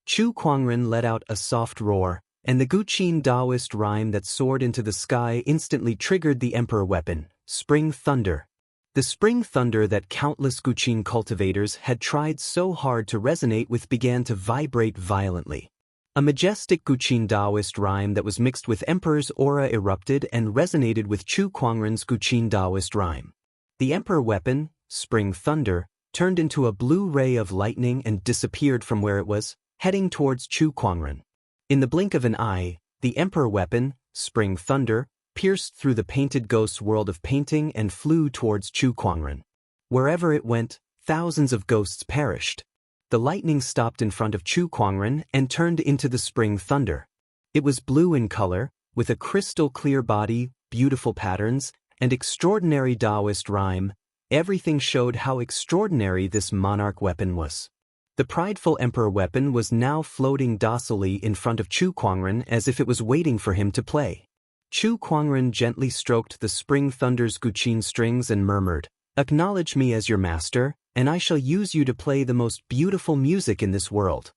Chu Kuangren let out a soft roar, and the guqin Taoist rhyme that soared into the sky instantly triggered the emperor weapon, Spring Thunder. The spring thunder that countless guqin cultivators had tried so hard to resonate with began to vibrate violently. A majestic guqin Taoist rhyme that was mixed with Emperor's aura erupted and resonated with Chu Kuangren's guqin Taoist rhyme. The emperor weapon, Spring Thunder, turned into a blue ray of lightning and disappeared from where it was, heading towards Chu Kuangren. In the blink of an eye, the emperor weapon, Spring Thunder, pierced through the painted ghost's world of painting and flew towards Chu Kuangren. Wherever it went, thousands of ghosts perished. The lightning stopped in front of Chu Kuangren and turned into the Spring Thunder. It was blue in color, with a crystal-clear body, beautiful patterns, and extraordinary Taoist rhyme. Everything showed how extraordinary this monarch weapon was. The prideful emperor weapon was now floating docilely in front of Chu Kuangren as if it was waiting for him to play. Chu Kuangren gently stroked the Spring Thunder's guqin strings and murmured, "Acknowledge me as your master, and I shall use you to play the most beautiful music in this world."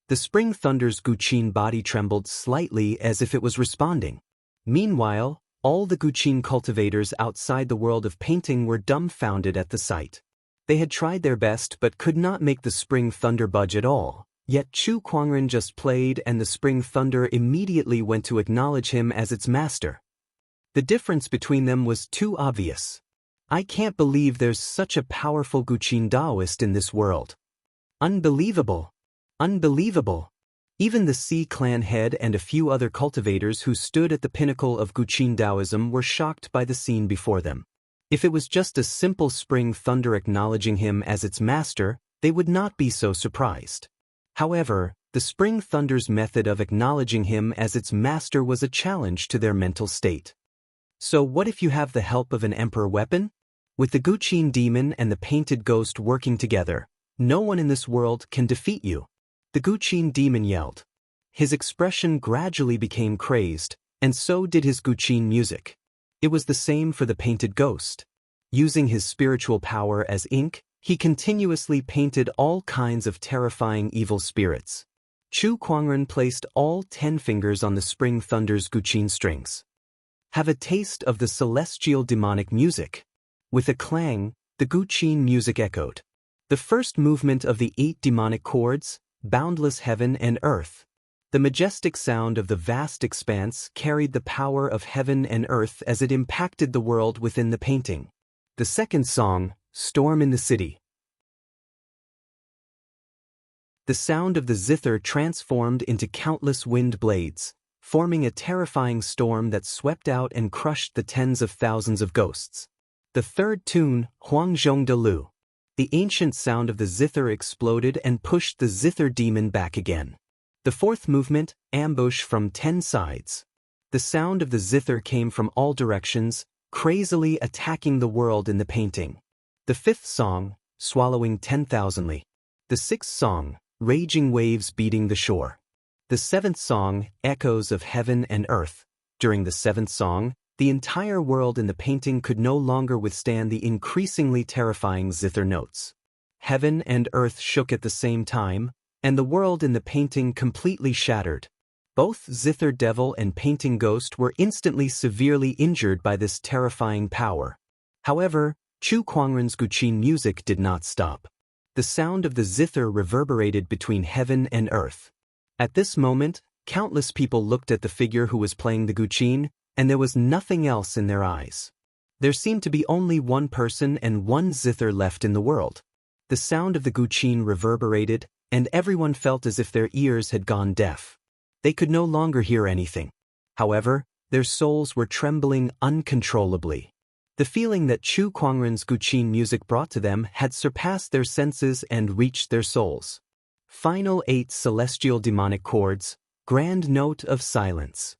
The Spring Thunder's guqin body trembled slightly as if it was responding. Meanwhile, all the guqin cultivators outside the world of painting were dumbfounded at the sight. They had tried their best but could not make the Spring Thunder budge at all. Yet Chu Kuangren just played and the Spring Thunder immediately went to acknowledge him as its master. The difference between them was too obvious. I can't believe there's such a powerful guqin Taoist in this world. Unbelievable! Unbelievable! Even the Sea clan head and a few other cultivators who stood at the pinnacle of guqin Taoism were shocked by the scene before them. If it was just a simple Spring Thunder acknowledging him as its master, they would not be so surprised. However, the Spring Thunder's method of acknowledging him as its master was a challenge to their mental state. So what if you have the help of an emperor weapon? With the guqin demon and the painted ghost working together, no one in this world can defeat you. The guqin demon yelled. His expression gradually became crazed, and so did his guqin music. It was the same for the painted ghost. Using his spiritual power as ink, he continuously painted all kinds of terrifying evil spirits. Chu Kuangren placed all 10 fingers on the Spring Thunder's guqin strings. Have a taste of the celestial demonic music. With a clang, the guqin music echoed. The first movement of the 8 demonic chords, boundless heaven and earth. The majestic sound of the vast expanse carried the power of heaven and earth as it impacted the world within the painting. The second song, Storm in the City. The sound of the zither transformed into countless wind blades, forming a terrifying storm that swept out and crushed the tens of thousands of ghosts. The third tune, Huangzhong de Lu. The ancient sound of the zither exploded and pushed the zither demon back again. The fourth movement, Ambush from 10 sides. The sound of the zither came from all directions, crazily attacking the world in the painting. The fifth song, Swallowing 10,000ly. The sixth song, Raging waves beating the shore. The seventh song, Echoes of heaven and earth. During the seventh song, the entire world in the painting could no longer withstand the increasingly terrifying zither notes. Heaven and earth shook at the same time, and the world in the painting completely shattered. Both Zither Devil and Painting Ghost were instantly severely injured by this terrifying power. However, Chu Kuangren's Guqin music did not stop. The sound of the zither reverberated between heaven and earth. At this moment, countless people looked at the figure who was playing the Guqin, and there was nothing else in their eyes. There seemed to be only one person and one zither left in the world. The sound of the Guqin reverberated, and everyone felt as if their ears had gone deaf. They could no longer hear anything. However, their souls were trembling uncontrollably. The feeling that Chu Kuangren's Guqin music brought to them had surpassed their senses and reached their souls. Final 8 celestial demonic chords, grand note of silence.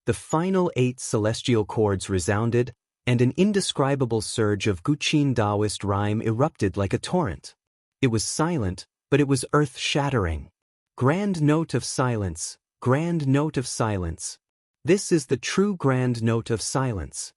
The final 8 celestial chords resounded, and an indescribable surge of Guqin Taoist rhyme erupted like a torrent. It was silent, but it was earth-shattering. Grand note of silence, grand note of silence. This is the true grand note of silence.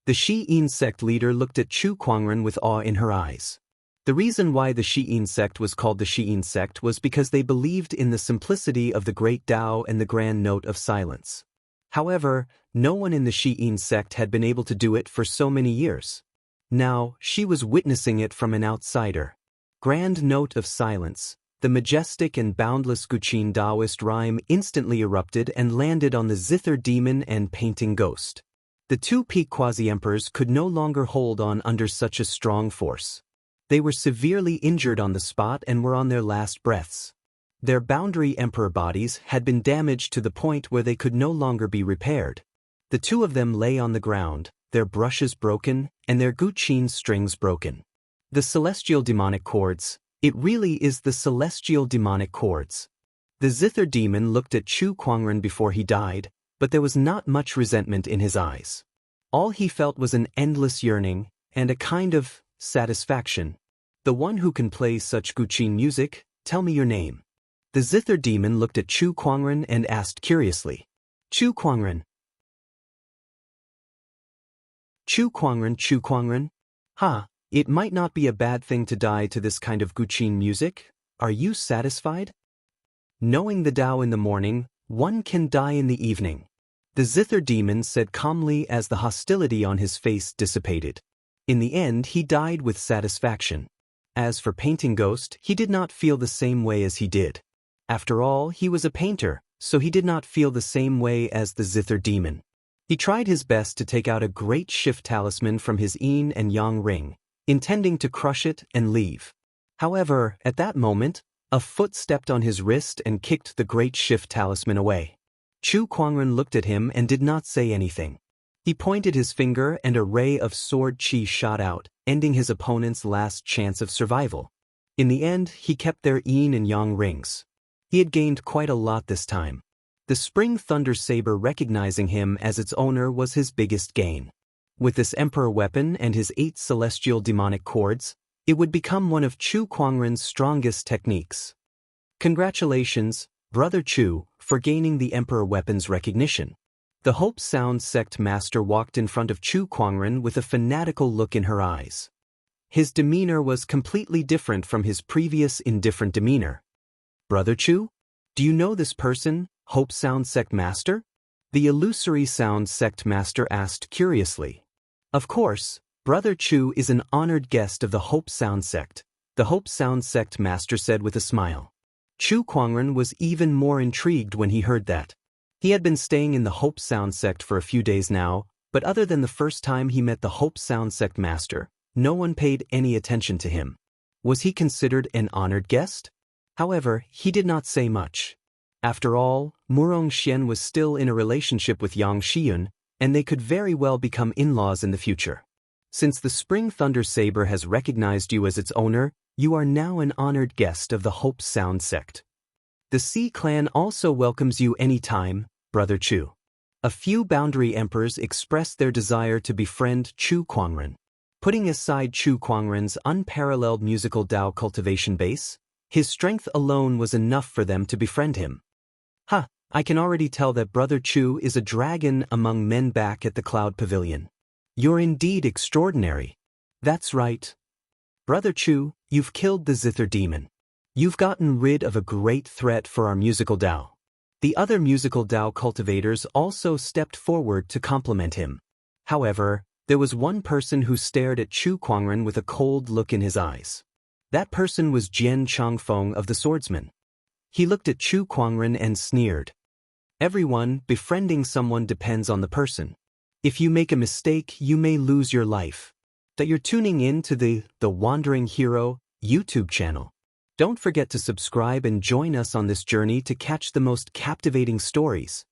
The Xi'an sect leader looked at Chu Kuangren with awe in her eyes. The reason why the Xi'an sect was called the Xi'an sect was because they believed in the simplicity of the great Tao and the grand note of silence. However, no one in the Xi'an sect had been able to do it for so many years. Now, she was witnessing it from an outsider. Grand note of silence. The majestic and boundless Guqin Taoist rhyme instantly erupted and landed on the Zither demon and Painting Ghost. The two peak quasi-emperors could no longer hold on under such a strong force. They were severely injured on the spot and were on their last breaths. Their boundary emperor bodies had been damaged to the point where they could no longer be repaired. The two of them lay on the ground, their brushes broken, and their Guqin strings broken. The celestial demonic chords. It really is the celestial demonic chords. The Zither demon looked at Chu Kuangren before he died, but there was not much resentment in his eyes. All he felt was an endless yearning, and a kind of satisfaction. The one who can play such Guqin music, tell me your name. The Zither demon looked at Chu Kuangren and asked curiously. Chu Kuangren. Chu Kuangren. Ha, it might not be a bad thing to die to this kind of Guqin music. Are you satisfied? Knowing the Tao in the morning, one can die in the evening. The Zither demon said calmly as the hostility on his face dissipated. In the end, he died with satisfaction. As for Painting Ghost, he did not feel the same way as he did. After all, he was a painter, so he did not feel the same way as the Zither demon. He tried his best to take out a great shift talisman from his yin and yang ring, intending to crush it and leave. However, at that moment, a foot stepped on his wrist and kicked the great shift talisman away. Chu Kuangren looked at him and did not say anything. He pointed his finger and a ray of sword chi shot out, ending his opponent's last chance of survival. In the end, he kept their yin and yang rings. He had gained quite a lot this time. The Spring Thunder Saber recognizing him as its owner was his biggest gain. With this Emperor weapon and his 8 celestial demonic chords, it would become one of Chu Kuangren's strongest techniques. Congratulations, Brother Chu, for gaining the Emperor weapon's recognition. The Hope Sound sect master walked in front of Chu Kuangren with a fanatical look in her eyes. His demeanor was completely different from his previous indifferent demeanor. Brother Chu? Do you know this person, Hope Sound sect master? The Illusory Sound sect master asked curiously. Of course, Brother Chu is an honored guest of the Hope Sound sect, the Hope Sound sect master said with a smile. Chu Kuangren was even more intrigued when he heard that. He had been staying in the Hope Sound sect for a few days now, but other than the first time he met the Hope Sound sect master, no one paid any attention to him. Was he considered an honored guest? However, he did not say much. After all, Murong Xian was still in a relationship with Yang Xiyun, and they could very well become in-laws in the future. Since the Spring Thunder Saber has recognized you as its owner, you are now an honored guest of the Hope Sound sect. The Sea clan also welcomes you any time, Brother Chu. A few boundary emperors expressed their desire to befriend Chu Kuangren. Putting aside Chu Kuangren's unparalleled musical Tao cultivation base, his strength alone was enough for them to befriend him. Ha, I can already tell that Brother Chu is a dragon among men back at the Cloud Pavilion. You're indeed extraordinary. That's right. Brother Chu, you've killed the Zither demon. You've gotten rid of a great threat for our musical Dao. The other musical Dao cultivators also stepped forward to compliment him. However, there was one person who stared at Chu Kuangren with a cold look in his eyes. That person was Jian Changfeng of the swordsmen. He looked at Chu Kuangren and sneered. Everyone, befriending someone depends on the person. If you make a mistake, you may lose your life. That you're tuning in to the Wandering Hero YouTube channel. Don't forget to subscribe and join us on this journey to catch the most captivating stories.